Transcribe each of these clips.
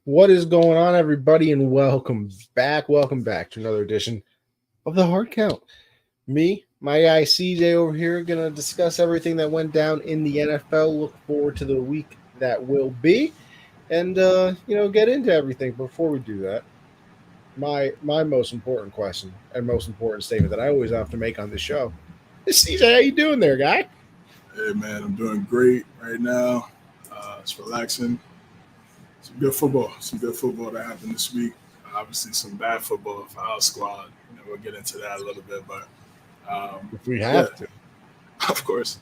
What is going on, everybody, and welcome back. Welcome back to another edition of the Hard Count. Me, my guy CJ over here, gonna discuss everything that went down in the NFL. Look forward to the week that will be, and get into everything. Before we do that, my most important question and most important statement that I always have to make on this show is CJ. How you doing there, guy? Hey man, I'm doing great right now. It's relaxing. Some good football that happened this week. Obviously, some bad football for our squad. We'll get into that a little bit, but If we yeah, have to, of course.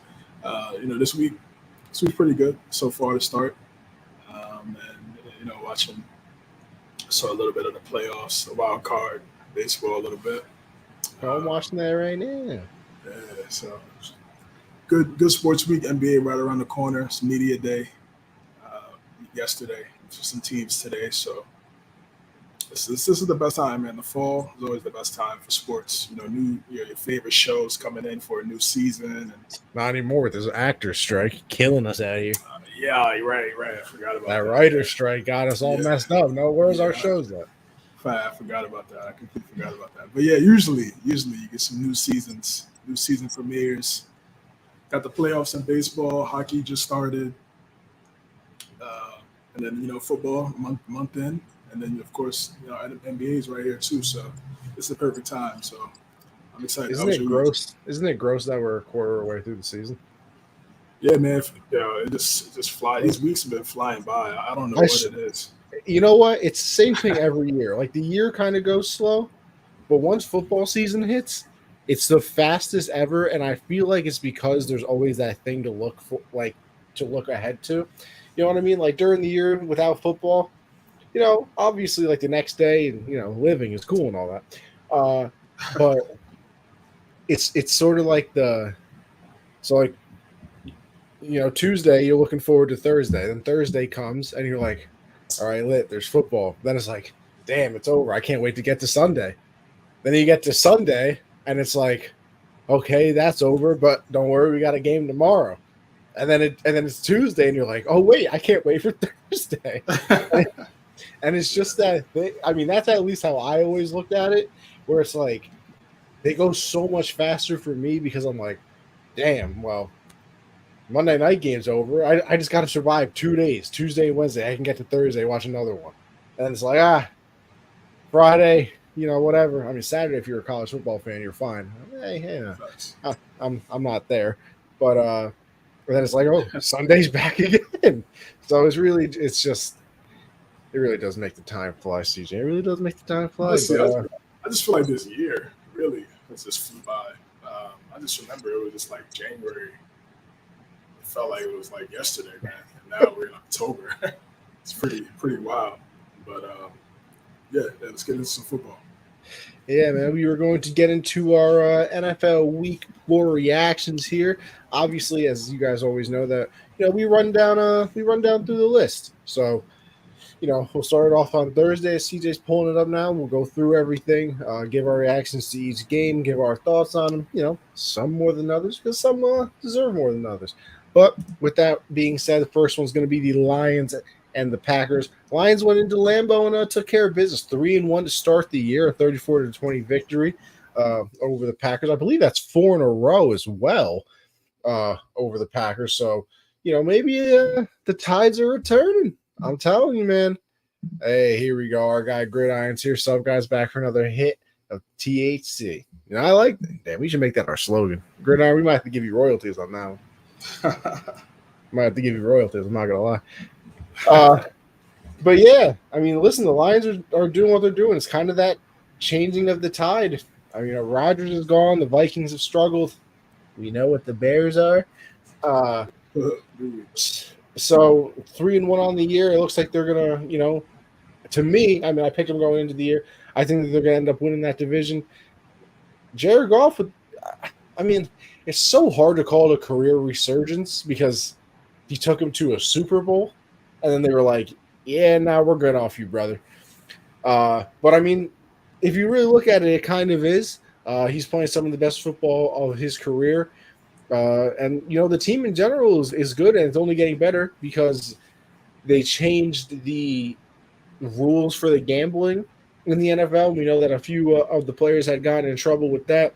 This week's pretty good so far to start. And watching, saw a little bit of the playoffs, the wild card baseball a little bit. I'm watching that right now. Yeah, so good sports week. NBA right around the corner. It's media day yesterday for some teams today. So this is the best time, man. The fall is always the best time for sports. Your favorite shows coming in for a new season. And Not anymore with this actor strike killing us out here. yeah, right. I forgot about That that. writer strike got us all Yeah. messed up. No, where's our Yeah. shows at? I forgot about that. I completely forgot about that. But yeah, usually you get some new seasons, new season premieres. Got the playoffs in baseball. Hockey just started. And then football month in, and then of course NBA is right here too. So it's the perfect time. So I'm excited. Isn't it gross? Isn't it gross that we're a quarter away through the season? Yeah, man. It just fly. These weeks have been flying by. I don't know what it is. You know what? It's the same thing every year. Like the year kind of goes slow, but once football season hits, it's the fastest ever. And I feel like it's because there's always that thing to look for, like to look ahead to. You know what I mean? Like during the year without football, obviously like the next day and living is cool and all that. But it's sort of like Tuesday you're looking forward to Thursday. Then Thursday comes and you're like, all right, there's football. Then it's like, damn, it's over. I can't wait to get to Sunday. Then you get to Sunday and it's like, okay, that's over, but don't worry, we got a game tomorrow. And then it's Tuesday, and you're like, "Oh wait, I can't wait for Thursday." And it's just that thing. I mean, that's at least how I always looked at it, where it's like they go so much faster for me because I'm like, "Damn, well, Monday night game's over. I just got to survive 2 days, Tuesday and Wednesday. I can get to Thursday, watch another one." And it's like, Friday, whatever. I mean, Saturday, if you're a college football fan, you're fine. Hey, I'm not there, but. And then it's like, oh, Sunday's back again. So it really does make the time fly, CJ. It really does make the time fly. I just feel like this year really has just flew by. I just remember it was just like January. It felt like it was like yesterday, man. And now we're in October. It's pretty wild. But let's get into some football. Yeah, man, we were going to get into our NFL Week 4 reactions here. Obviously, as you guys always know, that we run down through the list. So, we'll start it off on Thursday. CJ's pulling it up now. We'll go through everything, give our reactions to each game, give our thoughts on them. Some more than others because some deserve more than others. But with that being said, the first one's going to be the Lions and the Packers. Lions went into Lambeau and took care of business. 3-1 to start the year, a 34-20 victory over the Packers. I believe that's 4 in a row as well over the Packers. So, maybe the tides are returning. I'm telling you, man. Hey, here we go. Our guy Gridiron's here. Sub guy's back for another hit of THC. I like that. Damn, we should make that our slogan. Gridiron, we might have to give you royalties on that one. Might have to give you royalties. I'm not gonna lie. But yeah, I mean, listen, the Lions are doing what they're doing. It's kind of that changing of the tide. I mean, Rodgers is gone. The Vikings have struggled. We know what the Bears are. So 3-1 on the year. It looks like they're gonna, to me, I mean, I picked them going into the year. I think that they're gonna end up winning that division. Jared Goff, I mean, it's so hard to call it a career resurgence because he took him to a Super Bowl, and then they were like, yeah, now we're good off you, brother. But I mean, if you really look at it, it kind of is. He's playing some of the best football of his career. And, the team in general is good, and it's only getting better because they changed the rules for the gambling in the NFL. We know that a few of the players had gotten in trouble with that.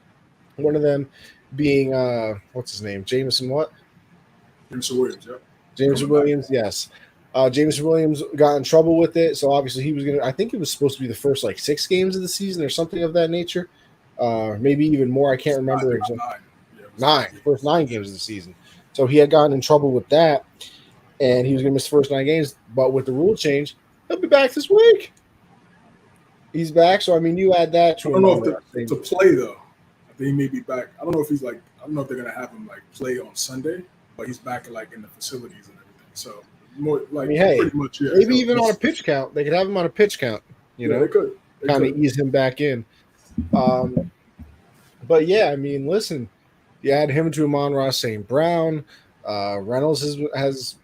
One of them being what's his name, Jameson what? Jameson Williams, yep. Jameson Coming back. Williams, yes. Jameson Williams got in trouble with it, so obviously he was gonna. I think it was supposed to be the first like 6 games of the season or something of that nature, maybe even more. I can't remember It was exactly. 9. Yeah, it was 9, 9 first 9 games of the season. So he had gotten in trouble with that, and he was gonna miss the first 9 games. But with the rule change, he'll be back this week. He's back, so I mean, you add that I to don't him know on if to play though. I think he may be back. I don't know if he's like. I don't know if they're gonna have him like play on Sunday, but he's back like in the facilities and everything. So more I like mean, hey, pretty much. Yeah, maybe even on a pitch count, they could have him on a pitch count. You Yeah, know, they could. They kind of could. ease him back in. But yeah, I mean, listen, you add him to Amon-Ra St. Brown. Reynolds has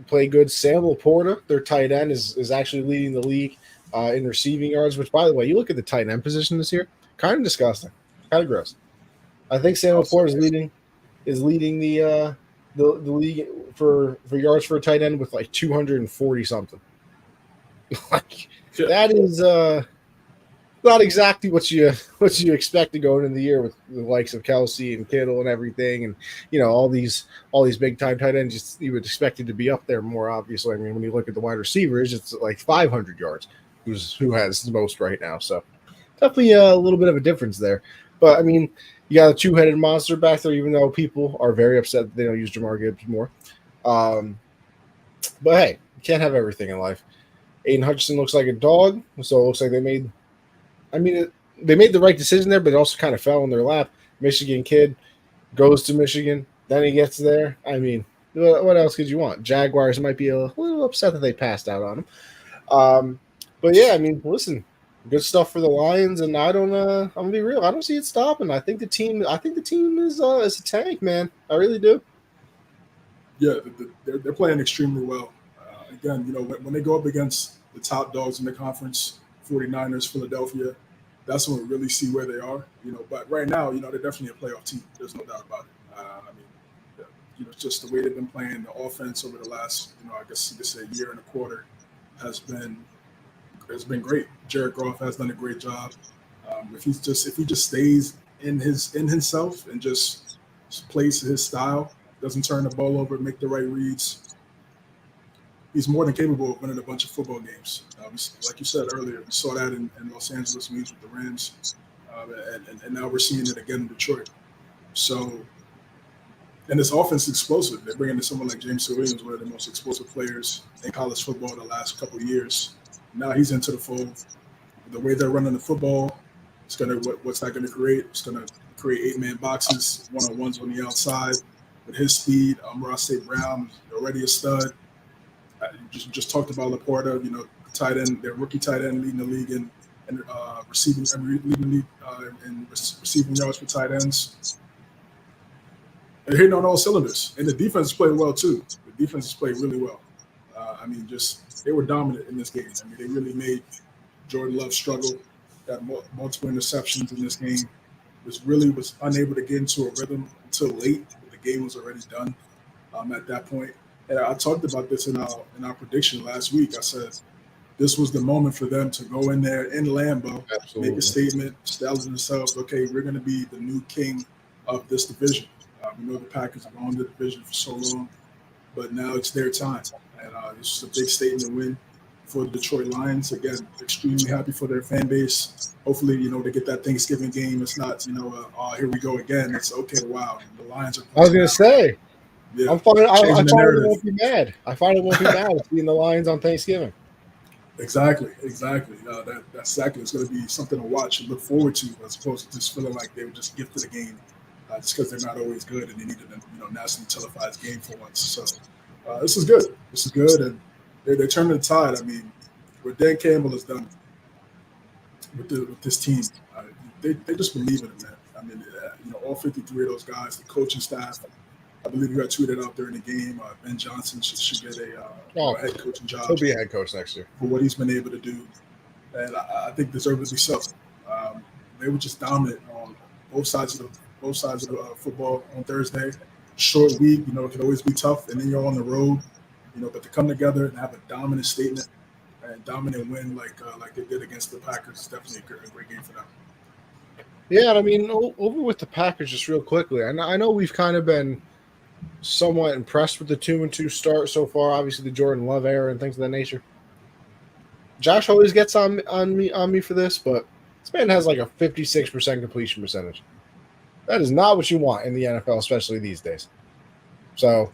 played good. Sam Laporta, their tight end, is actually leading the league in receiving yards. Which, by the way, you look at the tight end position this year, kind of disgusting, kind of gross. I think Sam Also, Laporta is leading the league for yards for a tight end with like 240 something. Like yeah, that is not exactly what you expect to go into the year with the likes of Kelsey and Kittle and everything, and all these big time tight ends. You would expect it to be up there more. Obviously, I mean, when you look at the wide receivers, it's like 500 yards. Who has the most right now? So definitely a little bit of a difference there. But I mean, you got a two-headed monster back there. Even though people are very upset that they don't use Jamar Gibbs more, um, but hey, you can't have everything in life. Aiden Hutchinson looks like a dog, so it looks like they made I mean, they made the right decision there, but it also kind of fell in their lap. Michigan kid goes to Michigan, then he gets there. I mean, what else could you want? Jaguars might be a little upset that they passed out on him. But yeah, I mean, listen, good stuff for the Lions, and I don't. I'm gonna be real. I don't see it stopping. I think the team. I think the team is a tank, man. I really do. yeah. They're playing extremely well. Again, when they go up against the top dogs in the conference, 49ers, Philadelphia, that's when we really see where they are. But right now, they're definitely a playoff team. There's no doubt about it. I mean, just the way they've been playing the offense over the last, I guess you could say year and a quarter has been great. Jared Goff has done a great job. If he just stays in himself and just plays his style, doesn't turn the ball over, make the right reads, he's more than capable of winning a bunch of football games. Like you said earlier, we saw that in Los Angeles when he was with the Rams, and now we're seeing it again in Detroit. So, and this offense is explosive. They're bringing in someone like James Williams, one of the most explosive players in college football the last couple of years. Now he's into the fold. The way they're running the football, what's that going to create? It's going to create 8-man boxes, one-on-ones on the outside. With his speed, Ross St. Brown already a stud. Just talked about Laporta, tight end, their rookie tight end leading the league in receiving, leading the league in receiving yards for tight ends. They're hitting on all cylinders, and the defense has played well too. The defense has played really well. They were dominant in this game. I mean, they really made Jordan Love struggle. Got multiple interceptions in this game. Was unable to get into a rhythm until late. The game was already done at that point. And I talked about this in our prediction last week. I said this was the moment for them to go in there in Lambeau, Absolutely. make a statement, establish themselves. Okay, we're going to be the new king of this division. We know the Packers have owned the division for so long, but now it's their time. And this is a big statement win for the Detroit Lions. Again, extremely happy for their fan base. Hopefully, they get that Thanksgiving game. It's not, here we go again. It's okay. Wow, the Lions are. I was gonna say. Yeah, I'm fine. I changing the finally narrative. won't be mad. I finally won't be mad seeing the Lions on Thanksgiving. Exactly. That's exactly. It's going to be something to watch and look forward to, as opposed to just feeling like they were just gifted a game just because they're not always good and they needed a nationally televised game for once. So this is good. This is good, and they're turning the tide. I mean, what Dan Campbell has done with this team, they just believe in it, man. I mean, all 53 of those guys, the coaching staff. I believe you got tweeted out there in the game. Ben Johnson should get a head coaching job. He'll be a head coach next year for what he's been able to do, and I think deservedly so. They were just dominant on both sides of the football on Thursday. Short week, it can always be tough, and then you're on the road, but to come together and have a dominant statement and dominant win like they did against the Packers is definitely a great game for them. Yeah, and I mean, over with the Packers, just real quickly. I know we've kind of been somewhat impressed with the 2-2 start so far. Obviously, the Jordan Love era and things of that nature. Josh always gets on me for this, but this man has like a 56% completion percentage. That is not what you want in the NFL, especially these days. So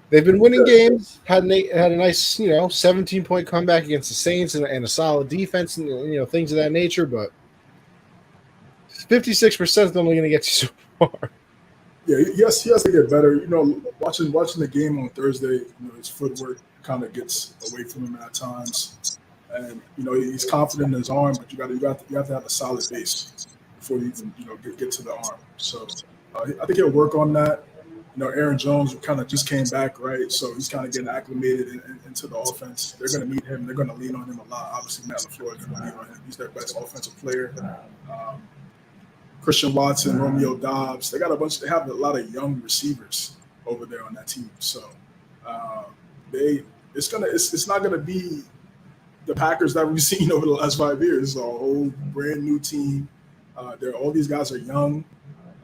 they've been winning games. Had a nice 17-point comeback against the Saints and a solid defense and things of that nature. But 56% is only going to get you so far. Yeah, yes, he has to get better. Watching the game on Thursday, his footwork kind of gets away from him at times, and he's confident in his arm, but you have to have a solid base before you even get to the arm. So I think he'll work on that. Aaron Jones kind of just came back, right? So he's kind of getting acclimated into the offense. They're going to need him. They're going to lean on him a lot. Obviously, Matt LaFleur is going to lean on him. He's their best offensive player. Christian Watson, Romeo Dobbs. They have a lot of young receivers over there on that team. So it's not gonna be the Packers that we've seen over the last 5 years. It's a whole brand new team. All these guys are young,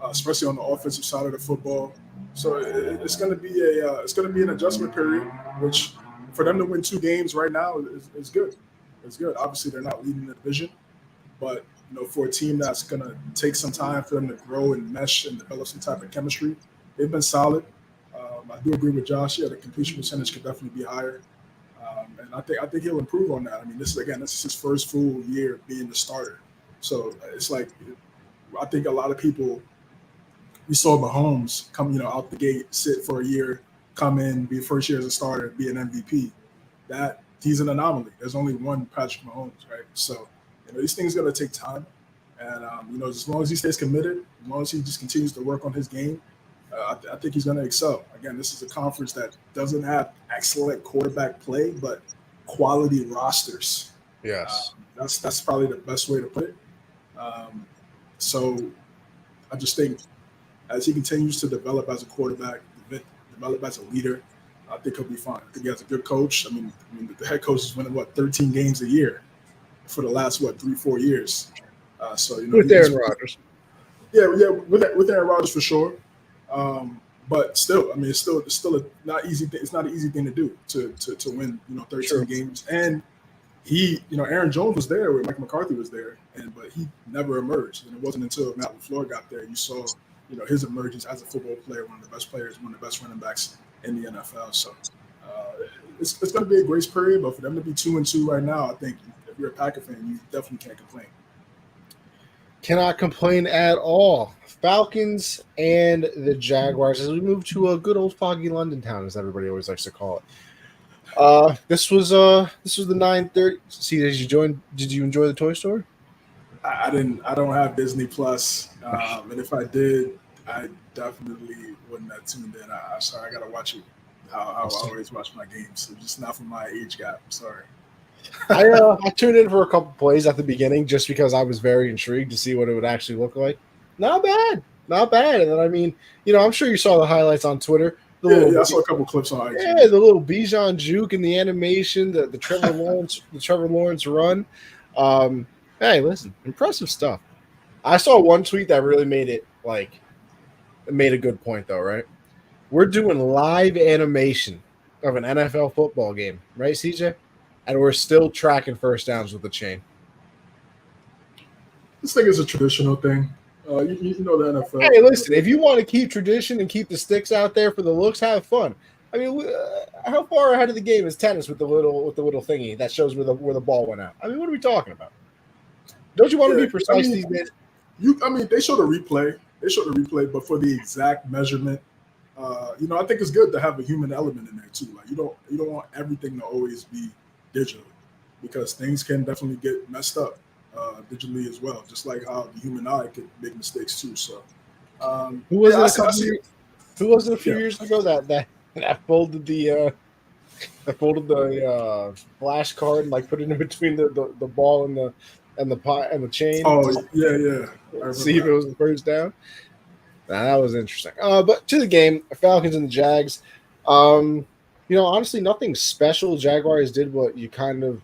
especially on the offensive side of the football. So it's gonna be an adjustment period, which for them to win 2 games right now is good. It's good. Obviously, they're not leading the division, but for a team that's going to take some time for them to grow and mesh and develop some type of chemistry, they've been solid. I do agree with Josh. Yeah, the completion percentage could definitely be higher, and I think he'll improve on that. I mean, this is his first full year being the starter, so it's like I think a lot of people we saw Mahomes come out the gate, sit for a year, come in, be first year as a starter, be an MVP. That he's an anomaly. There's only one Patrick Mahomes, right? So. These things are going to take time, and as long as he stays committed, as long as he just continues to work on his game, I think he's going to excel. Again, this is a conference that doesn't have excellent quarterback play, but quality rosters. Yes, that's probably the best way to put it. So I just think as he continues to develop as a quarterback, develop as a leader, I think he'll be fine. I think he has a good coach. I mean the head coach is winning 13 games a year for the last 3-4 years. So with Aaron Rodgers. Yeah, with Aaron Rodgers for sure. But still, I mean, it's still a not easy. It's not an easy thing to do to win 13 games. And Aaron Jones was there when Mike McCarthy was there, but he never emerged. And it wasn't until Matt LaFleur got there you saw his emergence as a football player, one of the best players, one of the best running backs in the NFL. So it's going to be a grace period, but for them to be 2-2 right now, I think if you're a Packer fan, you definitely can't complain. Cannot complain at all. Falcons and the Jaguars as we move to a good old foggy London town, as everybody always likes to call it. This was the 9:30. See, did you enjoy the Toy Story? I didn't. I don't have Disney Plus, and if I did, I definitely wouldn't have tuned in. I'm sorry, I gotta watch it. I always watch my games. It's just not for my age gap. I'm sorry. I tuned in for a couple plays at the beginning just because I was very intrigued to see what it would actually look like. Not bad. And then I'm sure you saw the highlights on Twitter. I saw a couple clips on IG. Yeah, the little Bijan juke in the animation, the Trevor Lawrence run. Hey, listen, impressive stuff. I saw one tweet that really made a good point though, right? We're doing live animation of an NFL football game, right, CJ? And we're still tracking first downs with the chain. This thing is a traditional thing. You know the NFL. Hey, listen, if you want to keep tradition and keep the sticks out there for the looks, have fun. I mean, how far ahead of the game is tennis with the little thingy that shows where the ball went out? I mean, what are we talking about? Don't you want to be precise these days? They show the replay. But for the exact measurement, I think it's good to have a human element in there too. Like you don't want everything to always be digital because things can definitely get messed up digitally as well, just like how the human eye could make mistakes too. So who was it a few years ago that folded the flash card and put it in between the ball and the chain? Oh yeah. See if it was the first down. That was interesting. But to the game, Falcons and the Jags. Honestly, nothing special. Jaguars did what you kind of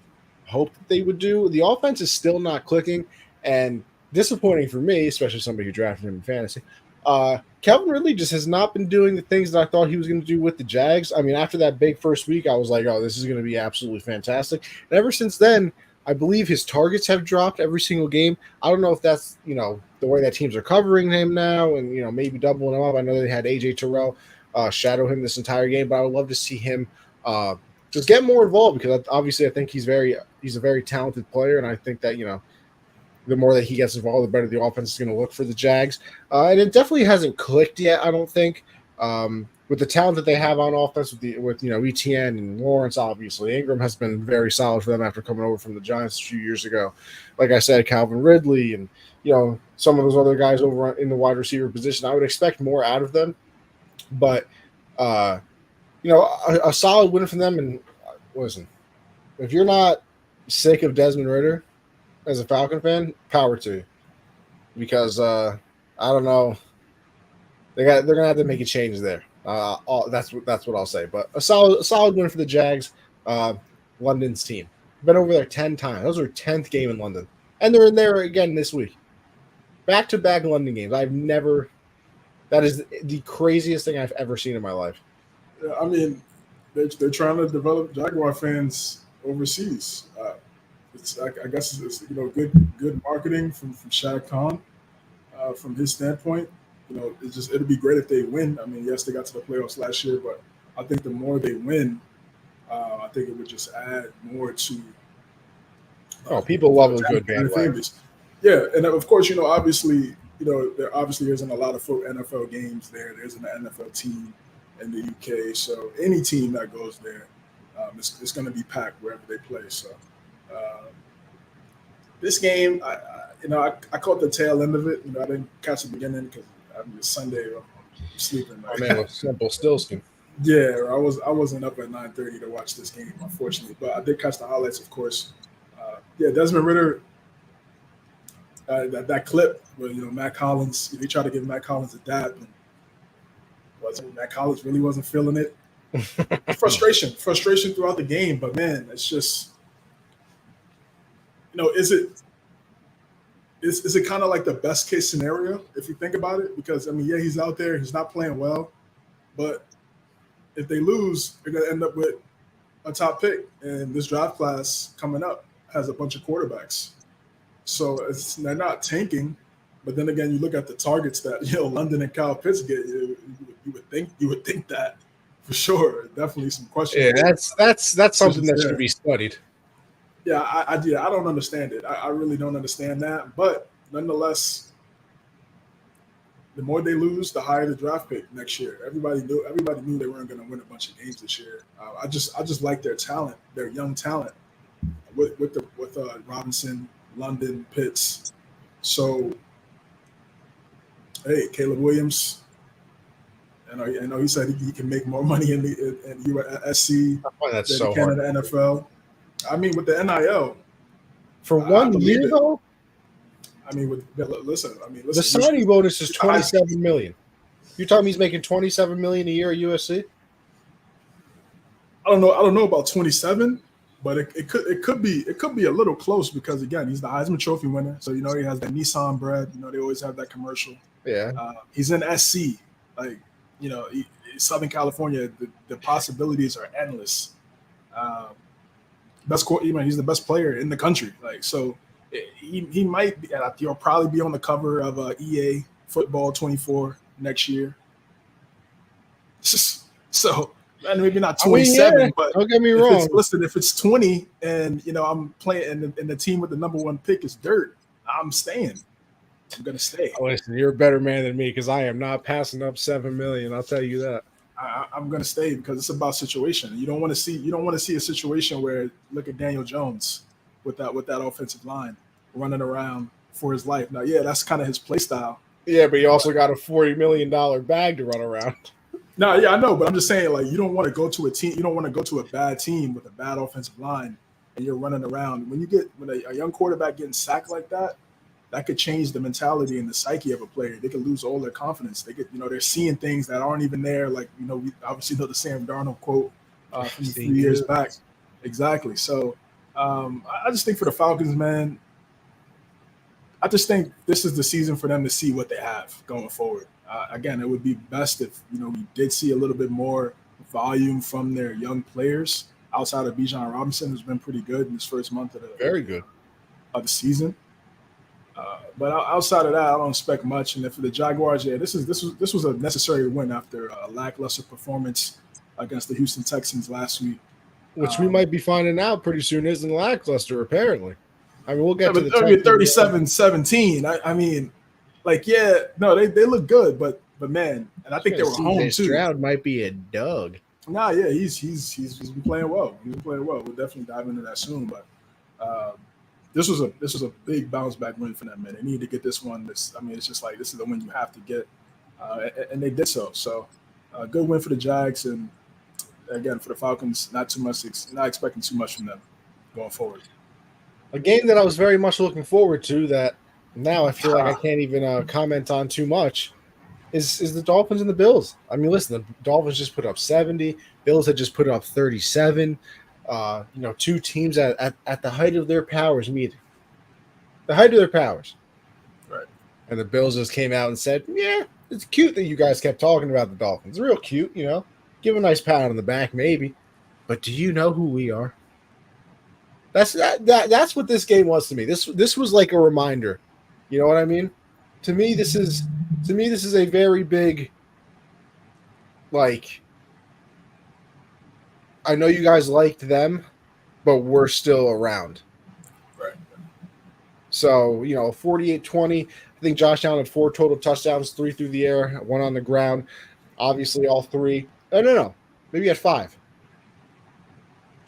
hoped that they would do. The offense is still not clicking, and disappointing for me, especially somebody who drafted him in fantasy. Calvin Ridley just has not been doing the things that I thought he was going to do with the Jags. I mean, after that big first week, I was like, oh, this is going to be absolutely fantastic. And ever since then, I believe his targets have dropped every single game. I don't know if that's, the way that teams are covering him now and, maybe doubling him up. I know they had A.J. Terrell shadow him this entire game, but I would love to see him just get more involved because obviously I think he's a very talented player, and I think that, the more that he gets involved, the better the offense is going to look for the Jags. And it definitely hasn't clicked yet, I don't think. With the talent that they have on offense with ETN and Lawrence, obviously. Ingram has been very solid for them after coming over from the Giants a few years ago. Like I said, Calvin Ridley and, some of those other guys over in the wide receiver position. I would expect more out of them. But, a solid win from them. And listen, if you're not sick of Desmond Ridder, as a Falcon fan, power to you, because I don't know, they're gonna have to make a change there. That's what I'll say. But a solid win for the Jags, London's team. Been over there 10 times. That was their 10th game in London, and they're in there again this week. Back-to-back London games. That is the craziest thing I've ever seen in my life. I mean, they're trying to develop Jaguar fans overseas. I guess it's good marketing from Shad Khan from his standpoint. It'll be great if they win. I mean, yes, they got to the playoffs last year, but I think the more they win, I think it would just add more to. People love a good bandwagon. Yeah, and of course, obviously, there obviously isn't a lot of NFL games there. There isn't an NFL team in the UK, so any team that goes there, it's going to be packed wherever they play. So. This game, I caught the tail end of it. I didn't catch the beginning because it's Sunday. I'm sleeping. Right? Oh man, with simple Stillskin. Yeah, I wasn't up at 9:30 to watch this game, unfortunately, but I did catch the highlights, of course. Desmond Ridder, that clip where Matt Collins, he tried to give Matt Collins a dab, and Matt Collins really wasn't feeling it. Frustration throughout the game, but man, it's just. Is it kind of like the best case scenario if you think about it? Because he's out there, he's not playing well, but if they lose, they're gonna end up with a top pick, and this draft class coming up has a bunch of quarterbacks. So they're not tanking, but then again, you look at the targets that London and Kyle Pitts get. You would think that for sure. Definitely some questions. Yeah, that's something that should be studied. Yeah, I don't understand it. I really don't understand that. But nonetheless, the more they lose, the higher the draft pick next year. Everybody knew they weren't going to win a bunch of games this year. I just like their talent, their young talent, with Robinson, London, Pitts. So, hey, Caleb Williams. I know he said he can make more money in USC than he can in the NFL. I mean, with the NIL, for 1 year though. Listen. The signing bonus is $27 million. You're telling me he's making $27 million a year at USC? I don't know about 27, but it could be a little close because again, he's the Heisman Trophy winner, so he has that Nissan bread. They always have that commercial. Yeah. He's in SC, Southern California. The possibilities are endless. He's the best player in the country. He might be. He'll probably be on the cover of EA Football 24 next year. So maybe not 27, but don't get me wrong. If it's 20 and I'm playing and the team with the number one pick is dirt, I'm staying. I'm gonna stay. Listen, you're a better man than me because I am not passing up $7 million. I'll tell you that. I'm going to stay because it's about situation. You don't want to see a situation where look at Daniel Jones with that offensive line running around for his life. Now, yeah, that's kind of his play style. Yeah, but he also got a $40 million bag to run around. No, yeah, I know, but I'm just saying, you don't want to go to a team. You don't want to go to a bad team with a bad offensive line, and you're running around. When a young quarterback getting sacked like that, that could change the mentality and the psyche of a player. They could lose all their confidence. They could, they're seeing things that aren't even there. We obviously know the Sam Darnold quote from a few years back. Exactly. So I just think for the Falcons, man, I just think this is the season for them to see what they have going forward. Again, it would be best if we did see a little bit more volume from their young players outside of Bijan Robinson, who's been pretty good in his first month Very good. of the season. But outside of that, I don't expect much. And then for the Jaguars, yeah, this was a necessary win after a lackluster performance against the Houston Texans last week. Which we might be finding out pretty soon isn't lackluster, apparently. I mean, we'll get to the 37-17. I mean, no, they look good, but man, and I think they were home too. Stroud might be a dog. Nah, yeah, he's been playing well. He's been playing well. We'll definitely dive into that soon, but this was a big bounce back win for them, man. They need to get this one. It's just like this is the one you have to get, and they did so. So, good win for the Jags, and again for the Falcons, not expecting too much from them going forward. A game that I was very much looking forward to that now I feel like I can't even comment on too much is the Dolphins and the Bills. I mean, listen, the Dolphins just put up 70. Bills had just put up 37. Two teams at the height of their powers meeting. The height of their powers. Right. And the Bills just came out and said, yeah, it's cute that you guys kept talking about the Dolphins. It's real cute, Give a nice pat on the back, maybe. But do you know who we are? That's what this game was to me. This was like a reminder. You know what I mean? To me, this is a very big, like, I know you guys liked them, but we're still around. Right. So, 48-20. I think Josh Allen had 4 total touchdowns, 3 through the air, 1 on the ground. Obviously, all 3. No. Maybe he had 5.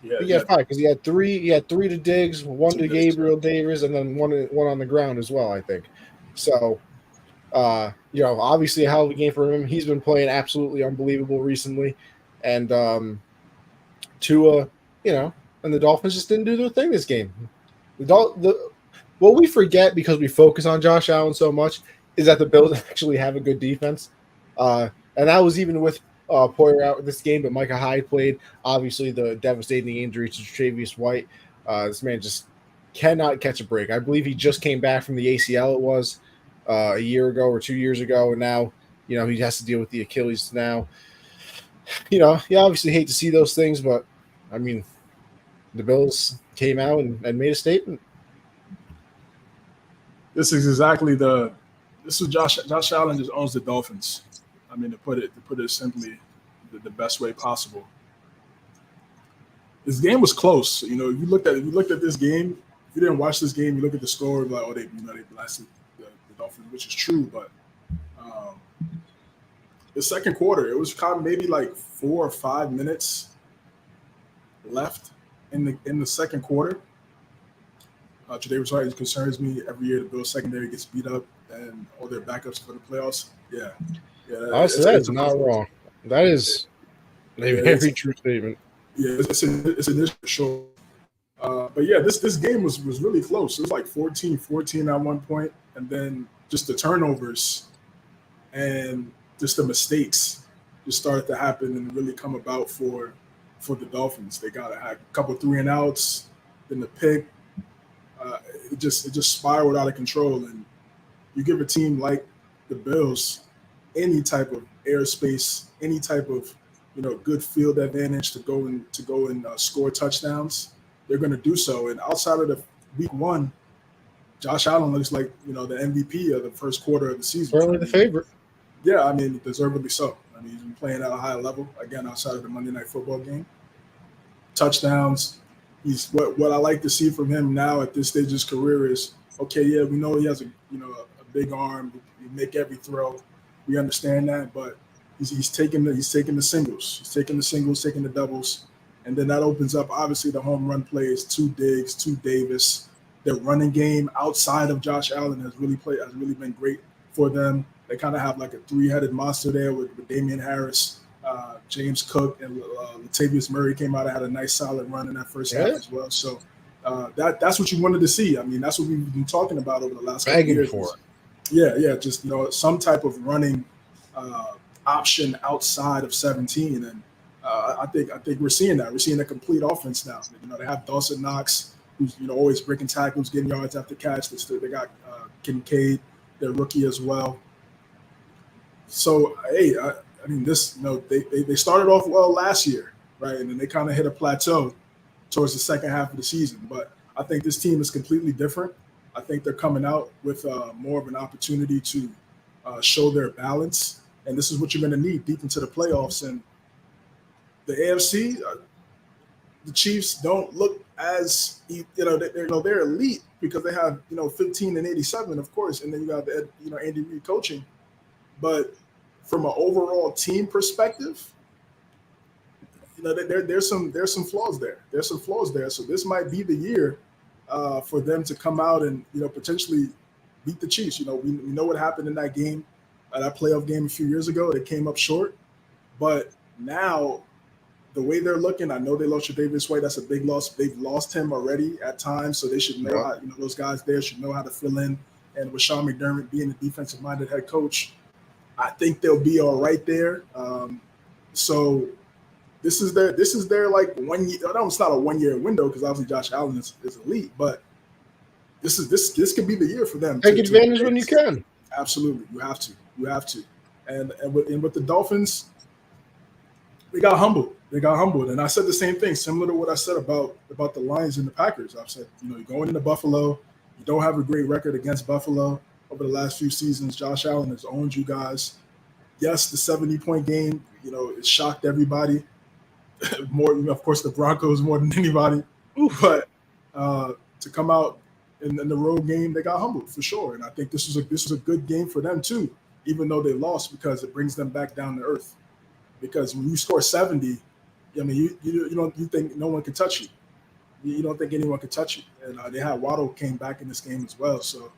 Yeah, he had 5 because he had 3. He had 3 to Diggs, 1 to Gabriel Davis, and then one on the ground as well, I think. So, obviously a hell of a game for him. He's been playing absolutely unbelievable recently, and Tua, and the Dolphins just didn't do their thing this game. What we forget because we focus on Josh Allen so much is that the Bills actually have a good defense, and that was even with Poyer out this game, but Micah Hyde played. Obviously, the devastating injury to Tre'Davious White. This man just cannot catch a break. I believe he just came back from the ACL. It was a year ago or 2 years ago, and now he has to deal with the Achilles now. You obviously hate to see those things, but I mean, the Bills came out and made a statement. This is Josh Allen just owns the Dolphins. I mean, to put it simply, the best way possible. This game was close. You looked at this game. If you didn't watch this game, you look at the score, like, they blasted the Dolphins, which is true. But the second quarter, it was kind of maybe like 4 or 5 minutes left in the second quarter. Tre'Davious White concerns me. Every year, the Bills secondary gets beat up, and all their backups for the playoffs. Yeah. Honestly, that is not wrong. That is a very true statement. Yeah, it's an issue for sure. But yeah, this game was really close. It was like 14-14 at one point, and then just the turnovers and just the mistakes just started to happen and really come about for the Dolphins. They got a couple 3-and-outs, then the pick. It just spiraled out of control, and you give a team like the Bills any type of airspace, any type of good field advantage to go and score touchdowns, they're going to do so. And outside of the week 1, Josh Allen looks like the MVP of the first quarter of the season. Certainly the favorite. Yeah, I mean, deservedly so. I mean, he's been playing at a high level again outside of the Monday Night Football game. Touchdowns. He's what I like to see from him now at this stage of his career is, okay, yeah, we know he has a big arm. He make every throw. We understand that, but he's taking the singles. He's taking the singles, taking the doubles, and then that opens up obviously the home run plays to Diggs, to Davis. Their running game outside of Josh Allen has really been great for them. They kind of have like a 3-headed monster there with Damian Harris, James Cook, and Latavius Murray came out and had a nice solid run in that first half as well. So that's what you wanted to see. I mean, that's what we've been talking about over the last couple of years. Yeah, just some type of running option outside of 17, and I think we're seeing that. We're seeing a complete offense now. They have Dawson Knox, who's always breaking tackles, getting yards after catch. They got Kincaid, their rookie as well. So hey, I mean this. They started off well last year, right, and then they kind of hit a plateau towards the second half of the season. But I think this team is completely different. I think they're coming out with more of an opportunity to show their balance, and this is what you're going to need deep into the playoffs. And the AFC, the Chiefs don't look as they're elite because they have 15-87, of course, and then you got the Andy Reid coaching. But from an overall team perspective, there's some flaws there. There's some flaws there. So this might be the year for them to come out and potentially beat the Chiefs. We know what happened in that game, that playoff game a few years ago. They came up short, but now the way they're looking, I know they lost Davis White. That's a big loss. They've lost him already at times, so they should know how. Those guys there should know how to fill in. And with Sean McDermott being a defensive-minded head coach, I think they'll be all right there. So this is their like 1 year. No, it's not a 1 year window because obviously Josh Allen is elite, but this could be the year for them. Take advantage when you can. Absolutely, you have to. And with the Dolphins, they got humbled. And I said the same thing, similar to what I said about the Lions and the Packers. I've said, you're going into Buffalo, you don't have a great record against Buffalo over the last few seasons. Josh Allen has owned you guys. Yes, the 70-point game, it shocked everybody. More, of course, the Broncos more than anybody. But to come out in the road game, they got humbled for sure. And I think this is a good game for them too, even though they lost, because it brings them back down to earth. Because when you score 70, I mean, you think no one can touch you. You don't think anyone can touch you. And they had Waddle came back in this game as well. So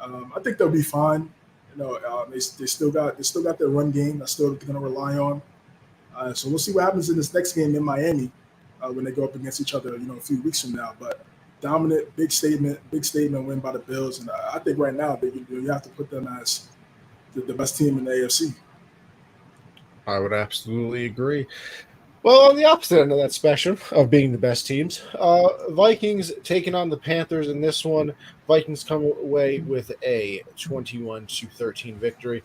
I think they'll be fine. They still got their run game. That's still going to rely on. So we'll see what happens in this next game in Miami when they go up against each other, a few weeks from now. But dominant, big statement win by the Bills. And I think right now that you have to put them as the best team in the AFC. I would absolutely agree. Well, on the opposite end of that spectrum of being the best teams, Vikings taking on the Panthers in this one. Vikings come away with a 21-13 victory.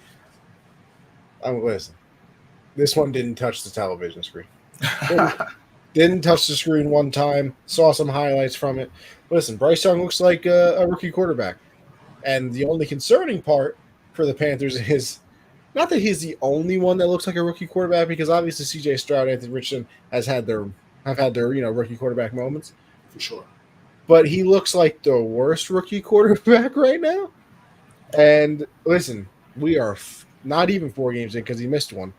Listen, this one didn't touch the television screen. Didn't touch the screen one time. Saw some highlights from it. Listen, Bryce Young looks like a rookie quarterback. And the only concerning part for the Panthers is not that he's the only one that looks like a rookie quarterback, because obviously C.J. Stroud, Anthony Richardson have had their rookie quarterback moments for sure. But he looks like the worst rookie quarterback right now. And listen, we are not even 4 games in because he missed one.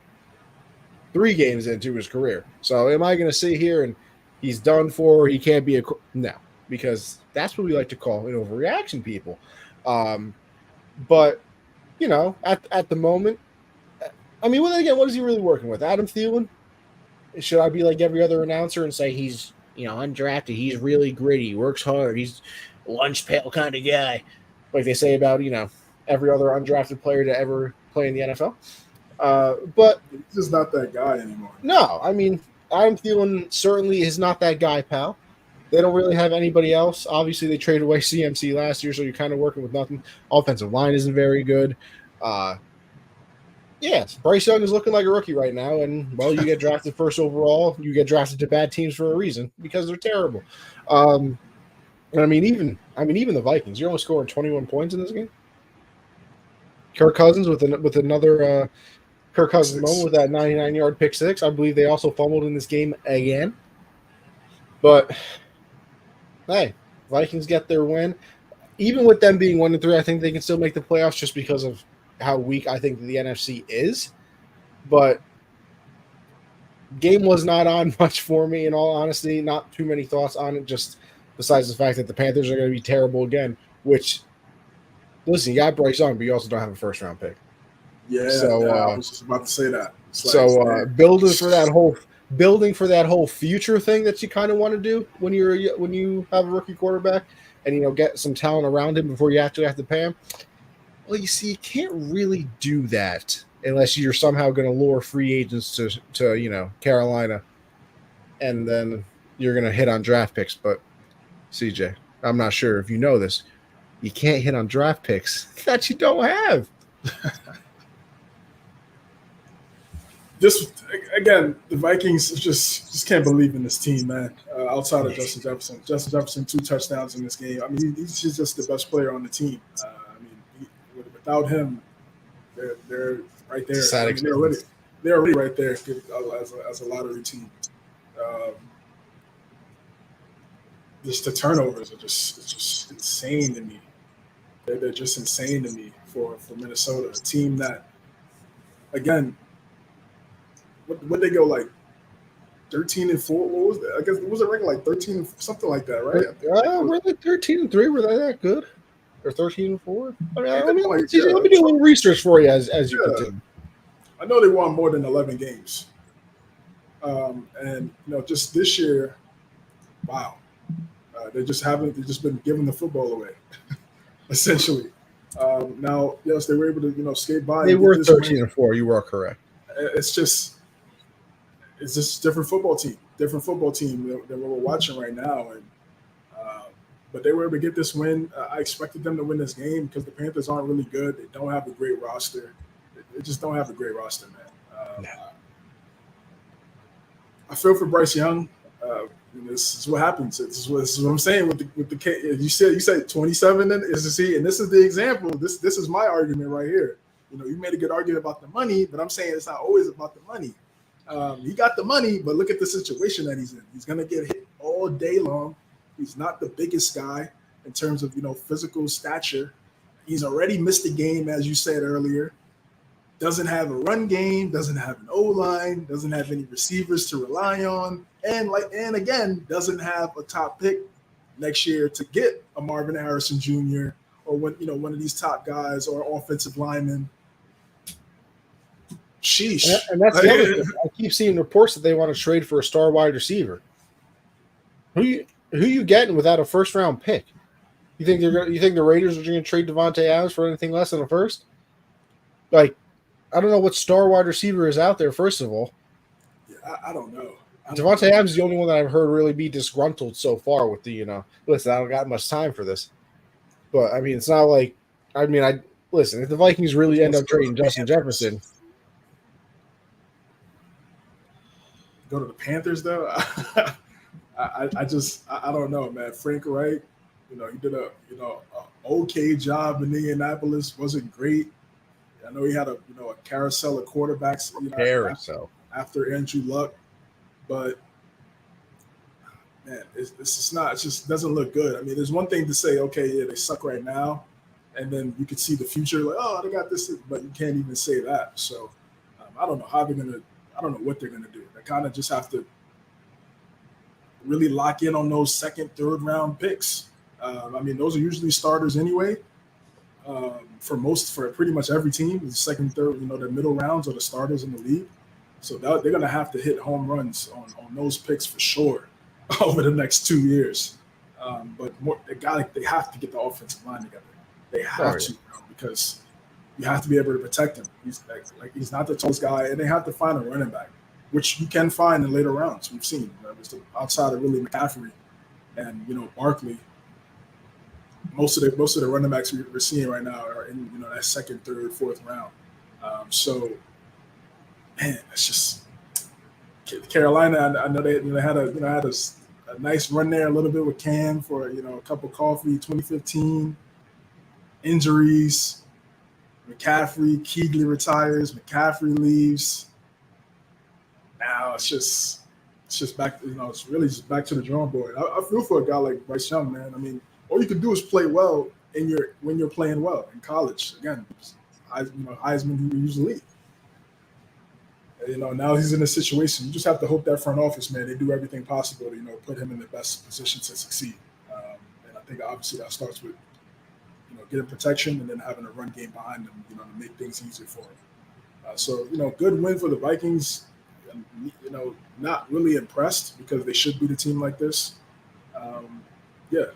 3 games into his career. So am I going to sit here and he's done for? He can't be no, because that's what we like to call an overreaction, people. But at the moment, I mean, well, again, what is he really working with? Adam Thielen? Should I be like every other announcer and say he's undrafted? He's really gritty. He works hard. He's a lunch pail kind of guy, like they say about every other undrafted player to ever play in the NFL. But he's just not that guy anymore. No, I mean, Adam Thielen certainly is not that guy, pal. They don't really have anybody else. Obviously, they traded away CMC last year, so you're kind of working with nothing. Offensive line isn't very good. Yes, Bryce Young is looking like a rookie right now, and well, you get drafted first overall. You get drafted to bad teams for a reason, because they're terrible. And I mean, even the Vikings, you're only scoring 21 points in this game. Kirk Cousins with another Kirk Cousins moment with that 99-yard pick six. I believe they also fumbled in this game again. But hey, Vikings get their win. Even with them being 1-3, I think they can still make the playoffs just because of how weak I think the NFC is. But game was not on much for me, in all honesty. Not too many thoughts on it, just besides the fact that the Panthers are going to be terrible again, which, listen, you got Bryce Young, but you also don't have a first-round pick. Yeah, so, I was just about to say that. Building for that whole future thing that you kind of want to do when you have a rookie quarterback and get some talent around him before you actually have to pay him. Well, you see, you can't really do that unless you're somehow going to lure free agents to Carolina, and then you're going to hit on draft picks. But CJ. I'm not sure if you know this. You can't hit on draft picks that you don't have. This again, the Vikings just can't believe in this team, man. Outside of Justin Jefferson, 2 touchdowns in this game. I mean, he's just the best player on the team. I mean, without him, they're right there. I mean, they're already right there as a lottery team. Just the turnovers are just insane to me. They're just insane to me for Minnesota, a team that, again, what they go like 13-4? What was that? I guess was it ranking like 13, something like that, right? Were they 13-3? Were they that good? Or 13-4? I mean, let me do a little research for you as you continue. I know they won more than 11 games, and just this year, wow, they just been giving the football away, essentially. Now, yes, they were able to skate by. They were 13-4. You are correct. It's just a different football team that we're watching right now, and but they were able to get this win. I expected them to win this game because the Panthers aren't really good. They don't have a great roster. They just don't have a great roster, man. I feel for Bryce Young. This is what happens. This is what I'm saying with the K. You said 27 and this is the example. This is my argument right here. You made a good argument about the money, but I'm saying it's not always about the money. He got the money, but look at the situation that he's in. He's gonna get hit all day long. He's not the biggest guy in terms of physical stature. He's already missed a game, as you said earlier. Doesn't have a run game, doesn't have an O-line, doesn't have any receivers to rely on, and again, doesn't have a top pick next year to get a Marvin Harrison Jr. or one of these top guys or offensive linemen. Sheesh. And that's the other thing. I keep seeing reports that they want to trade for a star wide receiver. Who you getting without a first round pick? You think the Raiders are going to trade Devontae Adams for anything less than a first? Like, I don't know what star wide receiver is out there, first of all. Yeah, I don't know. Devontae Adams is the only one that I've heard really be disgruntled so far with the, listen, I don't got much time for this. But, I mean, it's not like, listen, if the Vikings really end up trading Justin Jefferson. Go to the Panthers, though? I don't know, man. Frank Wright, he did a okay job in Indianapolis. Wasn't great. I know he had a carousel of quarterbacks after Andrew Luck, but man, it just doesn't look good. I mean, there's one thing to say, okay, yeah, they suck right now, and then you could see the future, like, oh, they got this, but you can't even say that. So I don't know how they're gonna. I don't know what they're gonna do. They kind of just have to really lock in on those second, third round picks. Those are usually starters anyway. For pretty much every team, the second, third, the middle rounds are the starters in the league. So they're going to have to hit home runs on those picks for sure over the next 2 years. But they have to get the offensive line together. They have to, because you have to be able to protect him. He's not the tallest guy, and they have to find a running back, which you can find in later rounds. We've seen outside of really McCaffrey and Barkley. Most of the running backs we're seeing right now are in that second, third, fourth round. So, man, it's just Carolina. I know they had a nice run there a little bit with Cam for a cup of coffee. 2015 injuries. McCaffrey, Kuechly retires. McCaffrey leaves. Now it's just back. It's really just back to the drawing board. I feel for a guy like Bryce Young, man. I mean, all you can do is play well when you're playing well in college. Again, Heisman, he usually. Now he's in a situation. You just have to hope that front office, man, they do everything possible to put him in the best position to succeed. And I think obviously that starts with getting protection and then having a run game behind them, to make things easier for him. So good win for the Vikings. Not really impressed because they should beat a team like this. Yeah.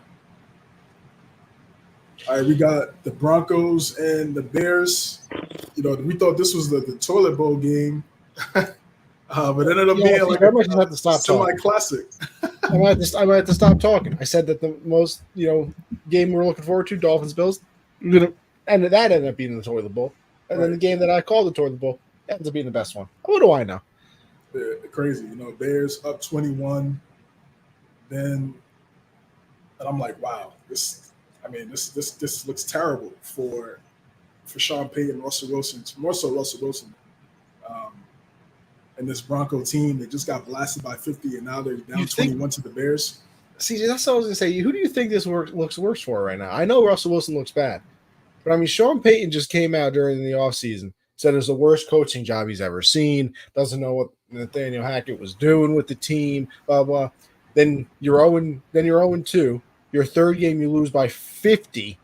All right, we got the Broncos and the Bears. We thought this was the toilet bowl game, but it ended up being like a semi-classic. I might have to stop talking. I said that the most game we're looking forward to, Dolphins Bills, and that ended up being the toilet bowl. And then the Right. game that I called the toilet bowl ends up being the best one. What do I know? Crazy. Bears up 21. Then, and I'm like, wow, this looks terrible for Sean Payton, Russell Wilson, more so Russell Wilson. Um, and this Bronco team, they just got blasted by 50, and now they're down 21 to the Bears. CJ, that's what I was gonna say. Who do you think this looks worse for right now? I know Russell Wilson looks bad, but I mean, Sean Payton just came out during the offseason, said it's the worst coaching job he's ever seen. Doesn't know what Nathaniel Hackett was doing with the team. Blah blah. Then you're 0-2. Your third game you lose by 50,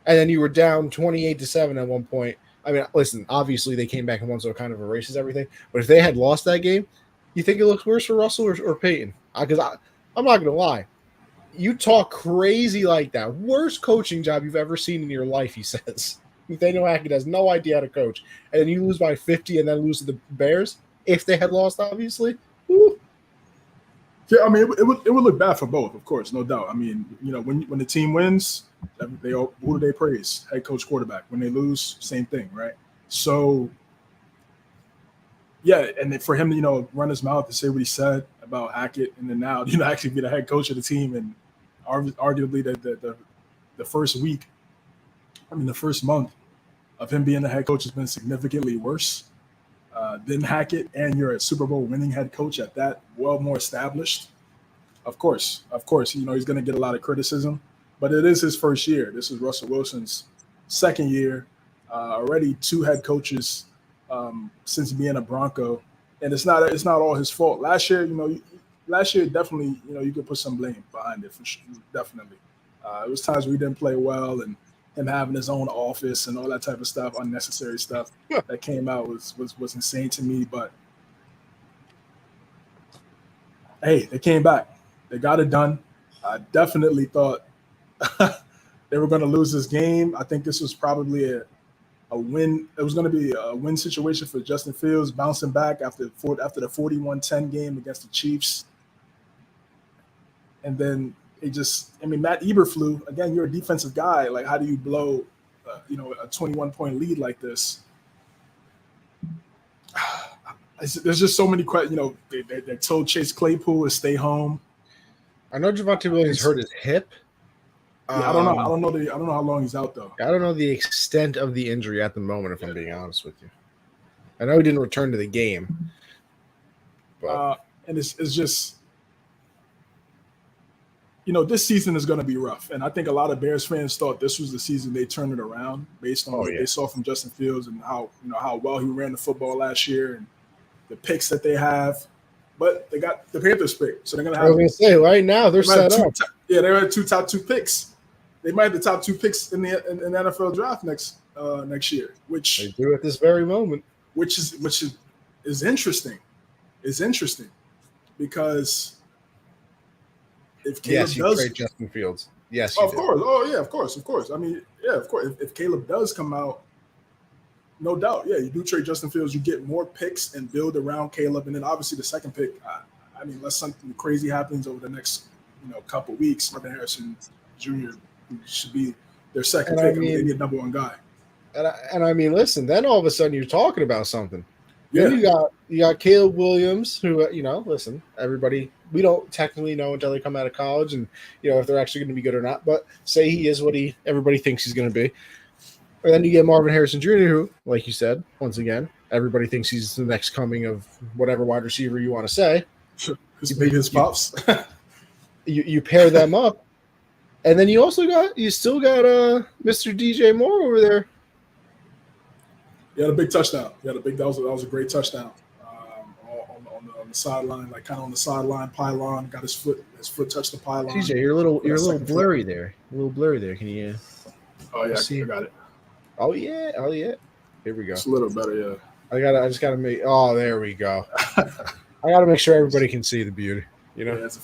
and then you were down 28-7 at one point. I mean, listen, obviously they came back and won, so it kind of erases everything. But if they had lost that game, you think it looks worse for Russell or Peyton? Because I'm not going to lie. You talk crazy like that. Worst coaching job you've ever seen in your life, he says. Nathaniel Hackett has no idea how to coach. And then you lose by 50 and then lose to the Bears. If they had lost, obviously. Woo. Yeah, I mean, it would look bad for both, of course, no doubt. I mean, when the team wins, who do they praise? Head coach, quarterback. When they lose, same thing, right? So, yeah, and then for him to run his mouth and say what he said about Hackett, and then now actually be the head coach of the team, and arguably the first week, the first month of him being the head coach has been significantly worse than Hackett, and you're a Super Bowl winning head coach at that, well more established. Of course, he's going to get a lot of criticism, but it is his first year. This is Russell Wilson's second year. Already two head coaches since being a Bronco, and it's not all his fault. Last year, definitely, you could put some blame behind it for sure, definitely. It was times we didn't play well, and him having his own office and all that type of stuff, unnecessary stuff that came out was insane to me. But hey, they came back. They got it done. I definitely thought they were going to lose this game. I think this was probably a win. It was going to be a win situation for Justin Fields, bouncing back after the 41-10 game against the Chiefs. And then Matt Eberflus, again, you're a defensive guy. Like, how do you blow, a 21-point lead like this? There's just so many questions. They told Chase Claypool to stay home. I know Javonte Williams hurt his hip. Yeah, I don't know. I don't know how long he's out though. I don't know the extent of the injury at the moment, if I'm being honest with you. I know he didn't return to the game, but and it's just, this season is going to be rough, and I think a lot of Bears fans thought this was the season they turned it around based on what they saw from Justin Fields and how well he ran the football last year and the picks that they have. But they got the Panthers pick, so they're going to have. I was going to say right now they're set up. They had two top two picks. They might have the top two picks in the NFL draft next year, which they do at this very moment. Which is interesting. It's interesting because if Caleb does trade Justin Fields, yes, of course. Oh yeah, of course. I mean, yeah, of course. If Caleb does come out, no doubt, yeah, you do trade Justin Fields, you get more picks and build around Caleb, and then obviously the second pick. Unless something crazy happens over the next couple weeks, Marvin Harrison Jr. should be their second pick. They need a number one guy. And I mean, listen. Then all of a sudden, you're talking about something. Yeah. Then you got Caleb Williams, who listen. Everybody, we don't technically know until they come out of college, and if they're actually going to be good or not. But say he is what everybody thinks he's going to be. And then you get Marvin Harrison Jr., who, like you said, once again, everybody thinks he's the next coming of whatever wide receiver you want to say. His pops. You pair them up, and then you still got Mr. DJ Moore over there. He had a big touchdown. That was a great touchdown on the sideline, like kind of on the sideline pylon. Got his foot touched the pylon. DJ, you're a little blurry there. A little blurry there. Can you? Oh yeah, I got it. Oh yeah. Here we go. It's a little better, yeah. I just gotta make. Oh, there we go. I gotta make sure everybody can see the beauty. Yeah, it's the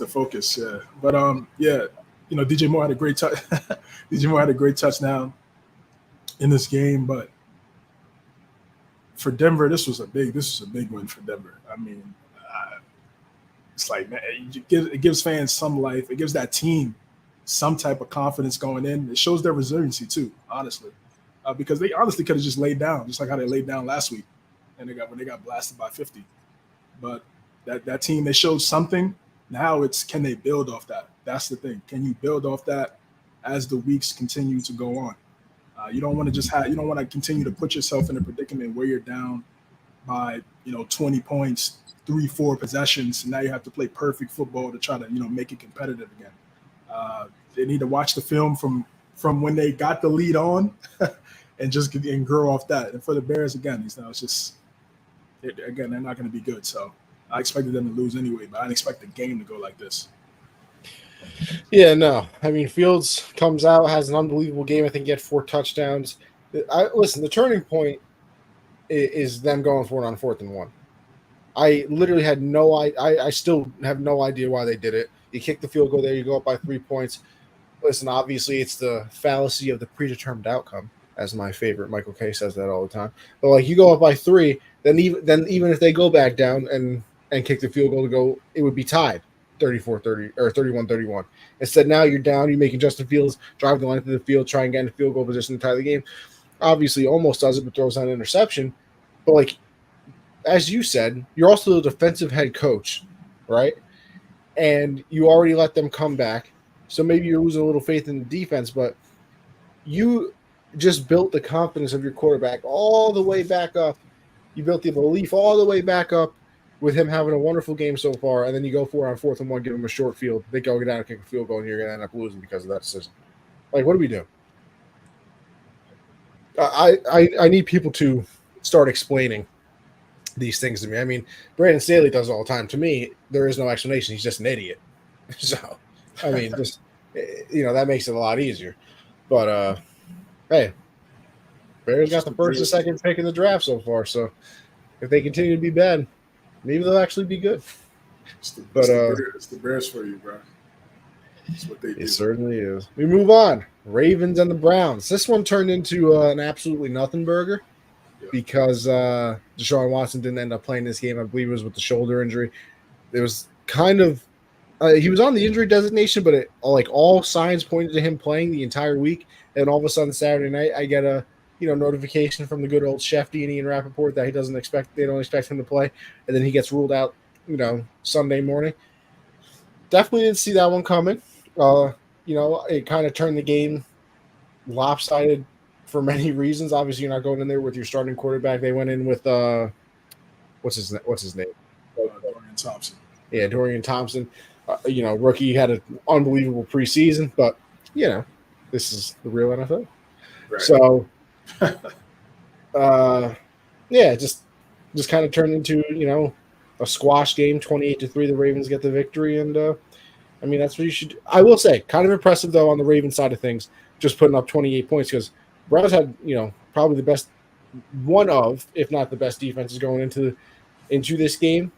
focus. Yeah, but DJ Moore had a great touch. DJ Moore had a great touchdown in this game, but for Denver, this was a big win for Denver. I mean, it's like, man, it gives fans some life. It gives that team some type of confidence going in. It shows their resiliency too, honestly, because they honestly could have just laid down, just like how they laid down last week, and when they got blasted by 50. But that team, they showed something. Now it's, can they build off that? That's the thing. Can you build off that as the weeks continue to go on? You don't want to continue to put yourself in a predicament where you're down by 20 points, 3-4 possessions, and now you have to play perfect football to try to make it competitive again. They need to watch the film from when they got the lead on, and grow off that. And for the Bears, again, it's just they're not going to be good. So I expected them to lose anyway, but I didn't expect the game to go like this. Yeah, no. I mean, Fields comes out, has an unbelievable game. I think he had 4 touchdowns. Listen, the turning point is them going for it on 4th and 1. I literally had I still have no idea why they did it. You kick the field goal there, you go up by 3 points. Listen, obviously it's the fallacy of the predetermined outcome, as my favorite Michael Kay says that all the time. But like, you go up by 3, then even if they go back down and kick the field goal to go, it would be tied 34-30 or 31-31. Instead, now you're down, you're making Justin Fields drive the length of the field, try and get in the field goal position to tie the game. Obviously, almost does it, but throws out an interception. But like, as you said, you're also the defensive head coach, right? And you already let them come back. So maybe you're losing a little faith in the defense, but you just built the confidence of your quarterback all the way back up. You built the belief all the way back up with him having a wonderful game so far, and then you go for it on 4th and 1, give him a short field. They go down and kick a field goal, and you're going to end up losing because of that decision. Like, what do we do? I need people to start explaining these things to me. I mean, Brandon Staley does it all the time. To me, there is no explanation. He's just an idiot. So, I mean, just that makes it a lot easier. But hey, Bears got the first and second pick in the draft so far. So if they continue to be bad, maybe they'll actually be good. It's the Bears for you, bro. That's what they do. It certainly is. We move on. Ravens and the Browns. This one turned into an absolutely nothing burger. Because Deshaun Watson didn't end up playing this game. I believe it was with the shoulder injury. It was kind of he was on the injury designation, but all signs pointed to him playing the entire week. And all of a sudden, Saturday night, I get a notification from the good old Shefty and Ian Rappaport that they don't expect him to play, and then he gets ruled out. Sunday morning. Definitely didn't see that one coming. It kind of turned the game lopsided for many reasons. Obviously, you're not going in there with your starting quarterback. They went in with what's his name? Dorian Thompson. Yeah, Dorian Thompson. Rookie, had an unbelievable preseason, but this is the real NFL. Right. So, just kind of turned into a squash game, 28-3. The Ravens get the victory, and I mean, that's what you should do. I will say, kind of impressive though on the Ravens side of things, just putting up 28 points because Browns had probably the best, one of, if not the best defenses going into this game.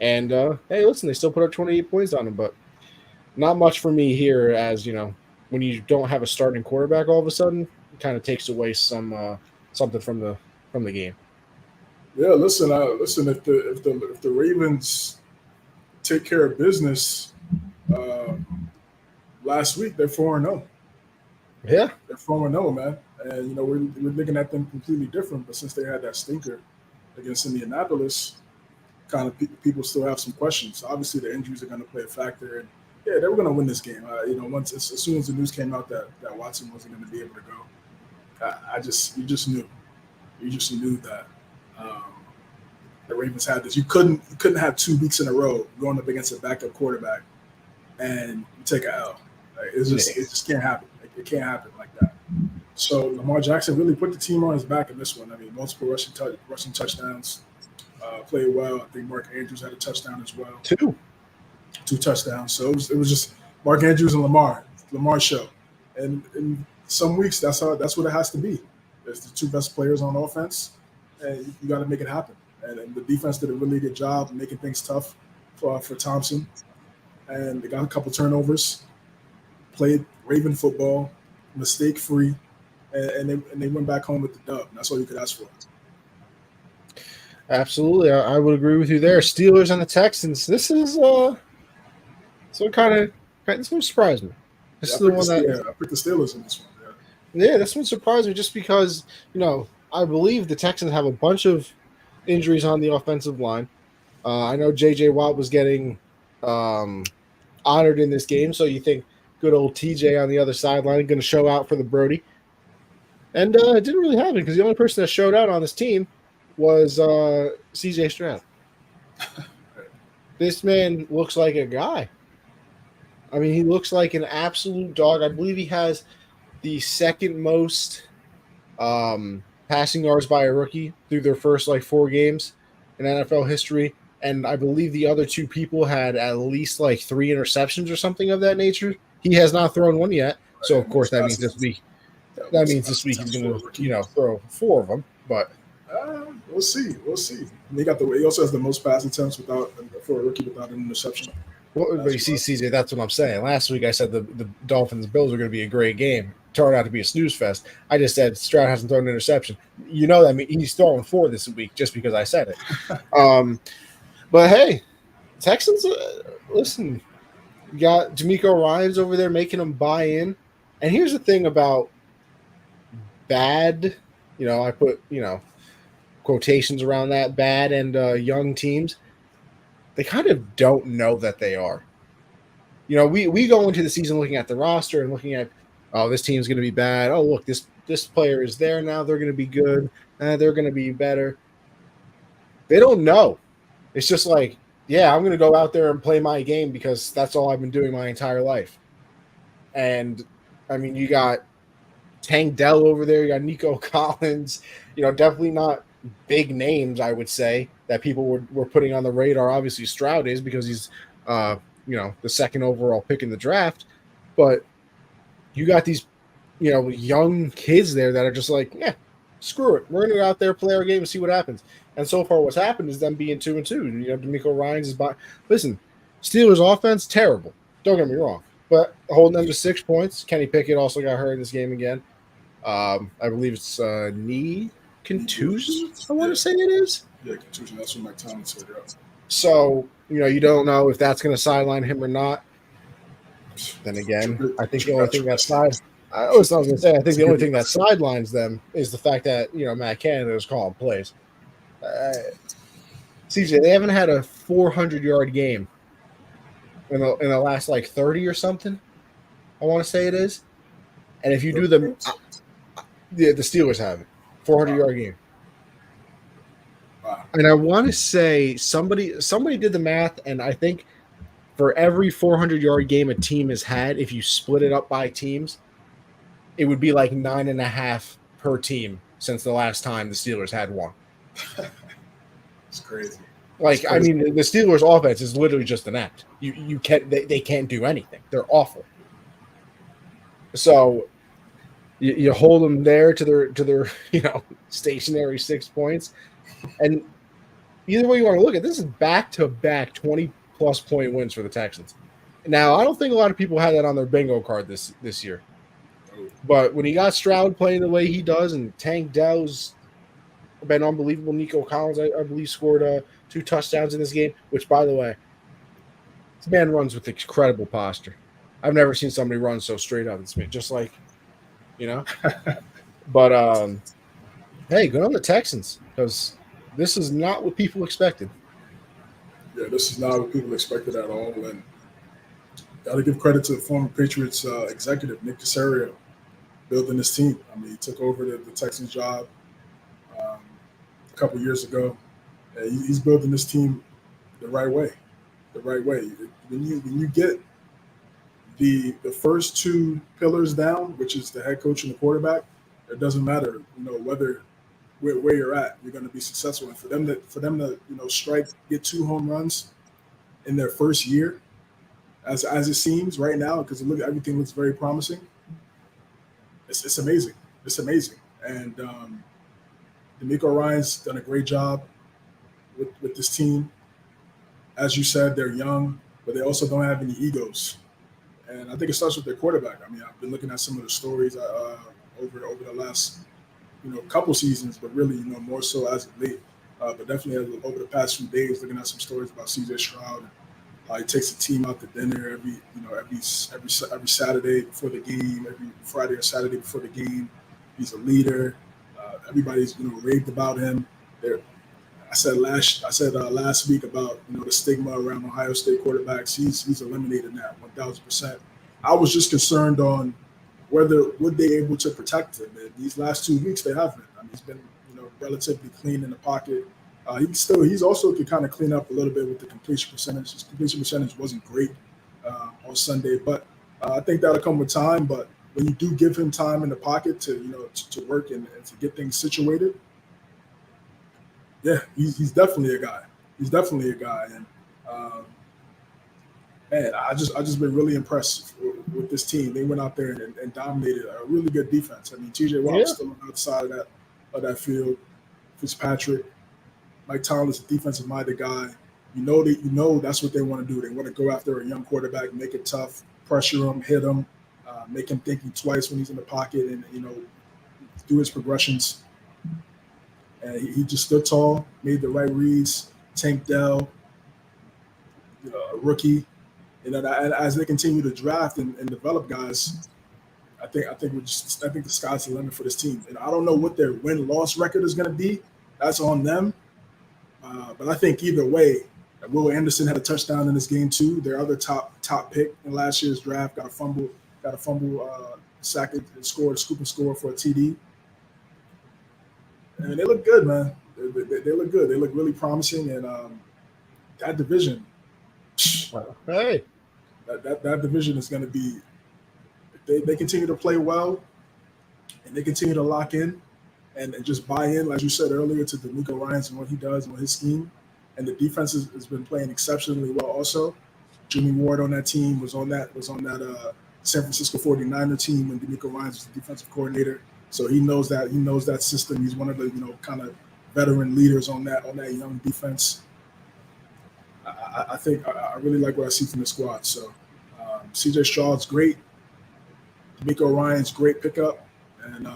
And hey, listen, they still put up 28 points on them, but not much for me here. As when you don't have a starting quarterback, all of a sudden, it kind of takes away something from the game. Yeah, listen. If the Ravens take care of business last week, they're 4-0. Yeah, they're 4-0, man. And we're looking at them completely different. But since they had that stinker against Indianapolis, kind of people still have some questions. Obviously, the injuries are going to play a factor, and yeah, they were going to win this game. As soon as the news came out that Watson wasn't going to be able to go, you just knew that. The Ravens had this. You couldn't have 2 weeks in a row going up against a backup quarterback and you take an L. It just can't happen. It can't happen like that. So Lamar Jackson really put the team on his back in this one. I mean, multiple rushing touchdowns, played well. I think Mark Andrews had a touchdown as well. 2 touchdowns. So it was just Mark Andrews and Lamar's show. And in some weeks, that's what it has to be. There's the 2 best players on offense, and you got to make it happen. And the defense did a really good job making things tough for Thompson. And they got a couple turnovers, played Raven football, mistake-free, and they went back home with the dub. That's all you could ask for. Absolutely, I would agree with you there. Steelers and the Texans. This is so kind of this one surprised me. This Yeah, is the one that I picked the Steelers in this one. yeah, this one surprised me just because I believe the Texans have a bunch of injuries on the offensive line. I know J.J. Watt was getting honored in this game, so you think good old TJ on the other sideline going to show out for the Brody, and it didn't really happen because the only person that showed out on this team was C.J. Stroud. This man looks like a guy. I mean, he looks like an absolute dog. I believe he has the second most passing yards by a rookie through their first like 4 games in NFL history. And I believe the other two people had at least like 3 interceptions or something of that nature. He has not thrown one yet. So of course Most that means passing, this week most passing he's attempts going for a to rookie. throw 4 of them. But We'll see. We'll see. And he also has the most pass attempts without for a rookie without an interception. but you see, CJ, that's what I'm saying. Last week I said the Dolphins Bills are going to be a great game. Turned out to be a snooze fest. I just said Stroud hasn't thrown an interception. You know that he's throwing 4 this week just because I said it. But hey, Texans, listen, you got D'Amico Ryans over there making them buy in. And here's the thing about bad, I put, quotations around that, bad and young teams. They kind of don't know that they are. We go into the season looking at the roster and looking at, oh, this team's going to be bad. Oh, look, this player is there now. They're going to be good. They're going to be better. They don't know. It's just like, yeah, I'm going to go out there and play my game because that's all I've been doing my entire life. And I mean, you got Tank Dell over there. You got Nico Collins. Definitely not big names, I would say, that people were putting on the radar. Obviously, Stroud is because he's, the second overall pick in the draft. But you got these, young kids there that are just like, yeah, screw it. We're going to go out there, play our game, and see what happens. And so far, what's happened is them being 2-2. D'Amico Ryans is by. Listen, Steelers offense terrible. Don't get me wrong, but holding them to 6 points. Kenny Pickett also got hurt in this game again. I believe it's knee contusion. I want to say it is. Yeah, contusion. That's what Mike Tomlin said. Yeah. So you don't know if that's going to sideline him or not. Then again, I think the only thing that I was going to say, I think the only thing that sidelines them is the fact that Matt Canada is calling plays. CJ, they haven't had a 400-yard game in the last like 30 or something. I want to say it is. And if you do the Steelers have it, 400-yard game. Wow. And I want to say somebody did the math, and I think for every 400-yard game a team has had, if you split it up by teams, it would be like 9.5 per team since the last time the Steelers had one. It's crazy. Like, I mean, the Steelers' offense is literally just an act. You can't they can't do anything. They're awful. So you hold them there to their stationary 6 points, and either way you want to look at this is back-to-back 20-plus point wins for the Texans. Now, I don't think a lot of people had that on their bingo card this year. But when you got Stroud playing the way he does, and Tank Dell's been unbelievable, Nico Collins, I believe, scored 2 touchdowns in this game, which, by the way, this man runs with incredible posture. I've never seen somebody run so straight up. It's just like, But, hey, good on the Texans, because this is not what people expected. Yeah, this is not what people expected at all. And got to give credit to the former Patriots executive, Nick Caserio, building this team. I mean, he took over the Texans job a couple years ago. And he's building this team the right way. The right way. When you get the first 2 pillars down, which is the head coach and the quarterback, it doesn't matter, whether where you're at, you're going to be successful. And for them to get 2 home runs in their first year, as it seems right now, because everything looks very promising. It's amazing. It's amazing. And D'Amico Ryans done a great job with this team. As you said, they're young, but they also don't have any egos. And I think it starts with their quarterback. I mean, I've been looking at some of the stories over the last couple seasons, but really more so as of late. But definitely over the past few days, looking at some stories about CJ Stroud. He takes the team out to dinner every Saturday before the game, every Friday or Saturday before the game. He's a leader. Everybody's raved about him. There, I said last week about the stigma around Ohio State quarterbacks. He's eliminated that 1,000%. I was just concerned on whether would they able to protect him. And these last 2 weeks they haven't. I mean, he's been relatively clean in the pocket. He's also could kind of clean up a little bit with the completion percentage. His completion percentage wasn't great on Sunday, but I think that'll come with time. But when you do give him time in the pocket to work and to get things situated, yeah, he's definitely a guy. He's definitely a guy, and man, I just been really impressed with this team. They went out there and dominated a really good defense. I mean, T.J. Watt was still on the outside of that field. Fitzpatrick, Mike Tomlin's a defensive-minded guy. That's what they want to do. They want to go after a young quarterback, make it tough, pressure him, hit him, make him think twice when he's in the pocket, and do his progressions. And he just stood tall, made the right reads. Tank Dell, a rookie. And as they continue to draft and develop guys, I think the sky's the limit for this team. And I don't know what their win-loss record is going to be. That's on them. But I think either way, Will Anderson had a touchdown in this game too. Their other top pick in last year's draft got a fumble, sack and scored a scoop and score for a TD. And they look good, man. They look good. They look really promising. And that division, hey, that division is going to be. They continue to play well, and they continue to lock in, and just buy in, like you said earlier, to DeMeco Ryans and what he does and his scheme. And the defense has been playing exceptionally well. Also, Jimmy Ward on that team was on that San Francisco 49er team when DeMeco Ryans was the defensive coordinator. So he knows that system. He's one of the kind of veteran leaders on that young defense. I think I really like what I see from the squad. So CJ Stroud's great. DeMeco Ryans great pickup, and the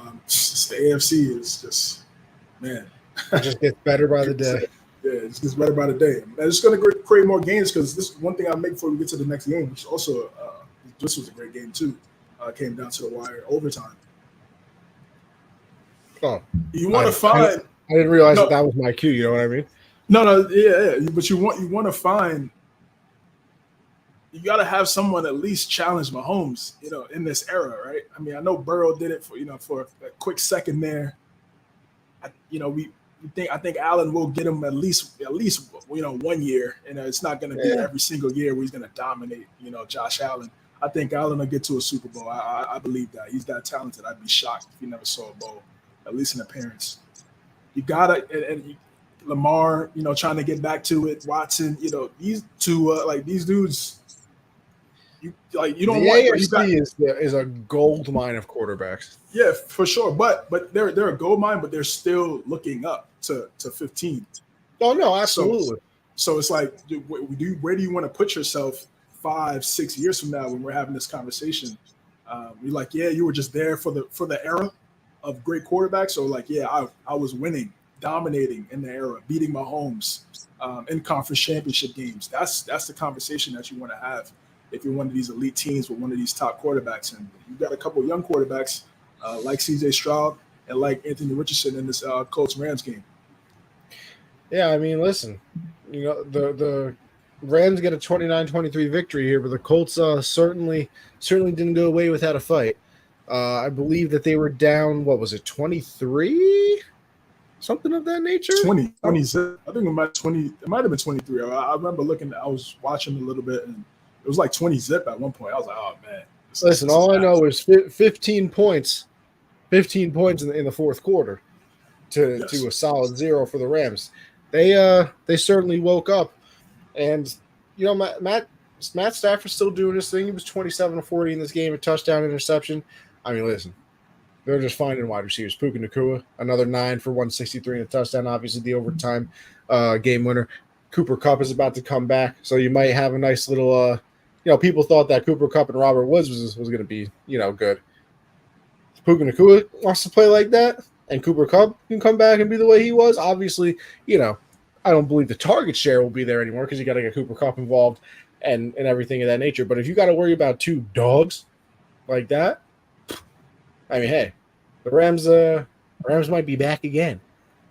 AFC is just, man, it just gets better by the day. Yeah, it just gets better by the day. And it's going to create more games because this one thing I'll make before we get to the next game, which also this was a great game too. Came down to the wire, overtime. Oh, you want to find? I didn't realize that was my cue. You know what I mean? No, yeah. But you want to find. You got to have someone at least challenge Mahomes, in this era, right? I mean, I know Burrow did it for a quick second there. I think Allen will get him at least 1 year, and it's not going to be every single year where he's going to dominate, Josh Allen. I think Allen will get to a Super Bowl. I believe that he's that talented. I'd be shocked if he never saw a bowl, at least an appearance. You gotta and Lamar, trying to get back to it. Watson, these two these dudes. You don't want AFC is a gold mine of quarterbacks. Yeah, for sure. But they're a gold mine, but they're still looking up to 15. Oh no, absolutely. So it's like, where do you want to put yourself 5-6 years from now when we're having this conversation? You're like, yeah, you were just there for the era of great quarterbacks. So like, yeah, I was winning, dominating in the era, beating Mahomes in conference championship games. That's the conversation that you want to have if you're one of these elite teams with one of these top quarterbacks. And you've got a couple of young quarterbacks like CJ Stroud and like Anthony Richardson in this Colts-Rams game. Yeah, I mean, listen, the Rams get a 29-23 victory here, but the Colts certainly didn't go away without a fight. I believe that they were down, what was it, 23? Something of that nature? 20. I think it might have been 23. I remember I was watching a little bit, and it was like 20 zip at one point. I was like, oh, man. Listen, all I know is 15 points. 15 points in the fourth quarter to a solid 0 for the Rams. They certainly woke up. And, Matt Stafford's still doing his thing. He was 27-40 in this game, a touchdown, interception. I mean, listen, they're just finding wide receivers. Puka Nacua, another 9 for 163 and a touchdown, obviously the overtime game winner. Cooper Kupp is about to come back, so you might have a nice little people thought that Cooper Kupp and Robert Woods was going to be, good. Puka Nacua wants to play like that. and Cooper Kupp can come back and be the way he was, obviously, I don't believe the target share will be there anymore because you got to get Cooper Kupp involved and everything of that nature. But if you got to worry about two dogs like that, I mean, hey, the Rams might be back again.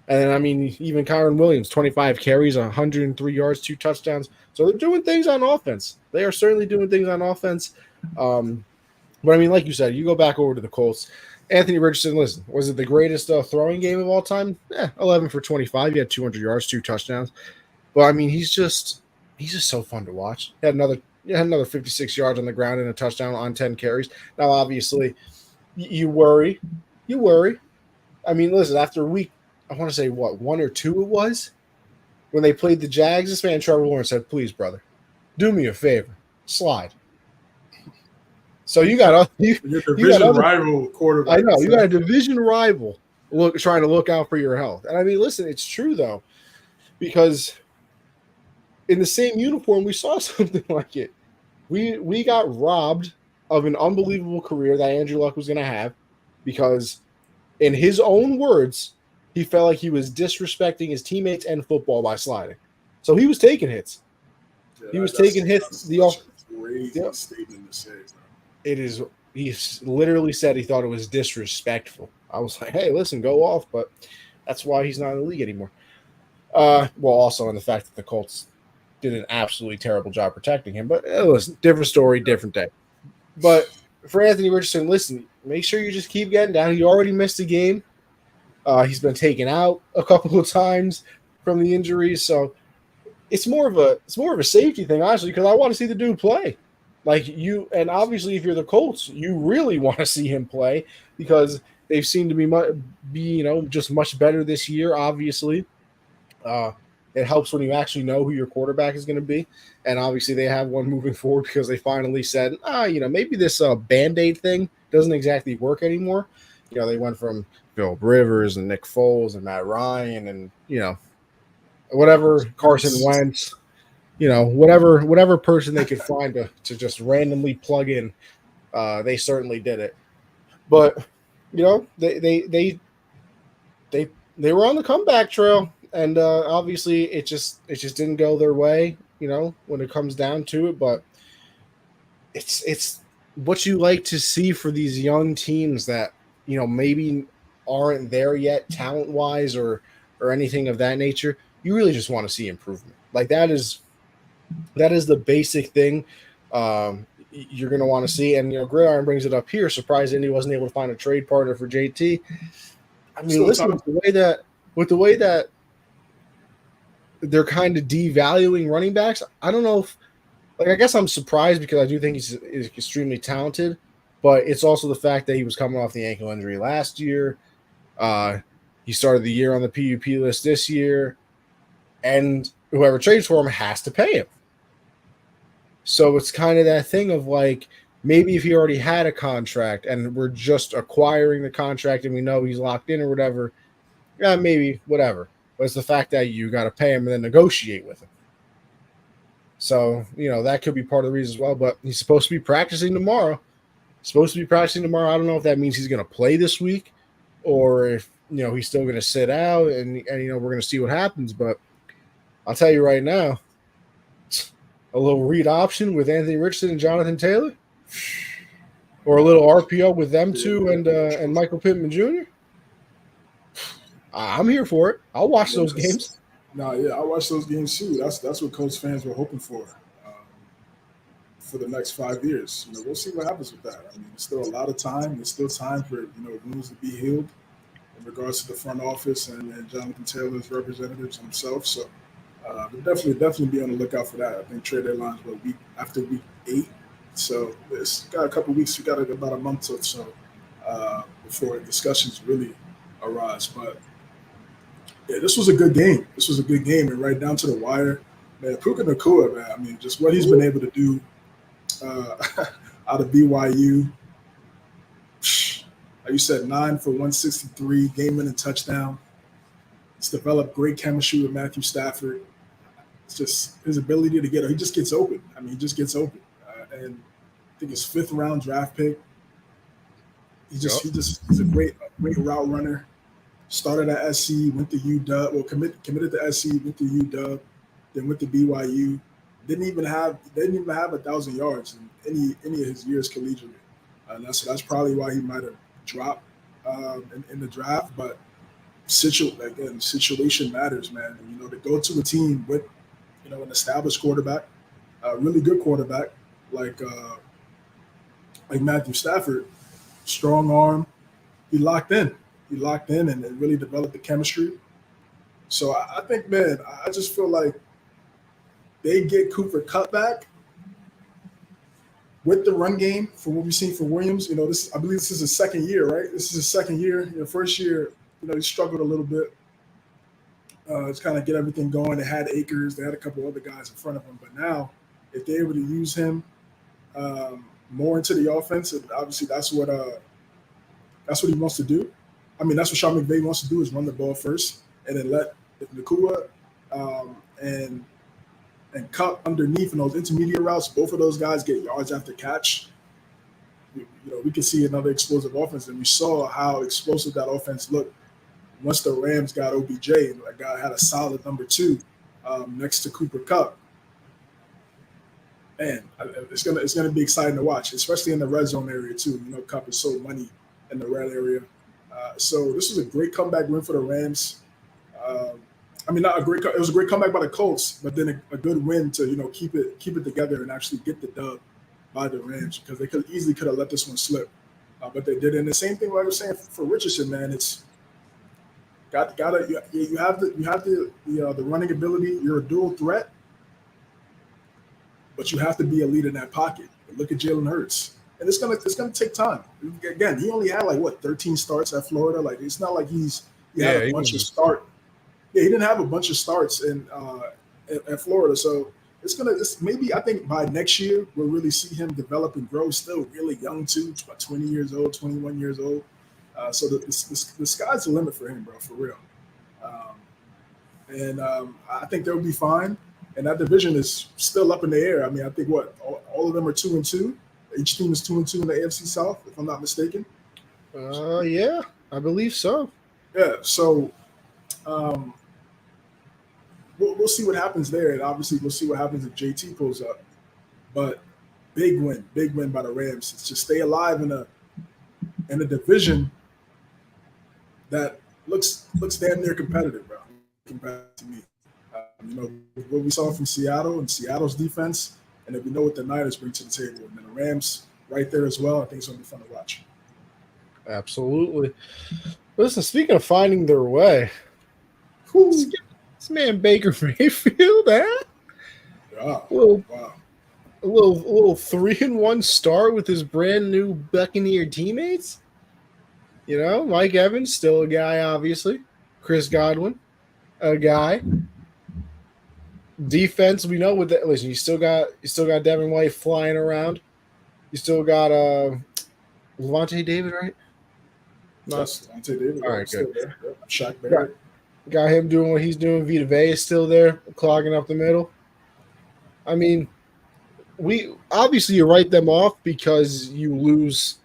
And then, I mean, even Kyron Williams, 25 carries, 103 yards, 2 touchdowns. So they're doing things on offense. They are certainly doing things on offense. But, I mean, like you said, you go back over to the Colts. Anthony Richardson, listen, was it the greatest throwing game of all time? 11 for 25. He had 200 yards, 2 touchdowns. But, I mean, he's just so fun to watch. He had another 56 yards on the ground and a touchdown on 10 carries. Now, obviously, you worry. I mean, listen, after week, I want to say, 1 or 2 it was, when they played the Jags, this man, Trevor Lawrence, said, please, brother, do me a favor. Slide. So you got rival quarterback. I know. You got a division rival trying to look out for your health. And, I mean, listen, it's true, though, because in the same uniform, we saw something like it. We got robbed of an unbelievable career that Andrew Luck was going to have because, in his own words, he felt like he was disrespecting his teammates and football by sliding. So he was taking hits. He was taking hits. Crazy statement to say, bro. It is. He literally said he thought it was disrespectful. I was like, hey, listen, go off, but that's why he's not in the league anymore. Well, also in the fact that the Colts did an absolutely terrible job protecting him. But listen, different story, different day. But for Anthony Richardson, listen, make sure you just keep getting down. He already missed a game. He's been taken out a couple of times from the injuries, so it's more of a safety thing, honestly, because I want to see the dude play. Like and obviously, if you're the Colts, you really want to see him play because they've seemed to be just much better this year. Obviously, it helps when you actually know who your quarterback is going to be, and obviously they have one moving forward because they finally said, maybe this Band-Aid thing doesn't exactly work anymore. They went from Philip Rivers and Nick Foles and Matt Ryan and whatever Carson Wentz. Whatever person they could find to just randomly plug in, they certainly did it. But they were on the comeback trail, and obviously it just didn't go their way. When it comes down to it, but it's what you like to see for these young teams that maybe aren't there yet talent wise or anything of that nature. You really just want to see improvement. Like that is the basic thing you're going to want to see. And, Gridiron brings it up here. Surprised Indy wasn't able to find a trade partner for JT. I mean, listen, with the way that they're kind of devaluing running backs, I don't know if – I guess I'm surprised because I do think he's extremely talented, but it's also the fact that he was coming off the ankle injury last year. He started the year on the PUP list this year, and whoever trades for him has to pay him. So it's kind of that thing of like, maybe if he already had a contract and we're just acquiring the contract and we know he's locked in or whatever, maybe whatever. But it's the fact that you got to pay him and then negotiate with him. So, that could be part of the reason as well. But he's supposed to be practicing tomorrow. I don't know if that means he's going to play this week or if, he's still going to sit out and we're going to see what happens. But I'll tell you right now, a little read option with Anthony Richardson and Jonathan Taylor, or a little RPO with them two and Michael Pittman Jr. I'm here for it. I'll watch those games. No, yeah, I watch those games too. That's what Colts fans were hoping for the next 5 years. We'll see what happens with that. I mean, there's still a lot of time. There's still time for wounds to be healed in regards to the front office and Jonathan Taylor's representatives himself. So we'll definitely be on the lookout for that. I think trade deadline's after week 8. So it's got a couple weeks. We got about a month or so before discussions really arise. But yeah, this was a good game. And right down to the wire. Man, Puka Nacua, man. I mean, just what he's been able to do out of BYU. Like you said, 9 for 163, game-winning touchdown. He's developed great chemistry with Matthew Stafford. It's just his ability to he just gets open. I mean, he just gets open. And I think his 5th-round draft pick. He's a great route runner. Started at SC, went to UW. Well, committed to SC, went to UW, then went to BYU. Didn't even have 1,000 yards in any of his years collegiately. That's probably why he might have dropped in the draft. But situation matters, man. And, to go to a team with an established quarterback, a really good quarterback like Matthew Stafford, strong arm. He locked in. And it really developed the chemistry. So I think, man, I just feel like they get Cooper Kupp back with the run game for what we've seen for Williams. I believe this is his second year, right? This is his second year. First year, he struggled a little bit to kind of get everything going. They had Akers. They had a couple other guys in front of him. But now, if they're able to use him more into the offense, and obviously that's what he wants to do. I mean, that's what Sean McVay wants to do, is run the ball first and then let Nakua and Kupp underneath in those intermediate routes. Both of those guys get yards after catch. We can see another explosive offense, and we saw how explosive that offense looked once the Rams got OBJ. That guy had a solid number 2 next to Cooper Kupp. Man, it's gonna be exciting to watch, especially in the red zone area too. Kupp is so money in the red area. So this was a great comeback win for the Rams. It was a great comeback by the Colts, but then a good win to keep it together and actually get the dub by the Rams, because they could have let this one slip, but they did. And the same thing like I was saying for Richardson, man, it's you have the running ability. You're a dual threat, but you have to be a leader in that pocket. Look at Jalen Hurts. And it's gonna take time. Again, he only had 13 starts at Florida. It's not like he had a bunch of starts. Yeah, he didn't have a bunch of starts at Florida. So maybe I think by next year we'll really see him develop and grow. Still really young too, about 20 years old, 21 years old. So the sky's the limit for him, bro, for real. I think they'll be fine. And that division is still up in the air. I mean, I think all of them are 2-2. Each team is 2-2 in the AFC South, if I'm not mistaken. Yeah, I believe so. Yeah, so we'll see what happens there, and obviously we'll see what happens if JT pulls up. But big win by the Rams. It's to stay alive in a division that looks damn near competitive, bro. Compared to me, what we saw from Seattle and Seattle's defense. And if we know what the Niners bring to the table, and then the Rams right there as well, I think it's going to be fun to watch. Absolutely. Listen, speaking of finding their way, this man Baker Mayfield, Yeah, wow. A little 3-1 start with his brand new Buccaneer teammates. Mike Evans, still a guy, obviously. Chris Godwin, a guy. Defense, we know with that. Listen, you still got Devin White flying around. You still got Levante David, right? Yes, Levante David. All right, good. Yep. Shaq Barrett. Got him doing what he's doing. Vita Vea is still there, clogging up the middle. I mean, you write them off because you lose,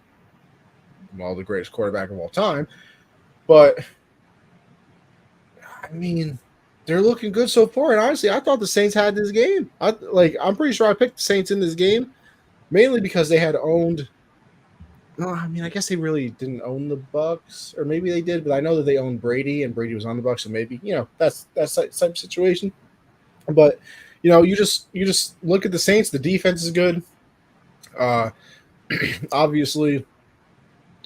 the greatest quarterback of all time. But I mean, they're looking good so far. And honestly, I thought the Saints had this game. I'm pretty sure I picked the Saints in this game, mainly because they had owned. No, I mean, I guess they really didn't own the Bucks, or maybe they did, but I know that they owned Brady, and Brady was on the Bucks, so maybe that's type of situation. But you just look at the Saints. The defense is good. Obviously,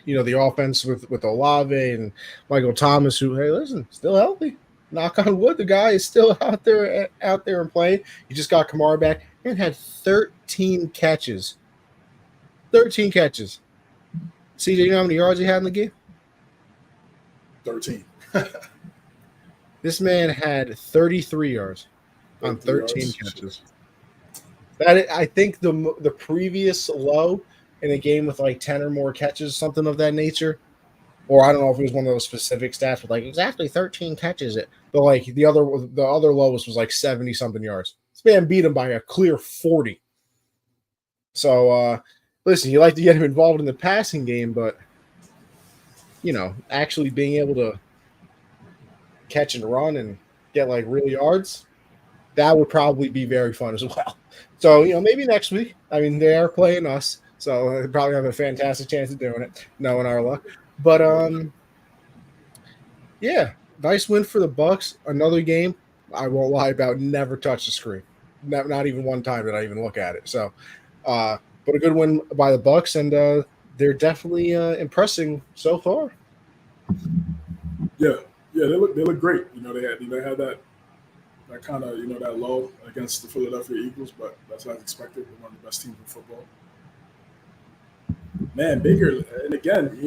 the offense with Olave and Michael Thomas, who, hey, listen, still healthy. Knock on wood, the guy is still out there and playing. He just got Kamara back and had 13 catches. 13 catches. CJ, you know how many yards he had in the game? 13. This man had 33 yards on 13 catches. I think the previous low in a game with 10 or more catches, something of that nature, or I don't know if it was one of those specific stats with exactly 13 catches. But the other lowest was 70 something yards. This man beat him by a clear 40. So listen, you like to get him involved in the passing game, but actually being able to catch and run and get like real yards, that would probably be very fun as well. So, maybe next week. I mean, they are playing us, so they probably have a fantastic chance of doing it, knowing our luck. But yeah, nice win for the Bucks. Another game, I won't lie about, never touched the screen. Not even one time did I even look at it. So, but a good win by the Bucks, and they're definitely impressing so far. Yeah, they look great. They had that kind of that lull against the Philadelphia Eagles, but that's as expected. They're one of the best teams in football. Man, Baker, and again,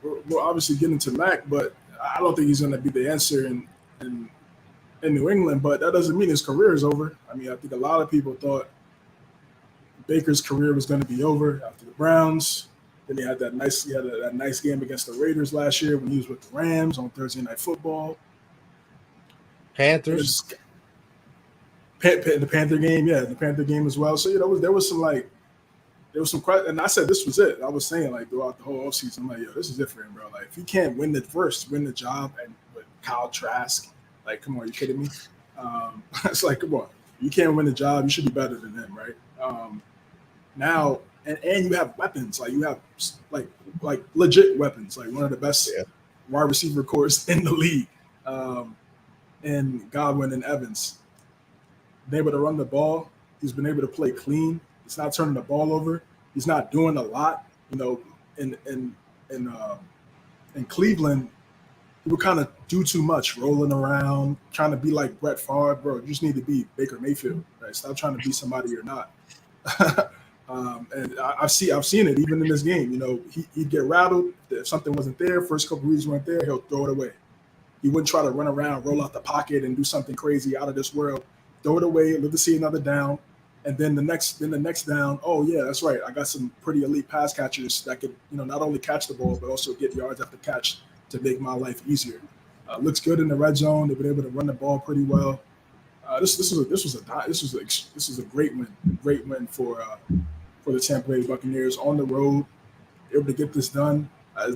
we're obviously getting to Mac, but I don't think he's going to be the answer in New England. But that doesn't mean his career is over. I mean, I think a lot of people thought Baker's career was going to be over after the Browns. Then he had that nice game against the Raiders last year when he was with the Rams on Thursday Night Football. Panthers. The Panther game, yeah, the Panther game as well. So there was some and I said this was it. I was saying like throughout the whole offseason, I'm like, yo, this is it for him, bro. Like if you can't win the job, and with Kyle Trask, like, come on, you kidding me? It's like, come on, you can't win the job, you should be better than him, right? Now, and you have weapons, like you have like legit weapons, like one of the best wide receiver corps in the league, and Godwin and Evans. Been able to run the ball. He's been able to play clean. He's not turning the ball over. He's not doing a lot. In Cleveland, he would kind of do too much, rolling around, trying to be like Brett Favre. Bro, you just need to be Baker Mayfield, right? Stop trying to be somebody you're not. And I've seen it even in this game. He'd get rattled. If something wasn't there, first couple reads weren't there, he'll throw it away. He wouldn't try to run around, roll out the pocket, and do something crazy out of this world. Throw it away, live to see another down, and then the next down. Oh yeah, that's right. I got some pretty elite pass catchers that could, not only catch the ball but also get yards after catch to make my life easier. Looks good in the red zone. They've been able to run the ball pretty well. This was a great win for the Tampa Bay Buccaneers on the road. Able to get this done.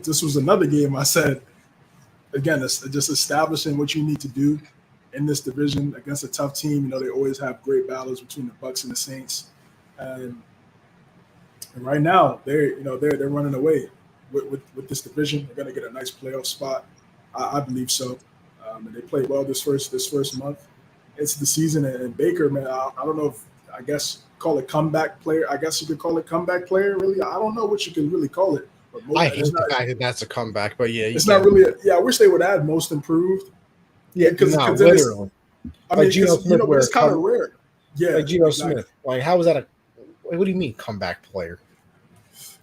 This was another game I said. Again, it's just establishing what you need to do in this division against a tough team. They always have great battles between the Bucs and the Saints, and right now they're running away with this division. They're going to get a nice playoff spot, I believe so. And they played well this first month. It's the season, and Baker, man, I don't know if I guess call it comeback player. I guess you could call it comeback player. Really, I don't know what you can really call it. But I hate the fact that that's a comeback, but yeah, it's not really. I wish they would add most improved. Yeah, because literally. Geno Smith, it's kind of rare. Yeah, like Geno Smith. Like, how is that what do you mean comeback player?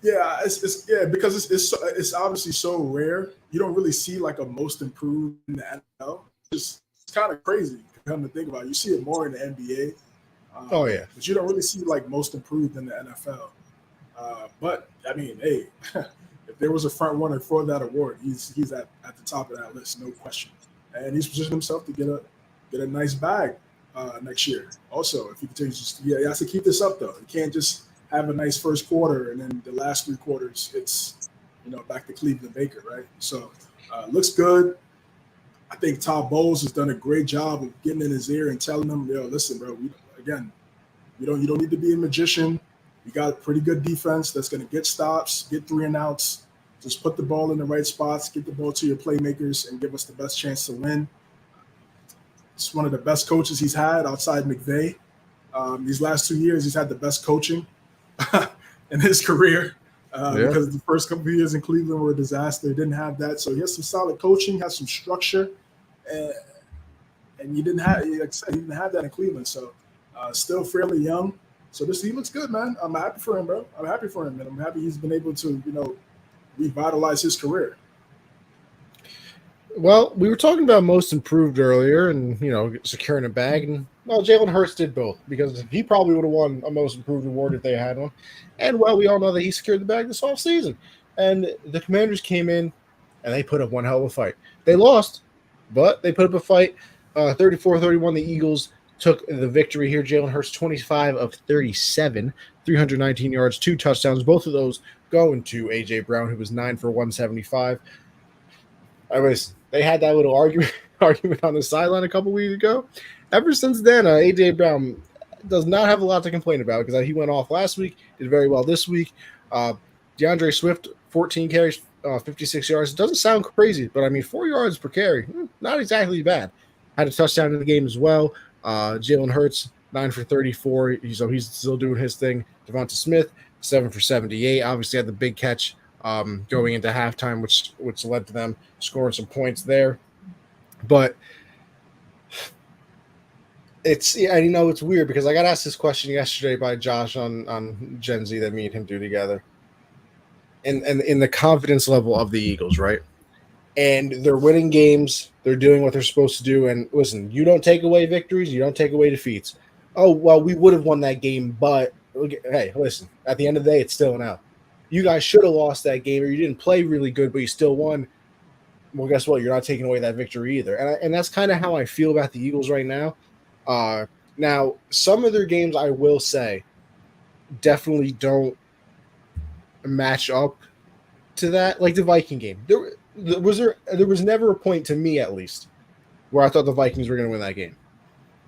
Yeah, it's because it's obviously so rare. You don't really see like a most improved in the NFL. It's kind of crazy to come to think about it. You see it more in the NBA. Oh yeah, but you don't really see like most improved in the NFL. But I mean, hey, if there was a front runner for that award, he's at the top of that list, no question. And he's positioned himself to get a nice bag next year. Also, if he continues, he has to keep this up though. He can't just have a nice first quarter and then the last 3 quarters it's back to Cleveland Baker, right? So looks good. I think Todd Bowles has done a great job of getting in his ear and telling him, yo, listen, bro, you don't need to be a magician. You got a pretty good defense that's going to get stops, get 3 and outs. Just put the ball in the right spots, get the ball to your playmakers, and give us the best chance to win. It's one of the best coaches he's had outside McVay. These last 2 years, he's had the best coaching in his career because the first couple of years in Cleveland were a disaster. He didn't have that. So he has some solid coaching, has some structure, and he didn't have that in Cleveland. So still fairly young. So he looks good, man. I'm happy for him, bro. I'm happy for him, and I'm happy he's been able to, revitalize his career. Well, we were talking about most improved earlier and, securing a bag. And, well, Jalen Hurts did both because he probably would have won a most improved award if they had one. And, well, we all know that he secured the bag this offseason. And the Commanders came in and they put up one hell of a fight. They lost, but they put up a fight. 34-31, the Eagles took the victory here. Jalen Hurts, 25 of 37, 319 yards, 2 touchdowns. Both of those going to A.J. Brown, who was 9 for 175. I was. They had that little argument on the sideline a couple weeks ago. Ever since then, AJ Brown does not have a lot to complain about because he went off last week, did very well this week. Uh, DeAndre Swift, 14 carries, 56 yards. It doesn't sound crazy, but I mean, 4 yards per carry, not exactly bad. Had a touchdown in the game as well. Jalen Hurts, 9 for 34, so he's still doing his thing. Devonta Smith, 7 for 78. Obviously, had the big catch going into halftime, which led to them scoring some points there. But it's it's weird because I got asked this question yesterday by Josh on Gen Z that me and him do together, and in the confidence level of the Eagles, right? And they're winning games, they're doing what they're supposed to do. And listen, you don't take away victories, you don't take away defeats. Oh well, we would have won that game, but hey, listen, at the end of the day, it's still an L. You guys should have lost that game, or you didn't play really good, but you still won. Well, guess what? You're not taking away that victory either. And that's kind of how I feel about the Eagles right now. Now, some of their games, I will say, definitely don't match up to that. Like the Viking game, there was never a point, to me at least, where I thought the Vikings were going to win that game.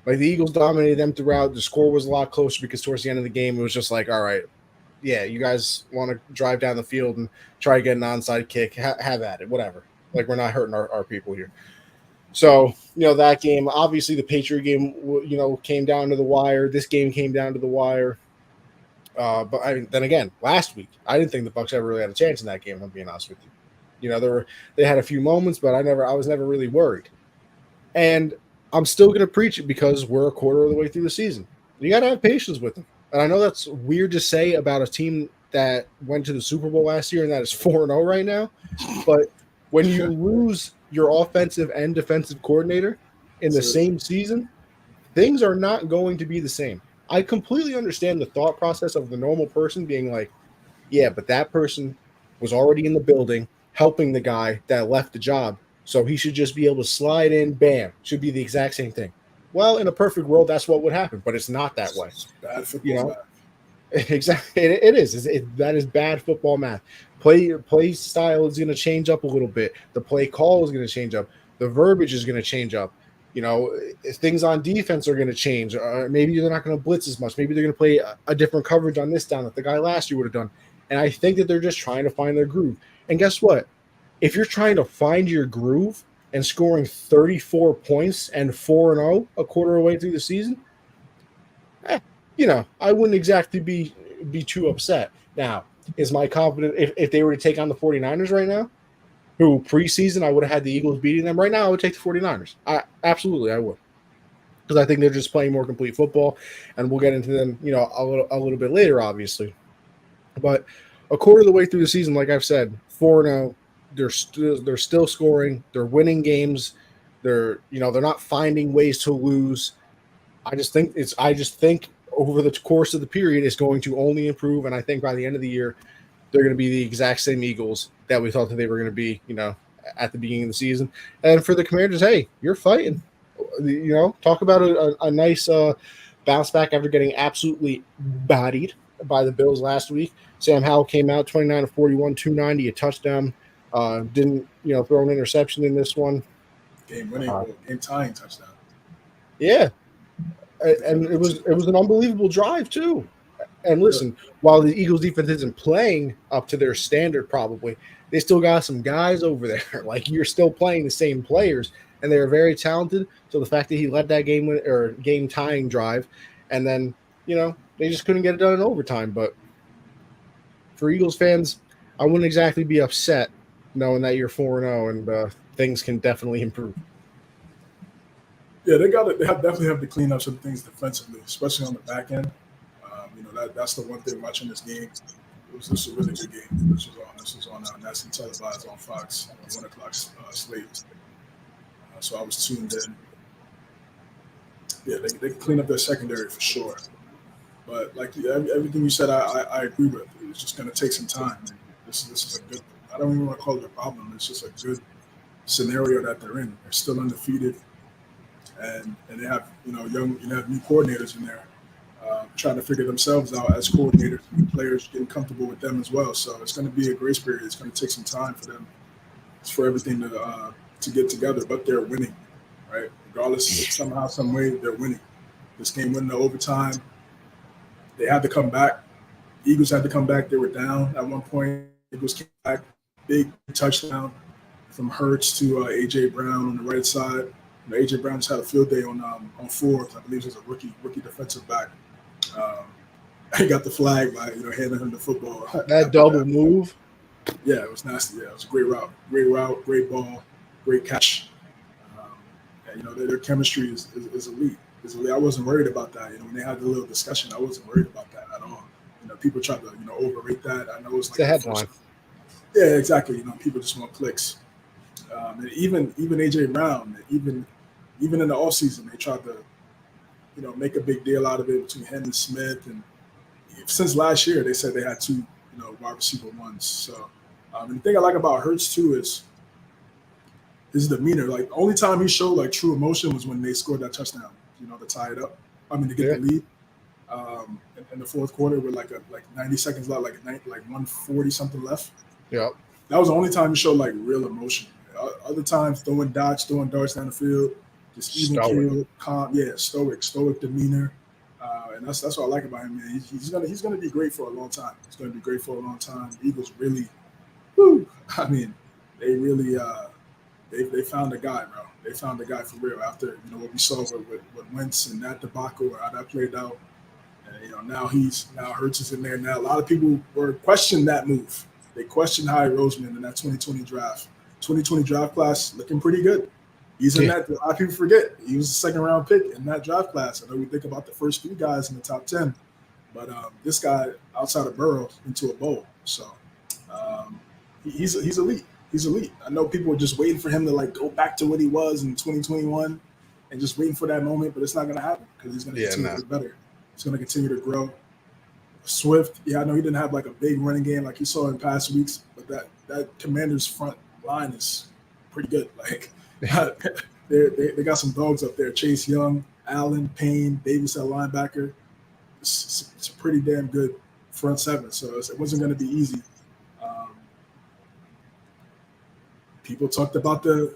Like the Eagles dominated them throughout. The score was a lot closer because towards the end of the game, it was just like, all right, yeah, you guys want to drive down the field and try to get an onside kick, have at it, whatever. Like we're not hurting our people here. So, that game, obviously the Patriot game, came down to the wire. This game came down to the wire. But then again, last week, I didn't think the Bucs ever really had a chance in that game, if I'm being honest with you. They had a few moments, but I was never really worried. And I'm still going to preach it because we're a quarter of the way through the season. You got to have patience with them. And I know that's weird to say about a team that went to the Super Bowl last year and that is 4-0 right now. But when you lose your offensive and defensive coordinator in the same season, things are not going to be the same. I completely understand the thought process of the normal person being like, yeah, but that person was already in the building helping the guy that left the job. So he should just be able to slide in, bam, should be the exact same thing. Well, in a perfect world, that's what would happen, but it's not that way. Bad football math. Exactly. It is. That is bad football math. Play style is going to change up a little bit. The play call is going to change up. The verbiage is going to change up. Things on defense are going to change. Maybe they're not going to blitz as much. Maybe they're going to play a different coverage on this down that the guy last year would have done. And I think that they're just trying to find their groove. And guess what? If you're trying to find your groove and scoring 34 points and 4-0 a quarter of the way through the season, I wouldn't exactly be too upset. Now, is my confidence if they were to take on the 49ers right now, who preseason I would have had the Eagles beating them, right now I would take the 49ers. I would. Because I think they're just playing more complete football, and we'll get into them, a little bit later, obviously. But a quarter of the way through the season, like I've said, 4-0, they're still scoring, they're winning games, they're not finding ways to lose. I just think over the course of the period is going to only improve, and I think by the end of the year they're going to be the exact same Eagles that we thought that they were going to be, at the beginning of the season. And for the Commanders, hey, you're fighting. Talk about a nice bounce back after getting absolutely bodied by the Bills last week. Sam Howell came out 29 of 41, 290, a touchdown. Didn't throw an interception in this one. Game winning, game tying touchdown. Yeah, and it was an unbelievable drive too. And listen, while the Eagles defense isn't playing up to their standard, probably they still got some guys over there. Like you're still playing the same players, and they're very talented. So the fact that he led that game tying drive, and then they just couldn't get it done in overtime. But for Eagles fans, I wouldn't exactly be upset knowing that you're 4-0 and things can definitely improve. Yeah, they definitely have to clean up some things defensively, especially on the back end. That's the one thing watching this game. It was just a really good game. This was on nationally televised on Fox on 1:00 slate. So I was tuned in. Yeah, they can clean up their secondary for sure. But like everything you said, I agree with. It's just going to take some time. This is a good. I don't even want to call it a problem. It's just a good scenario that they're in. They're still undefeated, and they have have new coordinators in there. Trying to figure themselves out as coordinators and players getting comfortable with them as well. So it's going to be a grace period. It's going to take some time for them for everything to get together. But they're winning, right? Regardless, somehow, some way, they're winning. This game went into overtime. They had to come back. Eagles had to come back. They were down at one point. Eagles came back. Big touchdown from Hurts to AJ Brown on the right side. AJ Brown just had a field day on fourth. I believe he was a rookie defensive back. He got the flag by handing him the football. That double move. Yeah, it was nasty. Yeah, it was a great route, great ball, great catch. And their chemistry is elite. I wasn't worried about that. When they had the little discussion, I wasn't worried about that at all. People try to overrate that. I know it's like a headline. Yeah, exactly. People just want clicks. And even AJ Brown, even in the offseason, they tried to make a big deal out of it between him and Smith. And since last year, they said they had two wide receiver ones. So and the thing I like about Hurts too is his demeanor. Like the only time he showed like true emotion was when they scored that touchdown. To tie it up. To get the lead. In the fourth quarter with like 90 seconds left, like 140 something left. Yeah, that was the only time he showed like real emotion. Other times throwing darts down the field, just even keel, calm, stoic demeanor, and that's what I like about him, man. He's gonna be great for a long time. The Eagles really, they really they found a guy, bro. They found a guy for real after what we saw with Wentz and that debacle, how that played out. And now Hurts is in there. Now a lot of people were questioning that move. They questioned Howie Roseman in that 2020 draft. 2020 draft class looking pretty good. He's in that. A lot of people forget he was a second round pick in that draft class. I know we think about the first few guys in the top 10, but this guy outside of Burrow into a bowl. So he's elite. He's elite. I know people are just waiting for him to like go back to what he was in 2021 and just waiting for that moment, but it's not going to happen because he's going to continue to get better. He's going to continue to grow. Swift, I know he didn't have like a big running game like you saw in past weeks, but that Commanders front line is pretty good. Like they got some dogs up there. Chase Young, Allen, Payne, Davis at linebacker. It's a pretty damn good front seven. So it wasn't going to be easy. People talked about the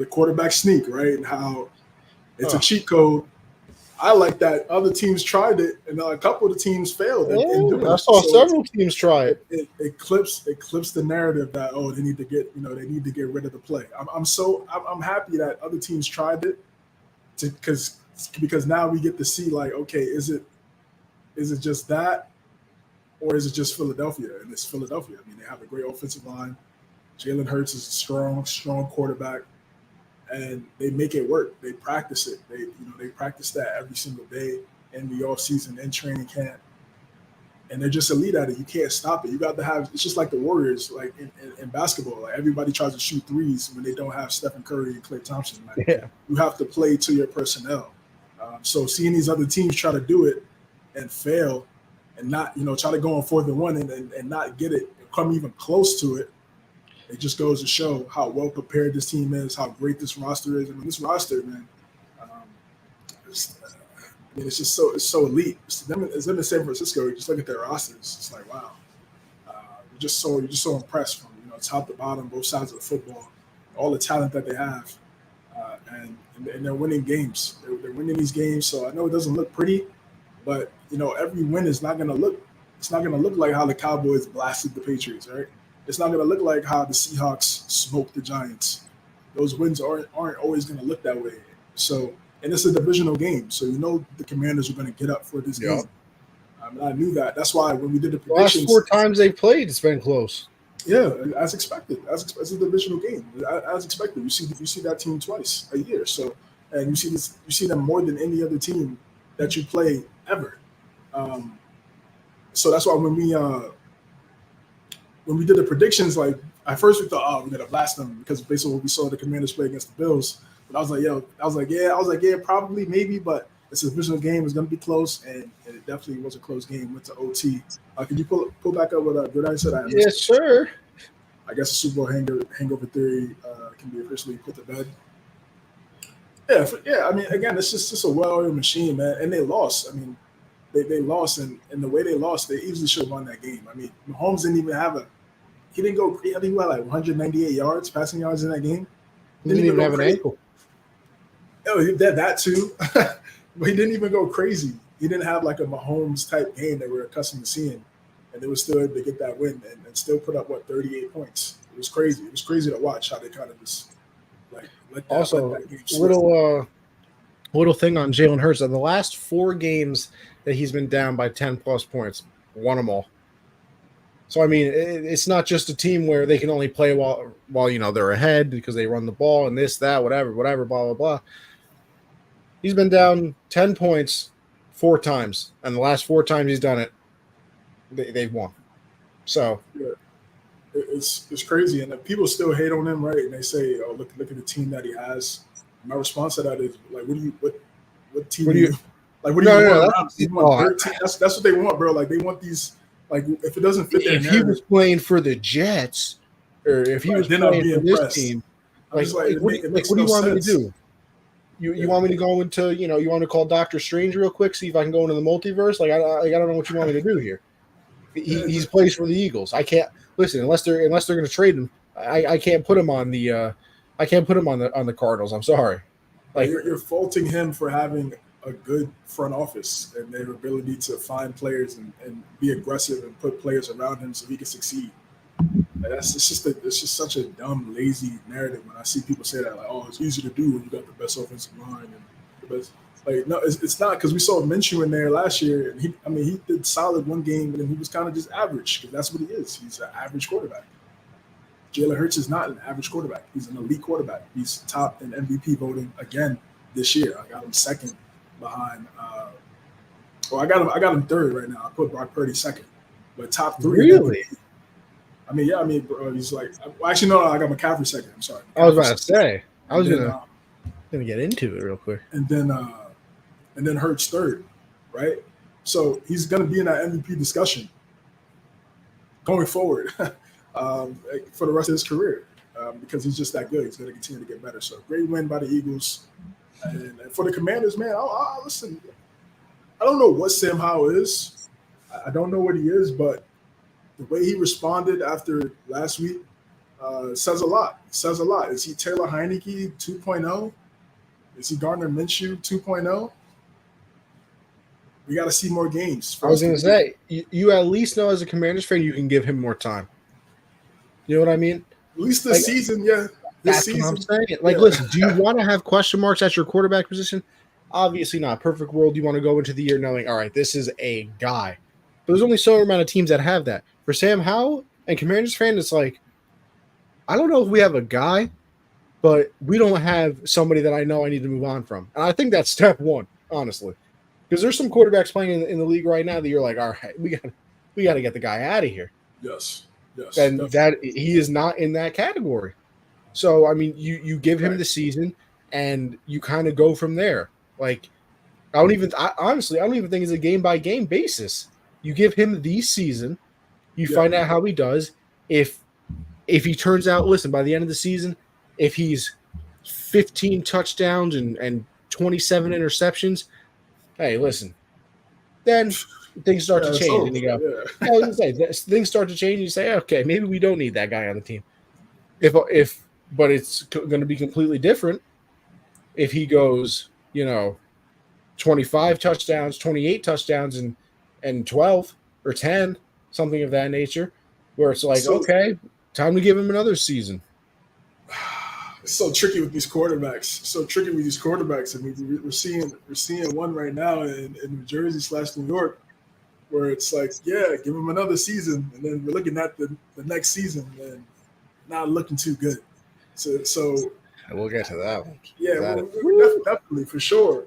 quarterback sneak, right? And how it's a cheat code. I like that other teams tried it, and a couple of the teams failed. I saw several teams try it. It clips the narrative that they need to get rid of the play. I'm happy that other teams tried it, because now we get to see like, okay, is it just that, or is it just Philadelphia? And it's Philadelphia. They have a great offensive line. Jalen Hurts is a strong quarterback. And they make it work. They practice it. They practice that every single day in the off season, in training camp, and they're just elite at it. You can't stop it. You got to have. It's just like the Warriors, like in basketball. Like everybody tries to shoot threes when they don't have Stephen Curry and Klay Thompson. You have to play to your personnel. So seeing these other teams try to do it and fail, and not try to go on 4th and 1 and not get it, come even close to it. It just goes to show how well prepared this team is, how great this roster is. This roster, man, it's just so elite. It's them in San Francisco. You just look at their rosters. It's like, wow, you're just so impressed from top to bottom, both sides of the football, all the talent that they have, and they're winning games. They're winning these games. So I know it doesn't look pretty, but every win is not going to look. It's not going to look like how the Cowboys blasted the Patriots, right? It's not going to look like how the Seahawks smoked the Giants. Those wins aren't always going to look that way. So, and it's a divisional game. So, the Commanders are going to get up for this game. I knew that. That's why when we did the predictions. Last 4 times they played, it's been close. Yeah, as expected. As a divisional game. As expected. You see that team twice a year. So, and you see them more than any other team that you play ever. So that's why when we did the predictions, like at first we thought, we're gonna blast them because based on what we saw the Commanders play against the Bills. But I was like, yeah, probably, maybe, but it's a divisional game. It's gonna be close, and it definitely was a close game. Went to OT. Can you pull back up what Good I said? Yes, sir. I guess the Super Bowl hangover theory can be officially put to bed. Yeah. Again, it's just a well-oiled machine, man. And they lost. They lost, and the way they lost, they easily should have won that game. Mahomes didn't even have he didn't go. I think he had like 198 yards, passing yards in that game. He didn't even have an ankle. Oh, he did that too. But he didn't even go crazy. He didn't have like a Mahomes type game that we're accustomed to seeing, and they were still able to get that win and still put up 38 points. It was crazy. It was crazy to watch how they kind of just like let that game slip. Little thing on Jalen Hurts. In the last 4 games that he's been down by 10 plus points, won them all. So I mean, it's not just a team where they can only play while they're ahead because they run the ball and this, that, whatever, blah blah blah. He's been down 10 points 4 times, and the last 4 times he's done it, they've won. So yeah, it's crazy, and people still hate on him, right? And they say, "Oh, look at the team that he has." My response to that is like, "What team? What do you want around? You want their team? That's what they want, bro. Like they want these. Like if it doesn't fit their narrative, he was playing for the Jets, or if he was playing for this team, what do you want me to do? You want me to go into, you want to call Doctor Strange real quick, see if I can go into the multiverse? Like I don't know what you want me to do here. He's plays for the Eagles. I can't listen unless they're going to trade him. I can't put him on the on the Cardinals. I'm sorry. Like you're faulting him for having a good front office and their ability to find players and be aggressive and put players around him so he can succeed. It's just such a dumb, lazy narrative when I see people say that, like, oh, it's easy to do when you got the best offensive line and the best. Like, no, it's not, because we saw Minshew in there last year, and he did solid one game, and then he was kind of just average, because that's what he is. He's an average quarterback. Jalen Hurts is not an average quarterback. He's an elite quarterback. He's top in MVP voting again this year. I got him second behind. I got him third right now. I put Brock Purdy second, but top 3. Really? Bro, he's like. Well, actually, no, I got McCaffrey second. I'm sorry. I was about to say. I was gonna get into it real quick. And then Hurts third, right? So he's gonna be in that MVP discussion going forward for the rest of his career because he's just that good. He's gonna continue to get better. So great win by the Eagles, and for the Commanders, man. I'll listen. I don't know what Sam Howell is. I don't know what he is, but the way he responded after last week says a lot. Is he Taylor Heineke 2.0? Is he Gardner Minshew 2.0? We got to see more games. I was going to say, you at least know as a Commanders fan you can give him more time. You know what I mean? At least this season, yeah. That's what I'm saying. Listen, do you want to have question marks at your quarterback position? Obviously not. Perfect world, you want to go into the year knowing, all right, this is a guy. But there's only so amount of teams that have that. For Sam Howell and Commanders fan, it's like, I don't know if we have a guy, but we don't have somebody that I know I need to move on from. And I think that's step one, honestly. Because there's some quarterbacks playing in the league right now that you're like, all right, we got to get the guy out of here. Yes. And that he is not in that category. So, I mean, you give him the season and you kind of go from there. Like, honestly, I don't even think it's a game-by-game basis. You give him the season, you find out how he does. If he turns out, listen, by the end of the season, if he's 15 touchdowns and 27 interceptions, hey, listen, then things start to change. And you go, I was gonna say, things start to change. And you say, okay, maybe we don't need that guy on the team. But it's going to be completely different if he goes, 25 touchdowns, 28 touchdowns, and 12 or 10, something of that nature, where it's like, okay, time to give him another season. It's so tricky with these quarterbacks. I mean, we're seeing one right now in New Jersey / New York, where it's like, yeah, give him another season, and then we're looking at the next season and not looking too good. So we'll get to that one. Yeah, definitely for sure.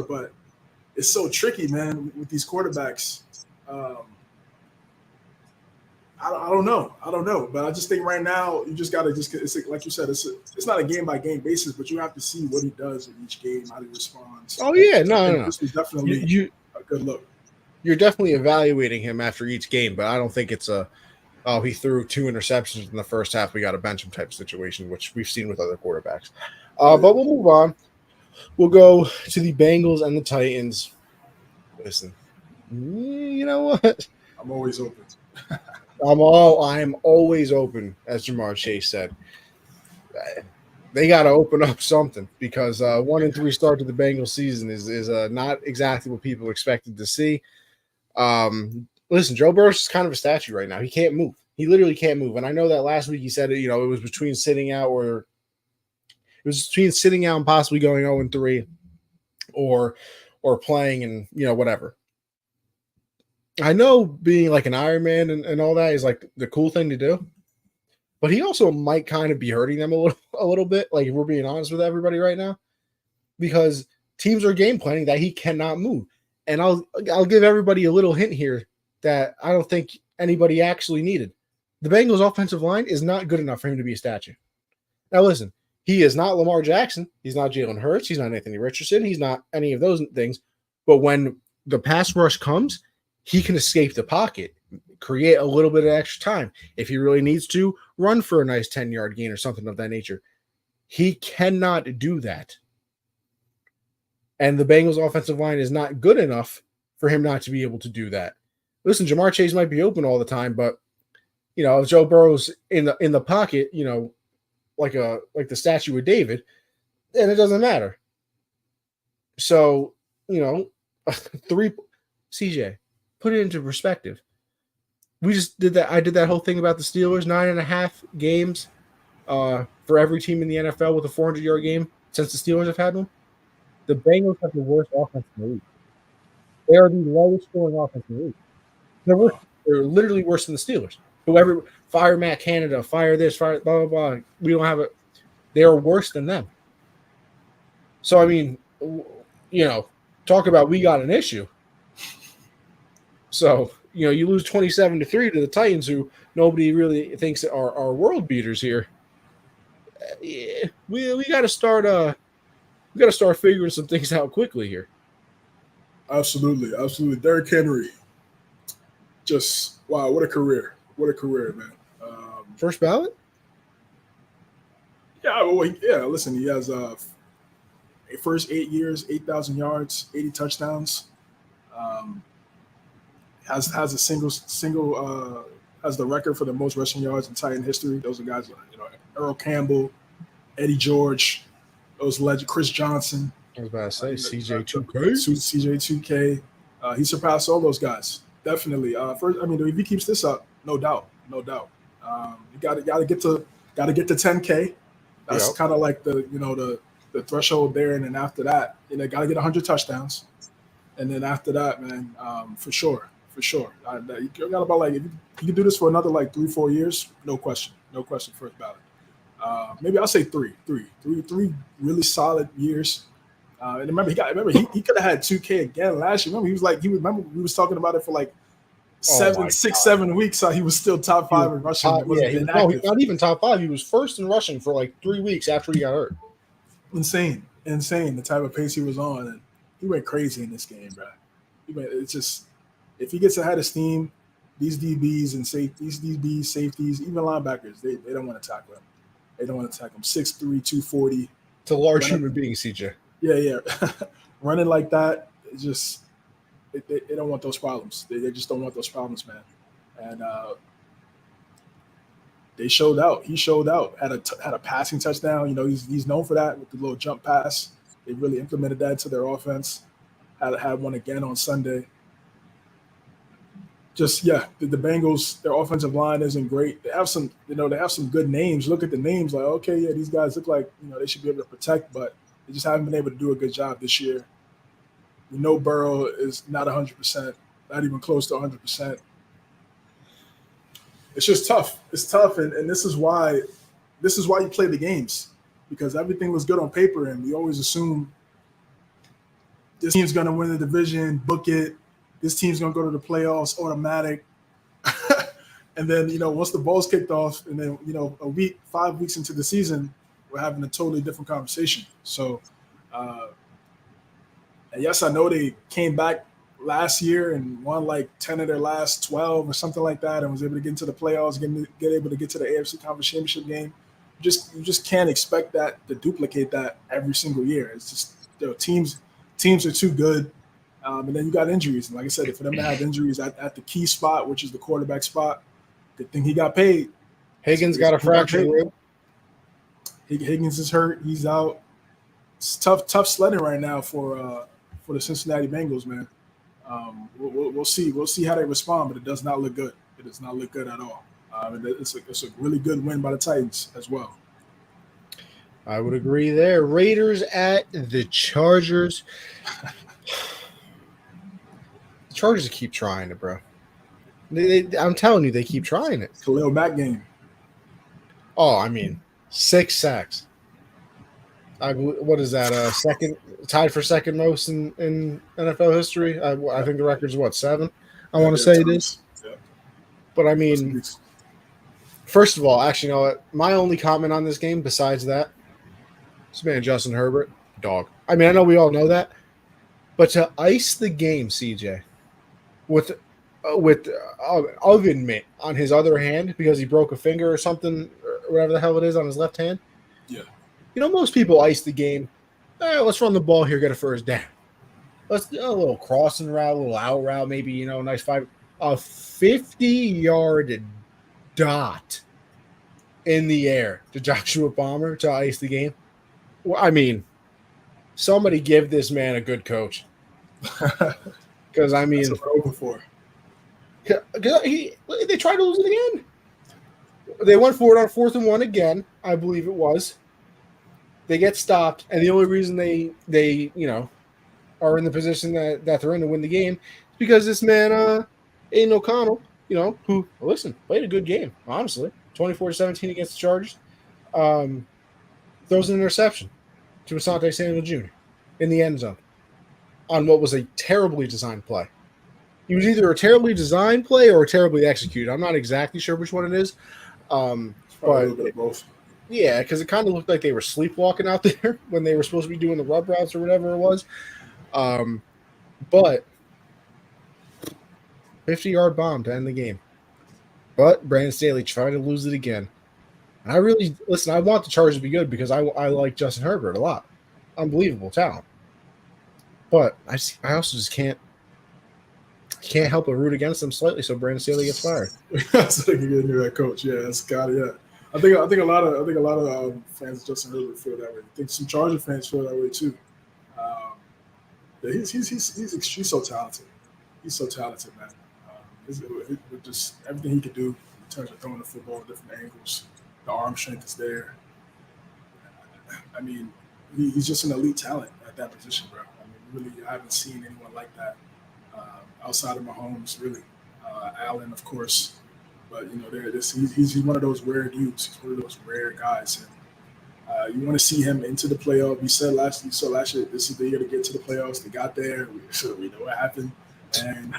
But it's so tricky, man, with these quarterbacks. I don't know, but I just think right now you just got to it's like you said, it's not a game by game basis, but you have to see what he does in each game, how he responds. Oh yeah, no. This was definitely a good look. You're definitely evaluating him after each game, but I don't think it's he threw 2 interceptions in the first half, we got to bench him type of situation, which we've seen with other quarterbacks. But we'll move on. We'll go to the Bengals and the Titans. Listen, you know what? I'm always open. I'm always open, as Jamar Chase said. They got to open up something because 1-3 start to the Bengals season is not exactly what people expected to see. Listen, Joe Burrow is kind of a statue right now. He can't move. He literally can't move. And I know that last week he said it. It was between sitting out and possibly going 0-3, or playing and whatever. I know being like an Iron Man and all that is like the cool thing to do. But he also might kind of be hurting them a little bit, like if we're being honest with everybody right now, because teams are game planning that he cannot move. And I'll give everybody a little hint here that I don't think anybody actually needed. The Bengals offensive line is not good enough for him to be a statue. Now listen, he is not Lamar Jackson, he's not Jalen Hurts, he's not Anthony Richardson, he's not any of those things. But when the pass rush comes, he can escape the pocket, create a little bit of extra time. If he really needs to, run for a nice 10-yard gain or something of that nature. He cannot do that. And the Bengals offensive line is not good enough for him not to be able to do that. Listen, Jamar Chase might be open all the time, but if Joe Burrow's in the pocket, like the statue of David, then it doesn't matter. So, three CJ, put it into perspective. We just did that. I did that whole thing about the Steelers, 9.5 games for every team in the NFL with a 400-yard game since the Steelers have had one. The Bengals have the worst offense in the league. They are the lowest scoring offense in the league. They're literally worse than the Steelers. Whoever, fire Matt Canada, fire this, fire blah, blah, blah. We don't have it. They are worse than them. So, I mean, talk about we got an issue. So, you lose 27-3 to the Titans, who nobody really thinks are world beaters here. Yeah, we got to start. We got to start figuring some things out quickly here. Absolutely. Derrick Henry, just wow, what a career, man. First ballot. Yeah, Listen, he has first 8 years, 8,000 yards, 80 touchdowns. Has a single has the record for the most rushing yards in Titan history. Those are guys like Earl Campbell, Eddie George, those legend Chris Johnson. I was about to say CJ2K. CJ2K. He surpassed all those guys. Definitely. If he keeps this up, no doubt. You got to get to 10K. That's kind of like the threshold there, and then after that, got to get 100 touchdowns, and then after that, man, for sure. You got about if you can do this for another 3-4 years, no question, first ballot. Maybe I'll say three really solid years. And remember, he could have had 2K again last year. Remember we was talking about it for 7 weeks. He was still top 5 in rushing. He's not even top 5. He was first in rushing for 3 weeks after he got hurt. Insane. The type of pace he was on, and he went crazy in this game, bro. It's just, if he gets ahead of steam, these DBs and safeties, even linebackers, they don't want to tackle him. 6'3", 240. It's a large human being, CJ. Yeah. Running like that, it's just they don't want those problems. They just don't want those problems, man. And they showed out. He showed out. Had a passing touchdown. He's known for that with the little jump pass. They really implemented that to their offense. Had one again on Sunday. Just the Bengals, their offensive line isn't great. They have some good names. Look at the names, these guys look like they should be able to protect, but they just haven't been able to do a good job this year. We know Burrow is not 100%, not even close to 100%. It's just tough. It's tough, and this is why you play the games, because everything was good on paper, and we always assume this team's going to win the division, book it. This team's going to go to the playoffs automatic. And then, once the ball's kicked off, and then, 5 weeks into the season, we're having a totally different conversation. So, and yes, I know they came back last year and won 10 of their last 12 or something like that, and was able to get into the playoffs, get able to get to the AFC Conference Championship game. You just can't expect that to duplicate that every single year. It's just teams are too good. And then you got injuries. And like I said, for them to have injuries at the key spot, which is the quarterback spot, Good thing he got paid. Higgins got a fractured rib. Higgins is hurt. He's out. It's tough sledding right now for the Cincinnati Bengals, man. We'll see. We'll see how they respond, but it does not look good. It does not look good at all. It's a really good win by the Titans as well. I would agree there. Raiders at the Chargers. The Chargers keep trying it, bro. I'm telling you, they keep trying it. Khalil Mack game. Oh, I mean, 6 sacks. What is that? Second, tied for second most in NFL history. I think the record's what, 7? I want to say it is. Yeah. But I mean, first of all, actually, you know what? My only comment on this game, besides that, this man Justin Herbert, dog. I mean, I know we all know that, but to ice the game, CJ, with oven mitt on his other hand because he broke a finger or something, or whatever the hell it is on his left hand. Yeah. You know, most people ice the game. Let's run the ball here, get a first down. Let's do a little crossing route, a little out route, maybe, you know, nice 5. A 50-yard dot in the air to Joshua Palmer to ice the game. Well, I mean, somebody give this man a good coach. Because, I mean, that's what we're hoping for. They tried to lose it again. They went for it on 4th and 1 again, I believe it was. They get stopped, and the only reason they you know, are in the position that they're in to win the game is because this man, Aiden O'Connell, you know, who, listen, played a good game, honestly, 24-17 against the Chargers, throws an interception to Asante Samuel Jr. in the end zone on what was a terribly designed play. It was either a terribly designed play or a terribly executed. I'm not exactly sure which one it is. But a little bit of both. Yeah, because it kind of looked like they were sleepwalking out there when they were supposed to be doing the rub routes or whatever it was. But 50-yard bomb to end the game. But Brandon Staley tried to lose it again. And I want the Chargers to be good because I like Justin Herbert a lot. Unbelievable talent. But I also just can't help but root against them slightly so Brandon Staley gets fired. So they can get a new head coach. Yeah, that's got it. Yeah. I think a lot of fans of Justin Herbert feel that way. I think some Charger fans feel that way too. He's so talented. He's so talented, man. With just everything he could do in terms of throwing the football, different angles, the arm strength is there. I mean, he's just an elite talent at that position, bro. I mean, really, I haven't seen anyone like that outside of Mahomes, really. Allen, of course. But, you know, he's one of those rare dudes. He's one of those rare guys. And you want to see him into the playoff. You saw last year, this is the year to get to the playoffs. They got there. We know what happened. And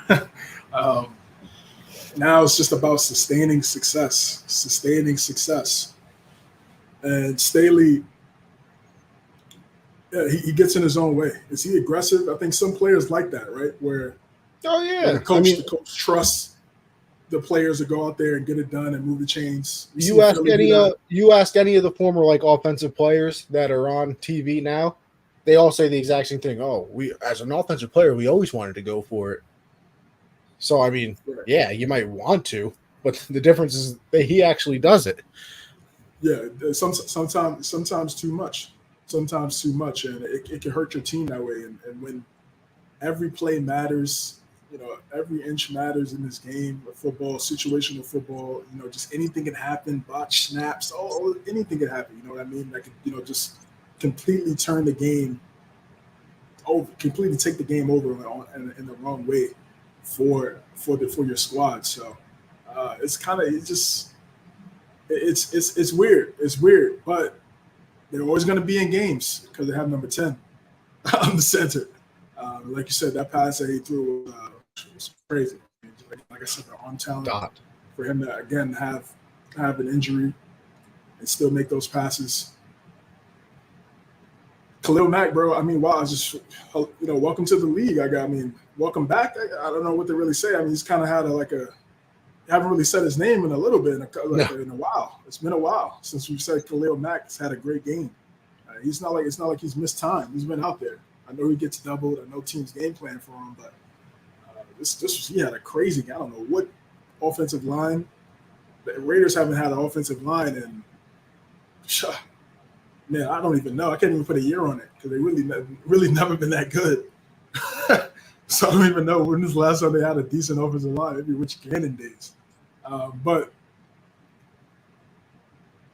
now it's just about sustaining success. And Staley, yeah, he gets in his own way. Is he aggressive? I think some players like that, right? Where the coach trusts the players to go out there and get it done and move the chains. You ask any of the former like offensive players that are on TV now, they all say the exact same thing. Oh, we as an offensive player, we always wanted to go for it. So I mean, yeah, you might want to, but the difference is that he actually does it. Yeah, sometimes too much. Sometimes too much, and it can hurt your team that way. And when every play matters. You know, every inch matters in this game of football, situational football. You know, just anything can happen, botch snaps, anything can happen. You know what I mean? That could, you know, just completely turn the game over, completely take the game over in the wrong way for your squad. So it's weird. It's weird, but they're always going to be in games because they have number 10 on the center. Like you said, that pass that he threw was crazy. Like I said, the arm talent for him to again have an injury and still make those passes. Khalil Mack, bro. I mean, wow, welcome to the league. Welcome back. I don't know what to really say. I mean, he's kind of had I haven't really said his name in a little bit in a while. It's been a while since we've said Khalil Mack has had a great game. It's not like he's missed time. He's been out there. I know he gets doubled. I know teams game plan for him, but he had a crazy game. I don't know what offensive line The Raiders haven't had an offensive line, and man, I don't even know. I can't even put a year on it because they really never been that good. So I don't even know when was the last time they had a decent offensive line. Maybe Rich Gannon days, but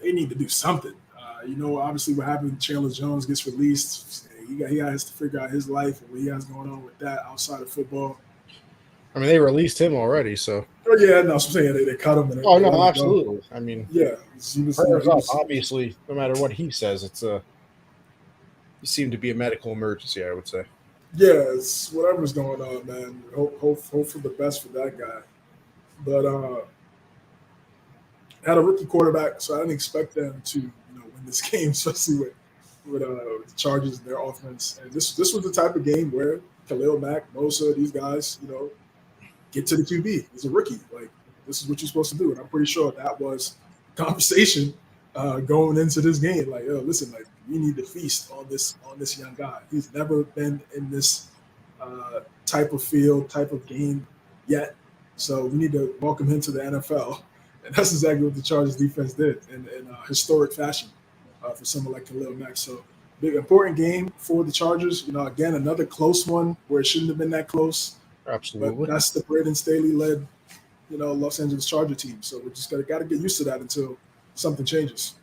they need to do something. Obviously what happened when Chandler Jones gets released, he has to figure out his life and what he has going on with that outside of football. I mean, they released him already, so. Oh yeah, no, I'm saying they cut him. Oh no, absolutely. I mean, yeah, he was obviously, no matter what he says, it seemed to be a medical emergency. I would say. Yeah, it's whatever's going on, man. Hope for the best for that guy. But had a rookie quarterback, so I didn't expect them to win this game, especially with the Chargers and their offense. And this was the type of game where Khalil Mack, Mosa, these guys, get to the QB. He's a rookie. Like, this is what you're supposed to do. And I'm pretty sure that was conversation going into this game. Like, yo, listen, like, we need to feast on this young guy. He's never been in this type of field, type of game yet. So we need to welcome him to the NFL. And that's exactly what the Chargers defense did in historic fashion for someone like Khalil Mack. So big, important game for the Chargers. Again, another close one where it shouldn't have been that close. Absolutely. But that's the Braden Staley-led, Los Angeles Charger team. So we just got to get used to that until something changes.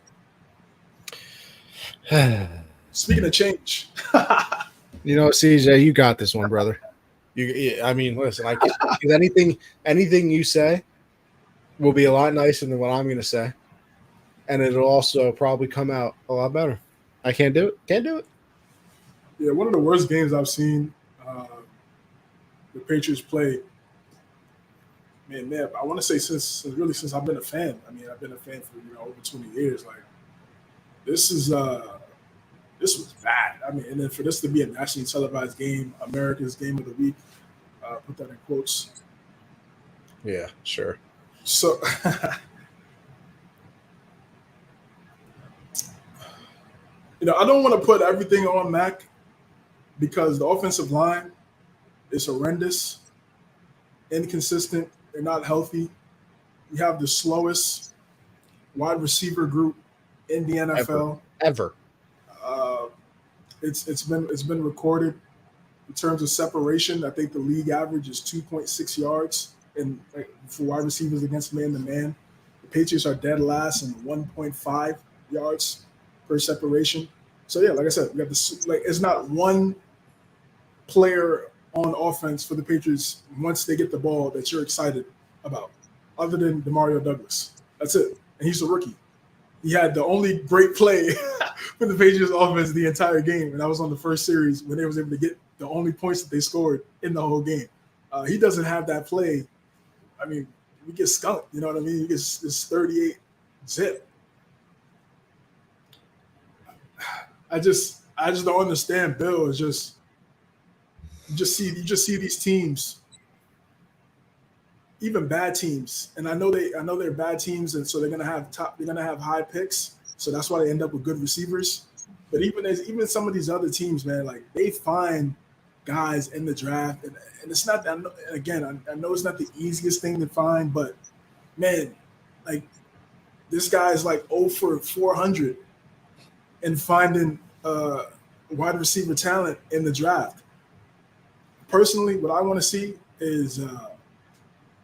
Speaking of change. CJ, you got this one, brother. I mean, listen, anything you say will be a lot nicer than what I'm going to say. And it'll also probably come out a lot better. I can't do it. Can't do it. Yeah, one of the worst games I've seen the Patriots play. Man, I want to say since I've been a fan. I mean, I've been a fan for over 20 years. Like, this was bad. I mean, and then for this to be a nationally televised game, America's game of the week, put that in quotes. Yeah, sure. So, I don't want to put everything on Mac because the offensive line is horrendous, inconsistent. They're not healthy. You have the slowest wide receiver group in the NFL ever. It's been recorded in terms of separation. I think the league average is 2.6 yards for wide receivers against man-to-man. The Patriots are dead last in 1.5 yards per separation. So yeah, like I said, we got this. Like, it's not one player on offense for the Patriots once they get the ball that you're excited about, other than DeMario Douglas. That's it, and he's a rookie. He had the only great play for the Patriots offense the entire game, and that was on the first series when they was able to get the only points that they scored in the whole game. He doesn't have that play. I mean, we get skunked. You know what I mean? He gets this 38 zip. I just don't understand. Bill is just you just see these teams, even bad teams, and I know they're bad teams, and so they're gonna have high picks, so that's why they end up with good receivers. But even some of these other teams, man, like, they find guys in the draft, and it's not. Again, I know it's not the easiest thing to find, but man, like, this guy is like 0 for 400 in finding wide receiver talent in the draft. Personally, what I want to see is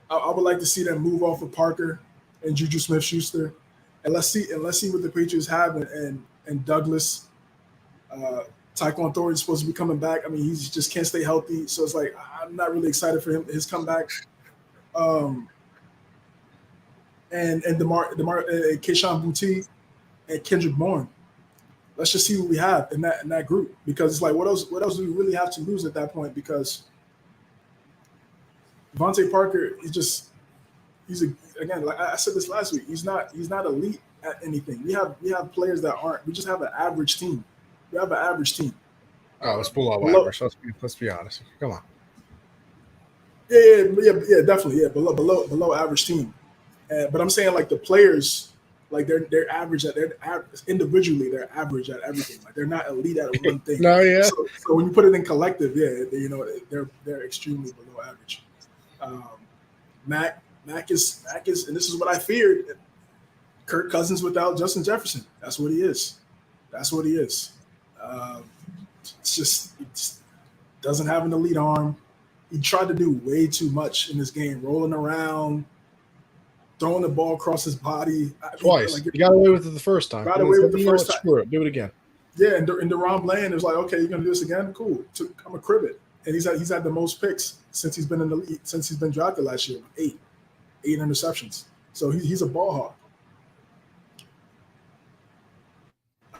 I would like to see them move off of Parker and Juju Smith-Schuster, and let's see what the Patriots have and Douglas. Tyquan Thornton is supposed to be coming back. I mean, he just can't stay healthy, so it's like I'm not really excited for his comeback. And Keyshawn Boutte and Kendrick Bourne. Let's just see what we have in that group, because it's like, what else do we really have to lose at that point? Because Devontae Parker, again, like I said this last week, he's not elite at anything. We have players that aren't. We just have an average team. We have an average team. Oh, it's below average. Let's be honest. Come on. Yeah, definitely. Yeah, below average team. But I'm saying, like, the players, like, they're average individually. They're average at everything. Like, they're not elite at one thing. No, yeah. So when you put it in collective, they're extremely below average. Mac, Mac is, and this is what I feared. Kirk Cousins without Justin Jefferson. That's what he is. That's what he is. It doesn't have an elite arm. He tried to do way too much in this game, rolling around, throwing the ball across his body. Twice. He got away with it the first time. Got away with the first time. Screw it. Do it again. Yeah, and DeRon Bland was like, okay, you're going to do this again? Cool. I'm going to crib it. And he's had the most picks since he's been in the league, since he's been drafted last year. Eight interceptions. So he's a ball hawk.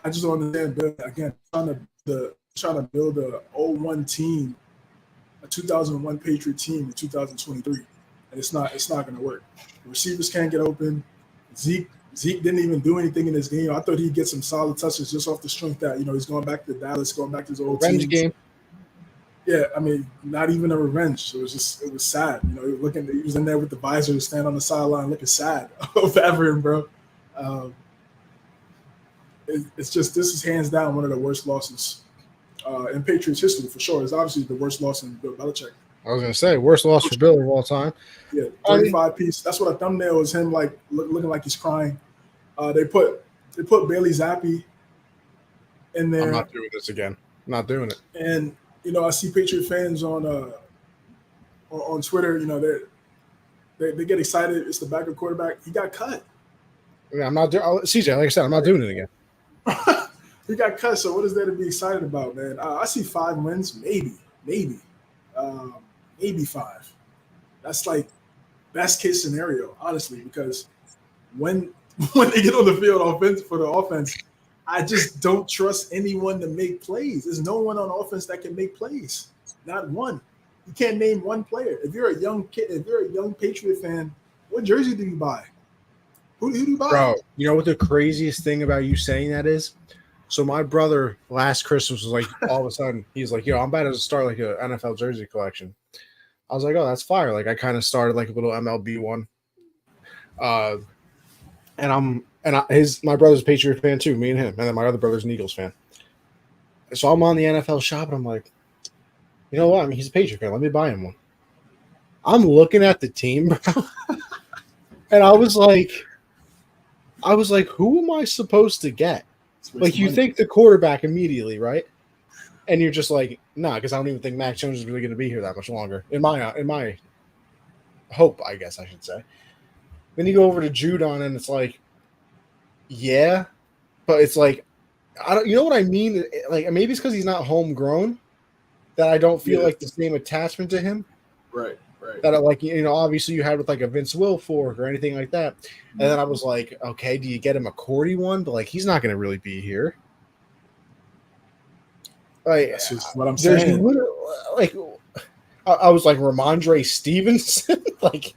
I just don't understand. Again, trying to build a 01 team, a 2001 Patriot team in 2023, and it's not going to work. The receivers can't get open. Zeke didn't even do anything in this game. I thought he'd get some solid touches just off the strength that he's going back to Dallas, going back to his old revenge game. Yeah, I mean, not even a revenge. It was sad. He was in there with the visor to stand on the sideline looking sad over him, bro. It's just, this is hands down one of the worst losses in Patriots history for sure. It's obviously the worst loss in Bill Belichick. I was going to say, worst loss for Bill of all time. Yeah, 35 piece. That's what a thumbnail is, him like looking like he's crying. They put Bailey Zappi in there. I'm not doing this again. I'm not doing it. And I see Patriot fans on Twitter. They get excited. It's the backup quarterback. He got cut. Yeah, I'm not doing. CJ, like I said, I'm not doing it again. He got cut. So what is there to be excited about, man? I see 5 wins, maybe 5. That's like best case scenario, honestly, because when they get on the field for the offense, I just don't trust anyone to make plays. There's no one on offense that can make plays. Not one. You can't name one player. If you're a young kid, if you're a young Patriot fan, what jersey do you buy? Who do you buy? Bro, you know what the craziest thing about you saying that is? So my brother last Christmas was like, all of a sudden, he's like, I'm about to start like an NFL jersey collection. I was like, oh, that's fire. Like I kind of started like a little MLB one. My brother's a Patriot fan too, me and him. And then my other brother's an Eagles fan. So I'm on the NFL shop and I'm like, you know what? I mean, he's a Patriot fan. Let me buy him one. I'm looking at the team, bro. And I was like, who am I supposed to get? Like, you think the quarterback immediately, right? And you're just like, nah, because I don't even think Mac Jones is really going to be here that much longer. In my hope, I guess I should say. Then you go over to Judon, and it's like, yeah, but it's like, you know what I mean? Like, maybe it's because he's not homegrown that I don't feel like the same attachment to him. Right. That obviously you had with like a Vince Wilfork or anything like that. And then I was like, okay, do you get him a Cordy one? But like, he's not going to really be here. Like, that's just what I'm saying. Like, I was like Ramondre Stevenson. Like,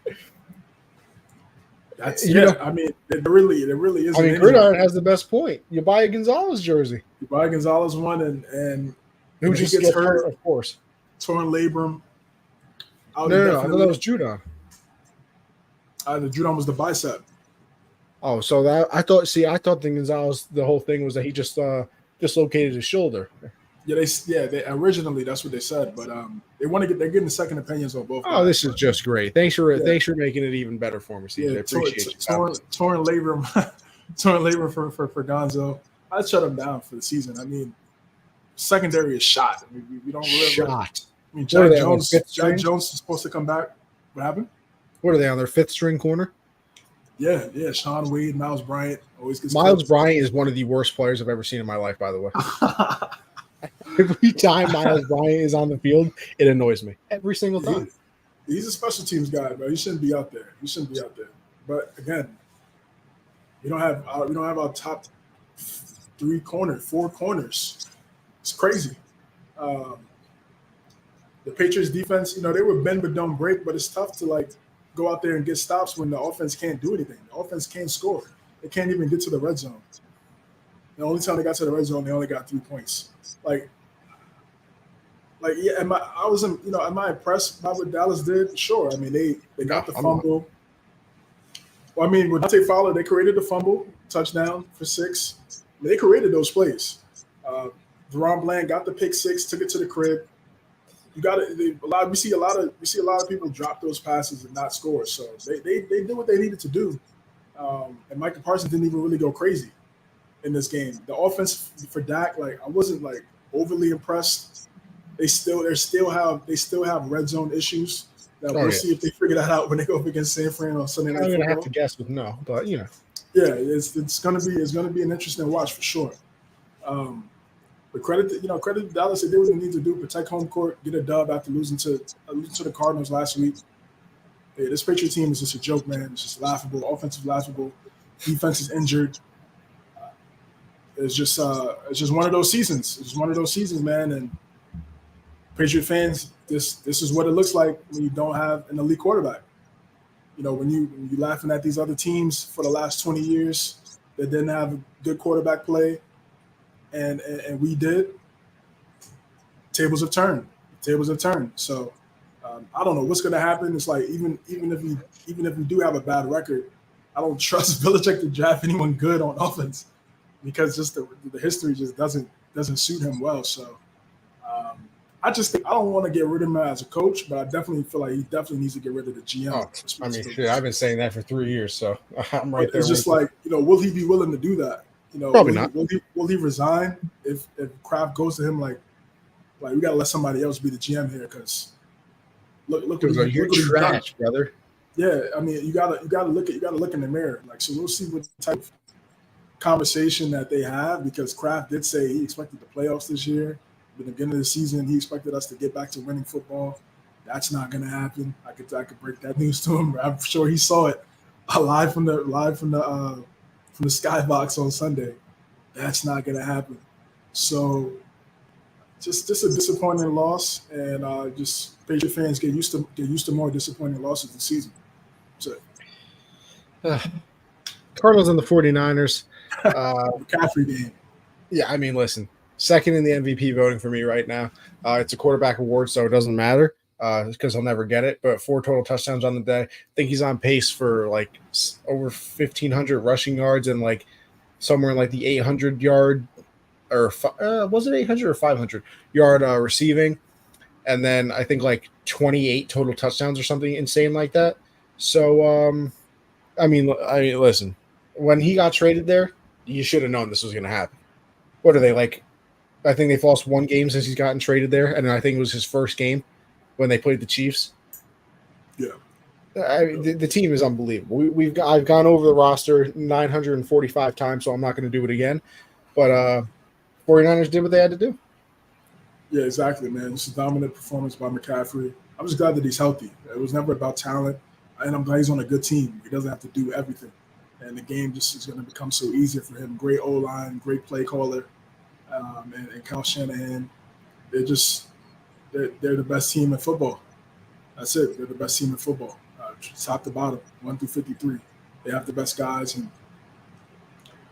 that's I mean, it really is. I mean, Gridiron has the best point. You buy a Gonzalez jersey. You buy a Gonzalez one, and who just gets hurt, of course. Torn labrum. No, I thought that was Judon. The Judon was the bicep. Oh, so that I thought the Gonzalez, the whole thing was that he just dislocated his shoulder. Yeah, they originally that's what they said, but they're getting second opinions on both. Oh, this is just great. Thanks for making it even better for me, Steve. I appreciate you. Torn labrum for Gonzo. I'd shut him down for the season. I mean, secondary is shot. I mean, we don't really shot. I mean, Jack Jones is supposed to come back. What happened? What are they on their 5th string corner? Yeah. Sean Wade, Miles Bryant always gets. Miles Bryant is one of the worst players I've ever seen in my life. By the way, every time Miles Bryant is on the field, it annoys me every single time. He's a special teams guy, bro. He shouldn't be out there. But again, we don't have our top 4 corners. It's crazy. The Patriots defense, they were bend but don't break, but it's tough to like go out there and get stops when the offense can't do anything. The offense can't score. They can't even get to the red zone. The only time they got to the red zone, they only got 3 points. Yeah, am I impressed by what Dallas did? Sure. I mean, they got the fumble. Well, I mean, with Dante Fowler, they created the fumble, touchdown for 6. They created those plays. DeRon Bland got the pick 6, took it to the crib. you got to a lot. We see a lot of people drop those passes and not score. So they did what they needed to do. And Michael Parsons didn't even really go crazy in this game. The offense for Dak, like I wasn't like overly impressed. They still have red zone issues. That we'll see if they figure that out when they go up against San Fran on Sunday Night Football. I'm gonna have to guess with no, but yeah, it's gonna be an interesting watch for sure. But credit to Dallas. They did what they need to do: protect home court, get a dub after losing to the Cardinals last week. Yeah, this Patriot team is just a joke, man. It's just laughable. Offensive laughable. Defense is injured. It's just one of those seasons. It's just one of those seasons, man. And Patriot fans, this is what it looks like when you don't have an elite quarterback. You know, when you're laughing at these other teams for the last 20 years that didn't have a good quarterback play, and we did. Tables have turned. So I don't know what's going to happen. It's like even if we do have a bad record, I don't trust Belichick to draft anyone good on offense because just the history just doesn't suit him well. So I just think I don't want to get rid of him as a coach, but I definitely feel like he definitely needs to get rid of the GM. Oh, I mean, shit, I've been saying that for 3 years, so I'm right there. It's just like, will he be willing to do that? Probably not. Will he resign if Kraft goes to him like we got to let somebody else be the GM here because look you're trash, brother. Yeah, I mean, you gotta look in the mirror. Like, so we'll see what type of conversation that they have because Kraft did say he expected the playoffs this year. At the beginning of the season, he expected us to get back to winning football. That's not going to happen. I could break that news to him. I'm sure he saw it live from the skybox on Sunday. That's not going to happen. So, just a disappointing loss, and just Patriot fans get used to more disappointing losses this season. So, Cardinals and the 49ers. McCaffrey game. Yeah, I mean, listen. Second in the MVP voting for me right now. It's a quarterback award, so it doesn't matter because he'll never get it. But 4 total touchdowns on the day. I think he's on pace for like over 1,500 rushing yards and like somewhere in like the 800 yard or was it 800 or 500 yard receiving, and then I think like 28 total touchdowns or something insane like that. So I mean, listen, when he got traded there, you should have known this was going to happen. What are they like? I think they've lost 1 game since he's gotten traded there, and I think it was his first game when they played the Chiefs. Yeah, the team is unbelievable. I've gone over the roster 945 times, so I'm not going to do it again. But 49ers did what they had to do. Yeah, exactly, man. It's a dominant performance by McCaffrey. I'm just glad that he's healthy. It was never about talent, and I'm glad he's on a good team. He doesn't have to do everything, and the game just is going to become so easier for him. Great O-line, great play caller. And Kyle Shanahan, they're the best team in football. That's it. They're the best team in football, top to bottom, 1 through 53. They have the best guys. And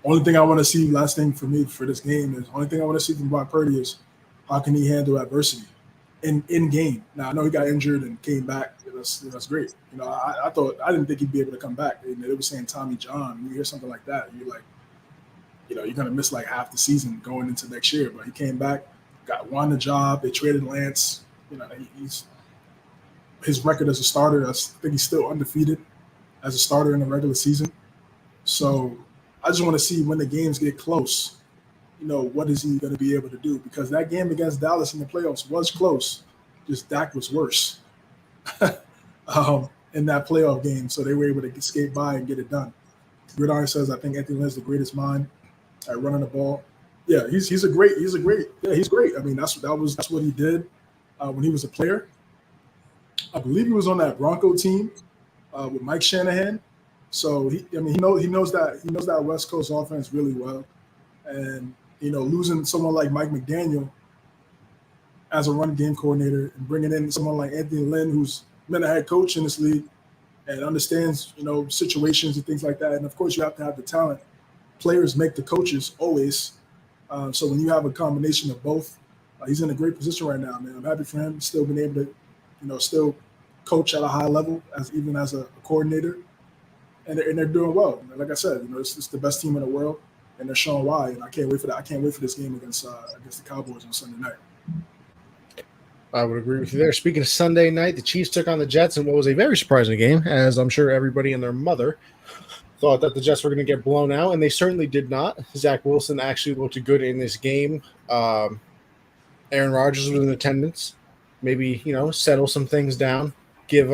only thing I want to see, last thing for me for this game is only thing I want to see from Brock Purdy is how can he handle adversity in game. Now I know he got injured and came back. That's great. I didn't think he'd be able to come back. They were saying Tommy John. You hear something like that, you're like, you're going to miss like half the season going into next year. But he came back, won the job. They traded Lance. His record as a starter, I think he's still undefeated as a starter in the regular season. So I just want to see when the games get close, what is he going to be able to do? Because that game against Dallas in the playoffs was close. Just Dak was worse in that playoff game. So they were able to skate by and get it done. Gridiron says, I think Anthony Lynn's the greatest mind at running the ball. Yeah, he's great. Yeah, he's great. I mean, that's what he did when he was a player. I believe he was on that Bronco team with Mike Shanahan. So he knows that West Coast offense really well. And losing someone like Mike McDaniel as a run game coordinator and bringing in someone like Anthony Lynn, who's been a head coach in this league and understands situations and things like that. And of course, you have to have the talent. Players make the coaches always. So when you have a combination of both, he's in a great position right now, man. I'm happy for him. Still been able to, still coach at a high level even as a coordinator, and they're doing well. Like I said, it's the best team in the world, and they're showing why. And I can't wait for that. I can't wait for this game against the Cowboys on Sunday night. I would agree with you there. Speaking of Sunday night, the Chiefs took on the Jets in what was a very surprising game, as I'm sure everybody and their mother thought that the Jets were going to get blown out, and they certainly did not. Zach Wilson actually looked good in this game. Aaron Rodgers was in attendance. Maybe settle some things down, give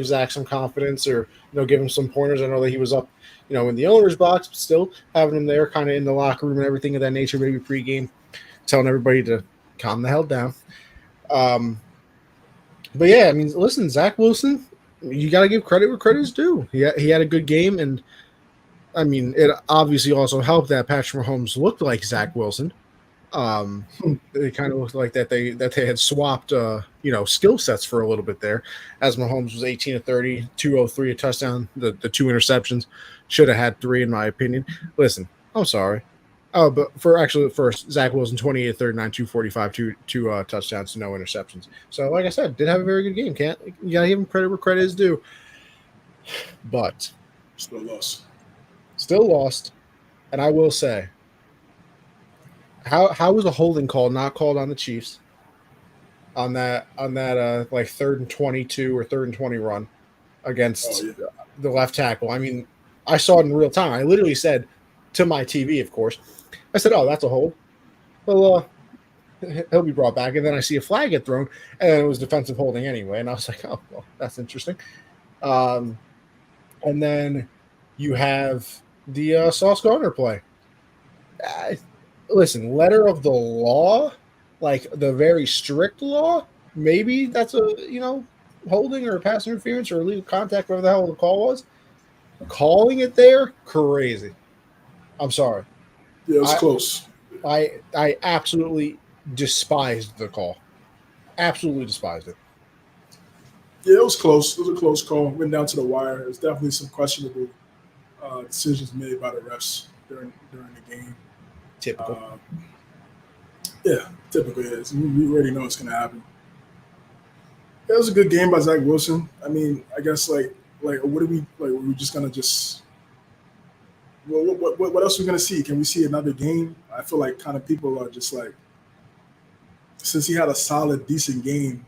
Zach some confidence, or give him some pointers. I know that he was up, in the owner's box, but still having him there, kind of in the locker room and everything of that nature. Maybe pregame, telling everybody to calm the hell down. But yeah, I mean, listen, Zach Wilson, you got to give credit where credit is due. He had a good game, and I mean, it obviously also helped that Patrick Mahomes looked like Zach Wilson. It kind of looked like that they had swapped, skill sets for a little bit there, as Mahomes was 18 of 30, 203, a touchdown. The two interceptions, should have had 3 in my opinion. Listen, I'm sorry. Oh, but first, Zach Wilson, 28 39, 245, two touchdowns, no interceptions. So, like I said, did have a very good game. You gotta give him credit where credit is due. But still lost. And I will say, how was a holding call not called on the Chiefs on that like 3rd and 22 or 3rd and 20 run against the left tackle? I mean, I saw it in real time. I literally said to my TV, of course, I said, "Oh, that's a hold. Well, he'll be brought back." And then I see a flag get thrown, and it was defensive holding anyway. And I was like, "Oh, well, that's interesting." And then you have the Sauce Gardner play. Listen, letter of the law, like the very strict law, maybe that's a holding or a pass interference or illegal contact, whatever the hell the call was. Calling it there, crazy. I'm sorry. Yeah, it was close. I absolutely despised the call. Absolutely despised it. Yeah, it was close. It was a close call. Went down to the wire. There's definitely some questionable decisions made by the refs during the game. Typical. Typically it is. We already know it's going to happen. It was a good game by Zach Wilson. I mean, I guess like what are we like? We're just going to just. Well, what else are we going to see? Can we see another game? I feel like kind of people are just like, since he had a solid, decent game,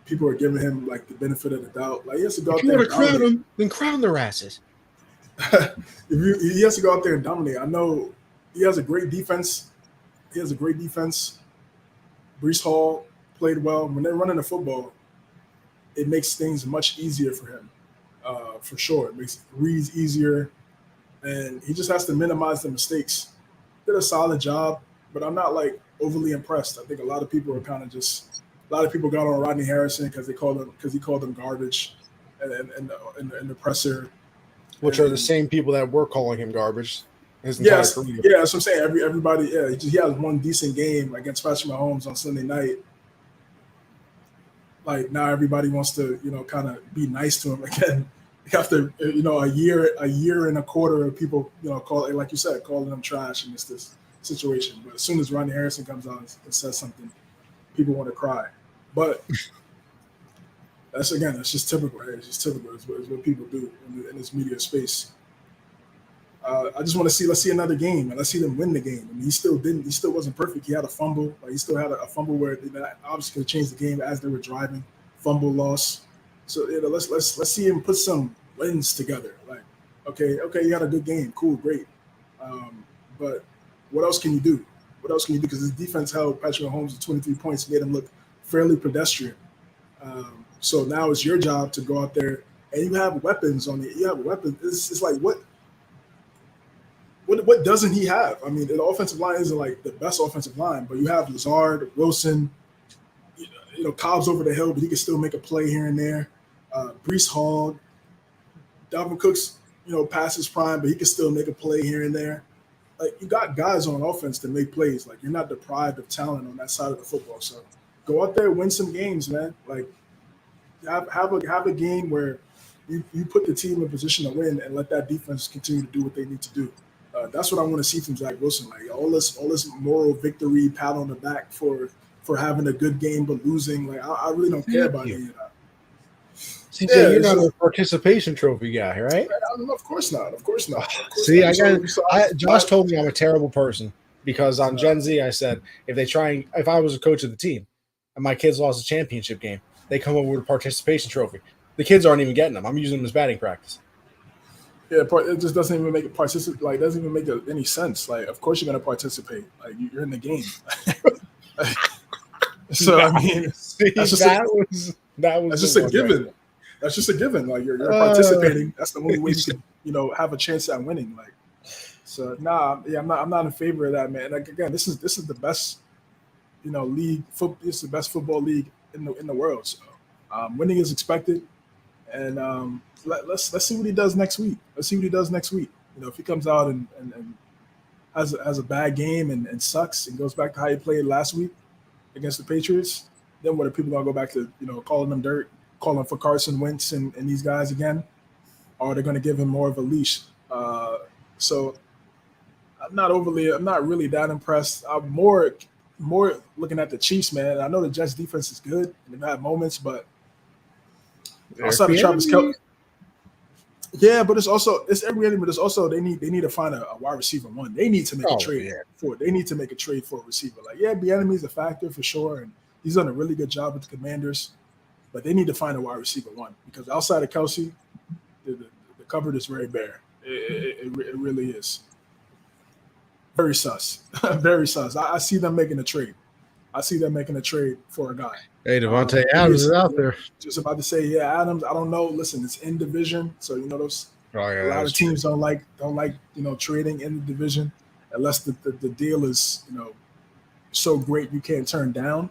people are giving him like the benefit of the doubt. Like he has to go out there and crown him, then crown their asses. He has to go out there and dominate. I know he has a great defense. Brees Hall played well. When they're running the football, it makes things much easier for him, for sure. It makes reads easier, and he just has to minimize the mistakes. Did a solid job, but I'm not like overly impressed. I think a lot of people got on Rodney Harrison because he called him garbage, and the presser. Which are the same people that were calling him garbage his entire career. Yeah, that's what I'm saying. Everybody, he has one decent game against Patrick Mahomes on Sunday night. Like now, everybody wants to, kind of be nice to him again after a year and a quarter of people, like you said, calling him trash in this situation. But as soon as Rodney Harrison comes out and says something, people want to cry. But that's just typical. Right? It's just typical. It's what people do in this media space. I just want to see. Let's see another game, and let's see them win the game. I mean, he still wasn't perfect. He had a fumble. Like he still had a fumble where that obviously could have changed the game as they were driving. Fumble loss. So let's see him put some wins together. Like okay, you had a good game. Cool, great. But what else can you do? Because his defense held Patrick Mahomes to 23 points, made him look fairly pedestrian. So now it's your job to go out there, and you have weapons on it. You have weapons. It's like what doesn't he have? I mean, the offensive line isn't like the best offensive line, but you have Lazard, Wilson, Cobb's over the hill, but he can still make a play here and there. Brees Hall, Dalvin Cook's, past his prime, but he can still make a play here and there. Like you got guys on offense to make plays. Like you're not deprived of talent on that side of the football. So go out there, win some games, man. Like have a game where you put the team in position to win and let that defense continue to do what they need to do. That's what I want to see from Zach Wilson. Like all this moral victory, pat on the back for having a good game but losing. Like I really don't care about any of that. CJ, you're not a participation trophy guy, right? Of course not. See, Josh told me I'm a terrible person. Because on Gen Z, I said, if I was a coach of the team and my kids lost a championship game, they come over with a participation trophy. The kids aren't even getting them. I'm using them as batting practice. Yeah, it just doesn't even make it participate. Like, doesn't even make any sense. Like, of course you're gonna participate. Like, you're in the game. So I mean, that's just a given. That's just a given. Like, you're participating. That's the only way you could, have a chance at winning. Like, so I'm not in favor of that, man. Like, again, this is the best, league. This is the best football league in the world. So winning is expected, and let's see what he does next week. Let's see what he does next week. If he comes out and has a bad game and sucks and goes back to how he played last week against the Patriots, then what are people gonna go back to, calling them dirt, calling for Carson Wentz and these guys again? Or are they gonna give him more of a leash? So I'm not really that impressed. I'm more looking at the Chiefs, man. I know the Jets defense is good and they've had moments, but outside of Travis Kelce. Yeah, but it's every enemy, but it's also they need to find a wide receiver one. They need to make a trade for it. They need to make a trade for a receiver. Like, yeah, Bieniemy is a factor for sure, and he's done a really good job with the Commanders, but they need to find a wide receiver one because outside of Kelce, the cupboard is very bare. It really is. Very sus. Very sus. I see them making a trade. I see them making a trade for a guy. Hey, Devontae Adams is out there. Just about to say, yeah, Adams. I don't know. Listen, it's in division, so those. A lot of teams don't like trading in the division unless the deal is so great you can't turn down.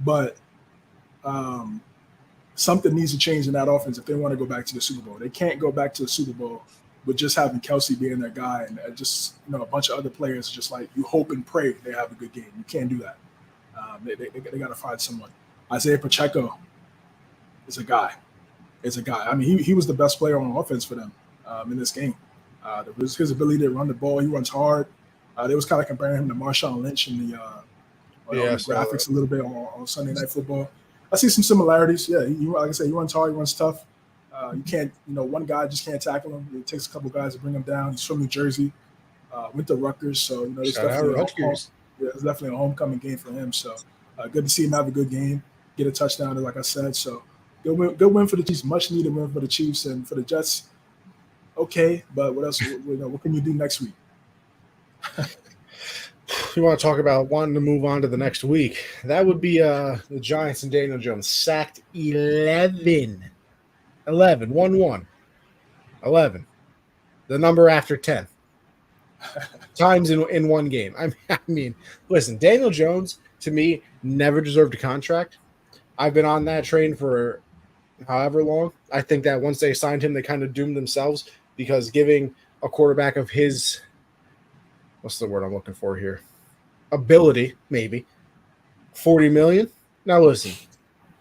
But something needs to change in that offense if they want to go back to the Super Bowl. They can't go back to the Super Bowl with just having Kelce being their guy and just a bunch of other players. Just like you hope and pray they have a good game. You can't do that. They got to find someone. Isaiah Pacheco is a guy. I mean, he was the best player on offense for them in this game. His ability to run the ball. He runs hard. They was kind of comparing him to Marshawn Lynch in the graphics a little bit on Sunday Night Football. I see some similarities. Yeah, like I said, he runs hard. He runs tough. You can't, one guy just can't tackle him. It takes a couple guys to bring him down. He's from New Jersey. Went to Rutgers, so it's definitely a homecoming game for him. So good to see him have a good game, get a touchdown, like I said. So good win for the Chiefs, much needed win for the Chiefs and for the Jets. Okay, but what else? What can you do next week? You want to talk about wanting to move on to the next week? That would be the Giants and Daniel Jones sacked 11, 1-1, 11, the number after 10 times in one game. I mean, listen, Daniel Jones to me never deserved a contract. I've been on that train for however long. I think that once they signed him, they kind of doomed themselves because giving a quarterback of his, what's the word I'm looking for here? Ability, maybe, $40 million. Now listen,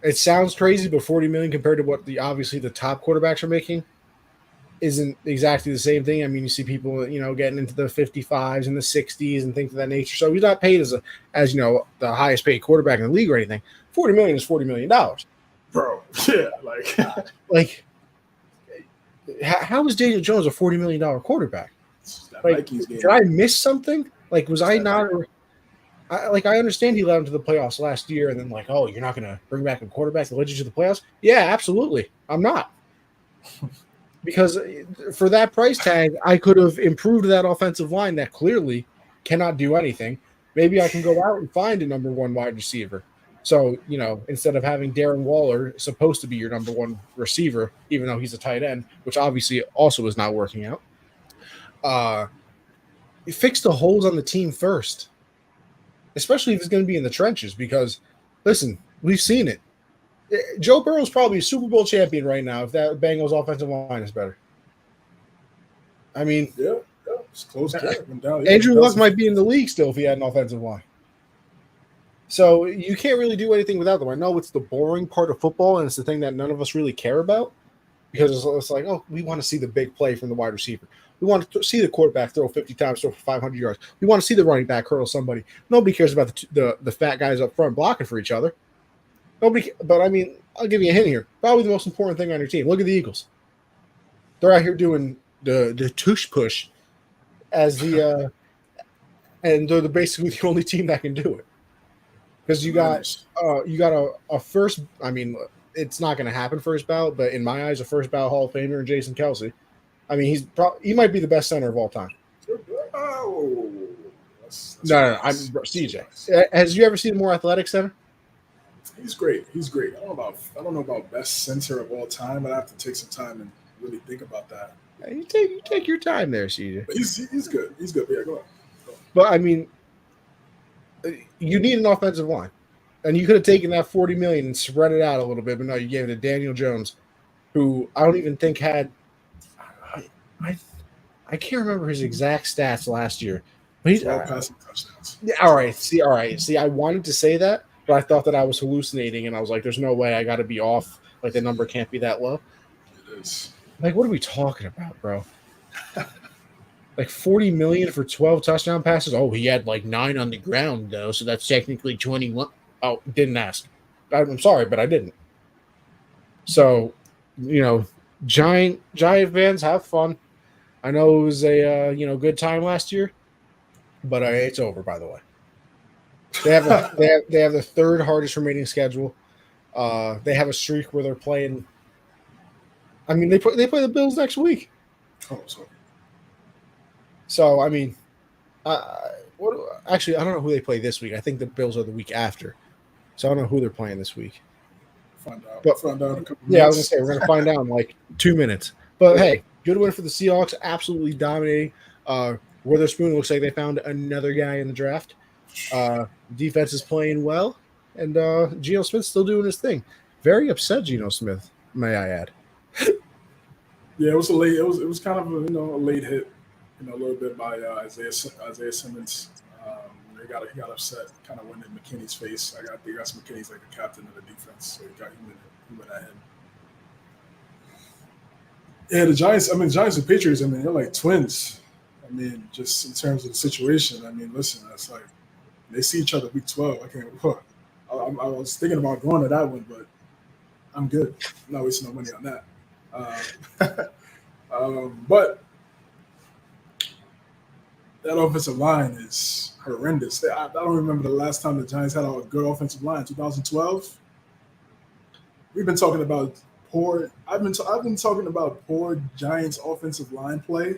it sounds crazy, but $40 million compared to what obviously the top quarterbacks are making isn't exactly the same thing. I mean, you see people, getting into the 55s and the 60s and things of that nature. So he's not paid as the highest paid quarterback in the league or anything. $40 million is $40 million, bro. Yeah, like how is Daniel Jones a $40 million quarterback? Like, did I miss something? Like, was I not? I understand he led him to the playoffs last year, and then you're not going to bring back a quarterback that led you to the playoffs? Yeah, absolutely. I'm not. Because for that price tag, I could have improved that offensive line that clearly cannot do anything. Maybe I can go out and find a number one wide receiver. So, instead of having Darren Waller supposed to be your number one receiver, even though he's a tight end, which obviously also is not working out, fix the holes on the team first, especially if it's going to be in the trenches. Because, listen, we've seen it. Joe Burrow's probably a Super Bowl champion right now if that Bengals offensive line is better. I mean, yeah, it's close. Andrew Luck might be in the league still if he had an offensive line. So you can't really do anything without them. I know it's the boring part of football, and it's the thing that none of us really care about because it's like, oh, we want to see the big play from the wide receiver. We want to see the quarterback throw 50 times, throw for 500 yards. We want to see the running back hurdle somebody. Nobody cares about the fat guys up front blocking for each other. Nobody. But, I mean, I'll give you a hint here. Probably the most important thing on your team. Look at the Eagles. They're out here doing the tush push as the and they're basically the only team that can do it. Because you got a first. I mean, it's not going to happen first ballot, but in my eyes, a first ballot Hall of Famer in Jason Kelsey. I mean, he might be the best center of all time. Oh, No, I'm CJ. Has you ever seen a more athletic center? He's great. He's great. I don't know about best center of all time. I have to take some time and really think about that. You take your time there, CJ. But he's good. He's good. Yeah, go on. But I mean, you need an offensive line, and you could have taken that $40 million and spread it out a little bit, but no, you gave it to Daniel Jones, who I don't even think had. I can't remember his exact stats last year, but he's passing touchdowns. Yeah, all right. See, I wanted to say that, but I thought that I was hallucinating, and I was like, "There's no way I got to be off. Like the number can't be that low." It is. Like, what are we talking about, bro? Like $40 million for 12 touchdown passes. Oh, he had like 9 on the ground though, so that's technically 21. Oh, didn't ask. I'm sorry, but I didn't. So, Giant fans, have fun. I know it was a good time last year, but it's over. By the way, they have the third hardest remaining schedule. They have a streak where they're playing. I mean, they play the Bills next week. Oh, sorry. So I mean, actually, I don't know who they play this week. I think the Bills are the week after. So I don't know who they're playing this week. Find out But, in a couple minutes. Yeah, I was gonna say we're gonna find out in like 2 minutes. But hey, good win for the Seahawks. Absolutely dominating. Witherspoon looks like they found another guy in the draft. Defense is playing well, and Geno Smith's still doing his thing. Very upset, Geno Smith, may I add. Yeah, it was a late. It was kind of a late hit, a little bit by Isaiah Simmons. He got upset, kind of went in McKinney's face. They got McKinney's like the captain of the defense, so he went at him. Yeah, the Giants and Patriots, they're like twins. Just in terms of the situation, listen, that's like they see each other week 12. I was thinking about going to that one, but I'm good. I'm not wasting no money on that. But that offensive line is horrendous. I don't remember the last time the Giants had a good offensive line. 2012. We've been talking about poor. I've been talking about poor Giants offensive line play.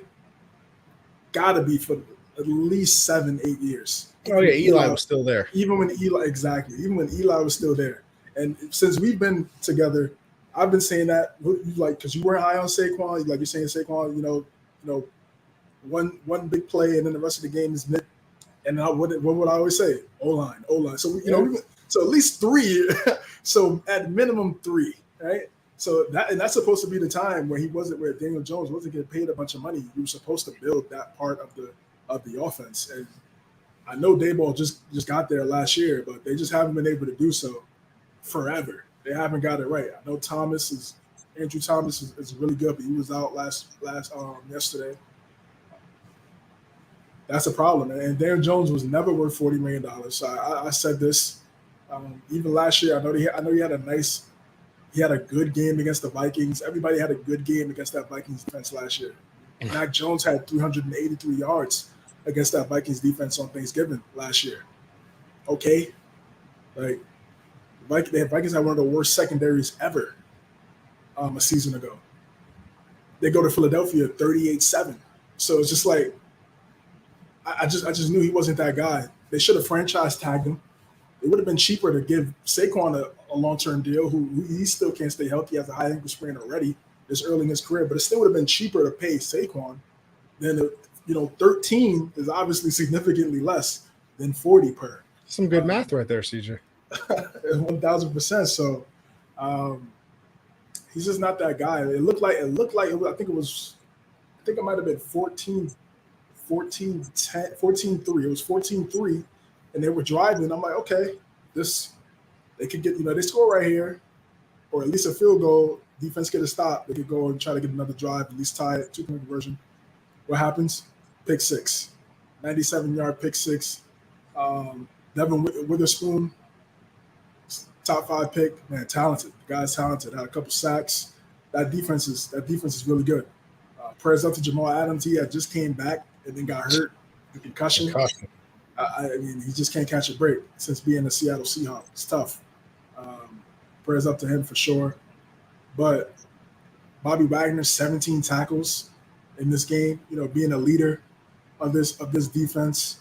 Gotta be for at least 7-8 years. Oh yeah, Eli was still there. Even when Eli was still there, and since we've been together, I've been saying that because you weren't high on Saquon. You're saying Saquon, one big play and then the rest of the game is mid. And what would I always say? O-line. So so at least 3. So at minimum 3, right? So that's supposed to be the time where Daniel Jones wasn't getting paid a bunch of money. You were supposed to build that part of the offense. And I know Daboll just got there last year, but they just haven't been able to do so forever. They haven't got it right. I know Andrew Thomas is really good, but he was out yesterday. That's a problem. And Daniel Jones was never worth $40 million. So I said this even last year. I know he had a good game against the Vikings. Everybody had a good game against that Vikings defense last year. Mac Jones had 383 yards against that Vikings defense on Thanksgiving last year. Okay, the Vikings had one of the worst secondaries ever a season ago. They go to Philadelphia 38-7. So it's just like I just knew he wasn't that guy. They should have franchise tagged him. It would have been cheaper to give Saquon a long-term deal, who he still can't stay healthy. He has a high ankle sprain already this early in his career, but it still would have been cheaper to pay Saquon than 13 is obviously significantly less than 40 per. Some good math right there, CJ. 1,000%. So he's just not that guy. It looked like I think it might have been 14-10, 14-3. It was 14-3, and they were driving. I'm like, okay, they could get, they score right here, or at least a field goal. Defense get a stop. They could go and try to get another drive, at least tie it, 2-point conversion. What happens? Pick 6, 97-yard pick 6. Devin Witherspoon, top 5 pick. Man, talented. The guy's talented. Had a couple sacks. That defense is really good. Prayers up to Jamal Adams. He had just came back and then got hurt. The concussion. I mean, he just can't catch a break since being a Seattle Seahawk. It's tough. Prayers up to him for sure. But Bobby Wagner, 17 tackles in this game. Being a leader of this defense.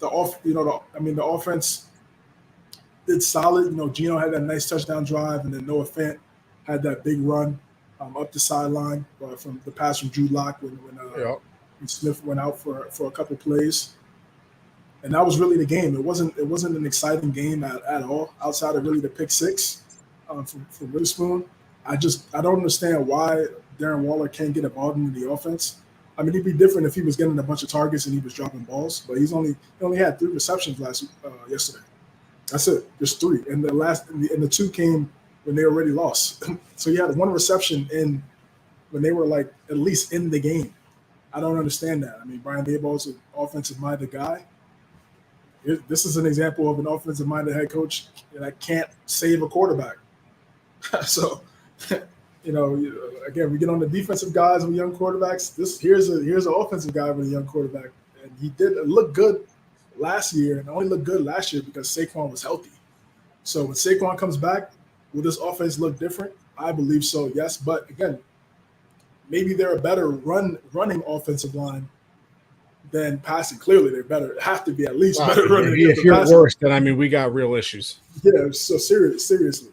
The offense did solid. Gino had that nice touchdown drive, and then Noah Fant had that big run up the sideline from the pass from Drew Lock when Smith went out for a couple plays. And that was really the game. It wasn't an exciting game at all, outside of really the pick six from Witherspoon. I don't understand why Darren Waller can't get involved in the offense. I mean, it'd be different if he was getting a bunch of targets and he was dropping balls, but he only had 3 receptions yesterday. That's it, just 3. And the 2 came when they already lost. So he had 1 reception when they were like at least in the game. I don't understand that. I mean, Brian Daboll's an offensive-minded guy. This is an example of an offensive-minded head coach that can't save a quarterback. So, again, we get on the defensive guys with young quarterbacks. Here's an offensive guy with a young quarterback, and he did look good last year, and only looked good last year because Saquon was healthy. So when Saquon comes back, will this offense look different? I believe so, yes. But again, maybe they're a better running offensive line than passing. Clearly, they're better. Have to be at least better running. If you're worse, then I mean, we got real issues. Yeah. So seriously.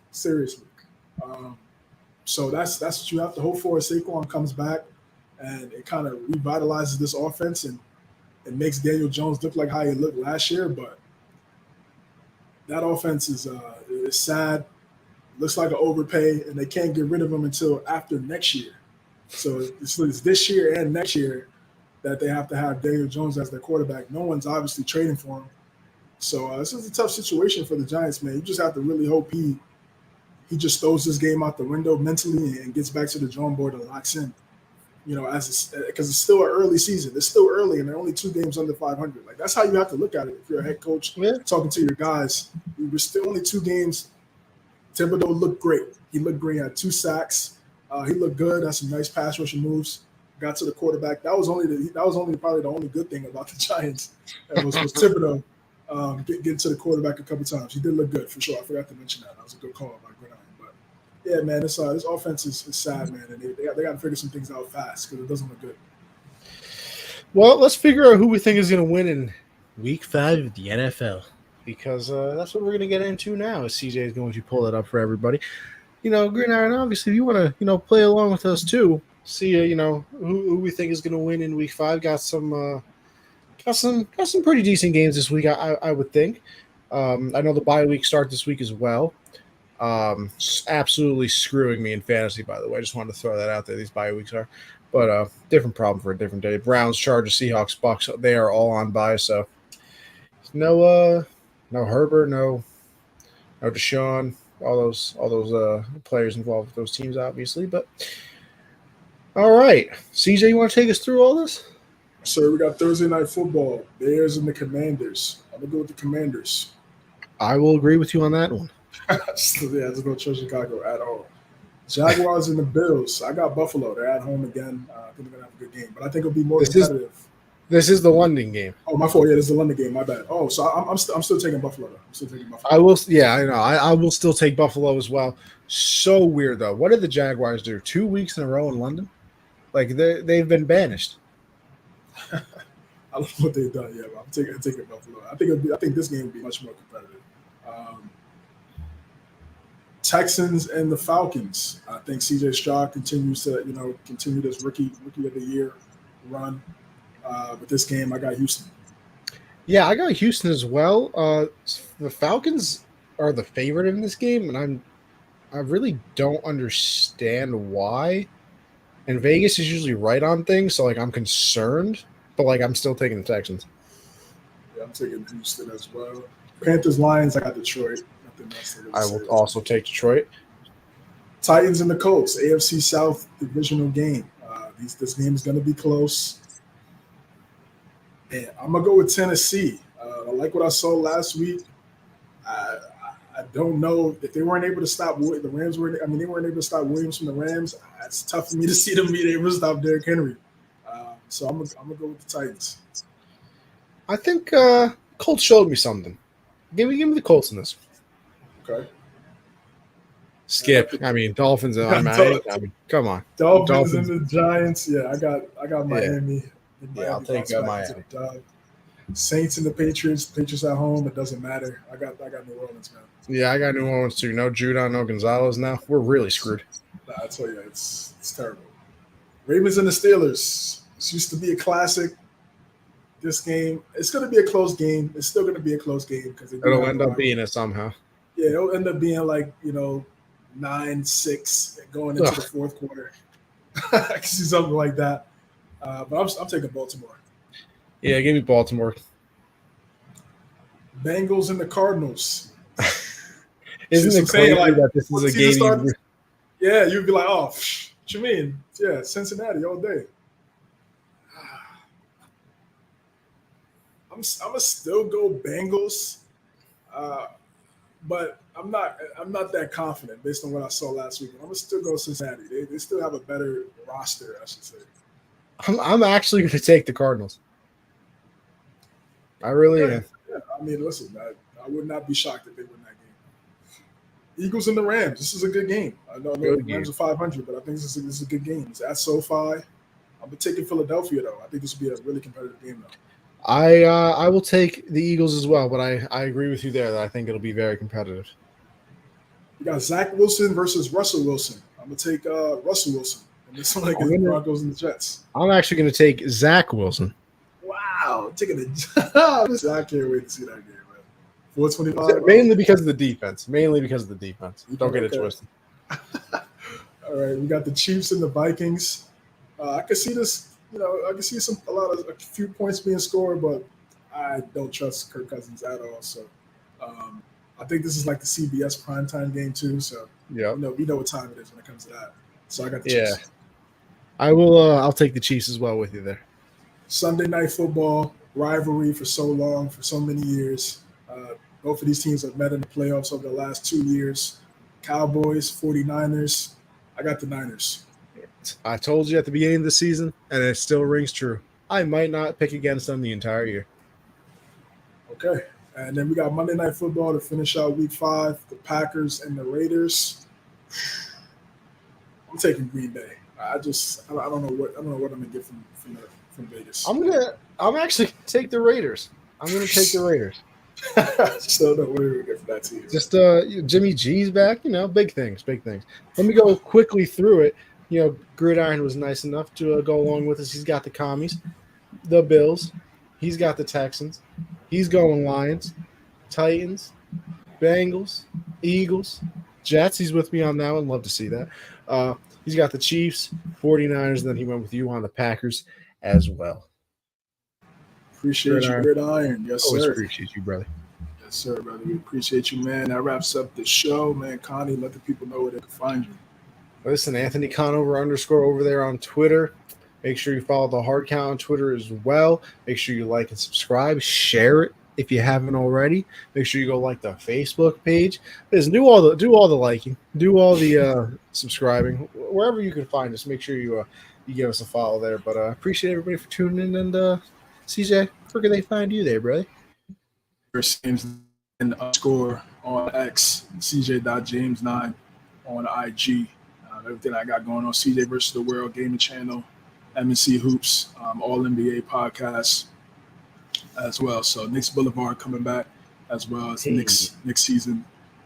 So that's what you have to hope for. Saquon comes back, and it kind of revitalizes this offense, and it makes Daniel Jones look like how he looked last year. But that offense is sad. Looks like an overpay, and they can't get rid of him until after next year. So it's this year and next year that they have to have Daniel Jones as their quarterback. No one's obviously trading for him. So this is a tough situation for the Giants, man. You just have to really hope he just throws this game out the window mentally and gets back to the drawing board and locks in. Because it's still an early season. It's still early, and they're only 2 games under 500. Like, that's how you have to look at it if you're a head coach talking to your guys. We were still only 2 games. Thibodeau looked great. He looked great. He had 2 sacks. He looked good. Had some nice pass rushing moves. Got to the quarterback. That was probably the only good thing about the Giants. Was Thibodeau getting to the quarterback a couple times. He did look good for sure. I forgot to mention that. That was a good call by Gridiron. But yeah, man, this offense is sad, man, and they got to figure some things out fast because it doesn't look good. Well, let's figure out who we think is going to win in Week 5 of the NFL, because that's what we're going to get into now. As CJ is going to pull that up for everybody. Gridiron, obviously, if you want to, play along with us too, see, who we think is going to win in Week 5. Got some pretty decent games this week, I would think. I know the bye week start this week as well. Absolutely screwing me in fantasy, by the way. I just wanted to throw that out there. These bye weeks are, but different problem for a different day. Browns, Chargers, Seahawks, Bucks, they are all on bye. So no Herbert, no Deshaun, all those players involved with those teams, obviously. But all right, CJ, you want to take us through all this? So we got Thursday Night Football, Bears and the Commanders. I'm going to go with the Commanders. I will agree with you on that one. There's no trust Chicago at all. Jaguars and the Bills. I got Buffalo. They're at home again. I think they're going to have a good game, but I think it'll be more competitive. This is the London game. Oh, my fault. Yeah, this is the London game. My bad. Oh, so I'm still taking Buffalo. I'm still taking Buffalo. I will. Yeah, I know. I will still take Buffalo as well. So weird though. What did the Jaguars do? 2 weeks in a row in London? Like they've been banished. I don't know what they've done yet, but I'm taking Buffalo. I think this game will be much more competitive. Texans and the Falcons. I think CJ Stroud continues to continue this rookie of the year run. But this game, I got Houston. Yeah, I got Houston as well. The Falcons are the favorite in this game, and I really don't understand why. And Vegas is usually right on things, so I'm concerned, but I'm still taking the Texans. Yeah, I'm taking Houston as well. Panthers, Lions, I got Detroit. I will also take Detroit. Titans and the Colts, AFC South divisional game. This game is going to be close. And I'm going to go with Tennessee. I like what I saw last week. I don't know if they weren't able to stop the Rams. They weren't able to stop Williams from the Rams. It's tough for me to see them being able to stop Derrick Henry. So I'm gonna go with the Titans. I think Colts showed me something. Give me the Colts in this. Okay. Skip. I mean, Dolphins and Miami. I mean, come on. Dolphins and the Giants. Yeah, I got Miami. Yeah, I'll take Miami. Saints and the Patriots. Patriots at home. It doesn't matter. I got New Orleans, man. Yeah, I got New Orleans too. No Judon, no Gonzalez now. We're really screwed. Nah, I tell you, it's terrible. Ravens and the Steelers. This used to be a classic. This game, it's going to be a close game. It's still going to be a close game because it'll end up being it somehow. Yeah, it'll end up being like 9-6 going into the fourth quarter. I can see something like that. But I'm taking Baltimore. Yeah, give me Baltimore. Bengals and the Cardinals. Isn't it crazy that this is a game? Yeah, you'd be like, oh, what you mean? Yeah, Cincinnati all day. I'm gonna still go Bengals, but I'm not that confident based on what I saw last week. I'm gonna still go Cincinnati. They still have a better roster, I should say. I'm actually going to take the Cardinals. I really am. Yeah, I mean, listen, I would not be shocked if they win that game. Eagles and the Rams. This is a good game. I know the Rams are 500, but I think this is a good game. It's at SoFi. I'm taking Philadelphia though. I think this will be a really competitive game though. I will take the Eagles as well, but I agree with you there that I think it'll be very competitive. You got Zach Wilson versus Russell Wilson. I'm gonna take Russell Wilson. And this one against the Broncos and the Jets. I'm actually going to take Zach Wilson. Wow, taking I can't wait to see that game, man. 425. Mainly because of the defense. Don't get it twisted. All right, we got the Chiefs and the Vikings. I can see this. I can see a few points being scored, but I don't trust Kirk Cousins at all. So I think this is like the CBS primetime game too. So yeah, we know what time it is when it comes to that. So I got the Chiefs. Yeah, I will. I'll take the Chiefs as well with you there. Sunday night football rivalry for so long, for so many years. Both of these teams have met in the playoffs over the last 2 years. Cowboys, 49ers. I got the Niners. I told you at the beginning of the season, and it still rings true. I might not pick against them the entire year. Okay. And then we got Monday Night Football to finish out Week 5, the Packers and the Raiders. I'm taking Green Bay. I don't know what I'm gonna get from Vegas. I'm actually gonna take the Raiders. I'm gonna take the Raiders. Still don't know what we're gonna get from that team. Just Jimmy G's back. Big things. Let me go quickly through it. Gridiron was nice enough to go along with us. He's got the Commies, the Bills. He's got the Texans. He's going Lions, Titans, Bengals, Eagles, Jets. He's with me on that one. Love to see that. He's got the Chiefs, 49ers, and then he went with you on the Packers as well. Appreciate you, Gridiron. Yes, Always sir. Appreciate you, brother. Yes, sir, brother. We appreciate you, man. That wraps up the show, man. Connie, let the people know where they can find you. Listen, Anthony Conover _ over there on Twitter. Make sure you follow the Hard Count on Twitter as well. Make sure you like and subscribe. Share it if you haven't already. Make sure you go like the Facebook page. Listen, do all the liking. Do all the subscribing. Wherever you can find us, make sure you give us a follow there. But I appreciate everybody for tuning in. And CJ, where can they find you there, brother? James _ on X, CJ.James9 on IG. Everything I got going on, CJ versus the World Gaming Channel, MNC Hoops, All NBA podcasts as well. So Knicks Boulevard coming back as well as Knicks season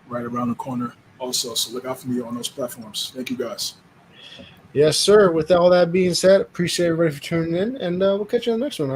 right around the corner also. So look out for me on those platforms. Thank you guys. Yes, sir. With all that being said, appreciate everybody for tuning in, and we'll catch you on the next one.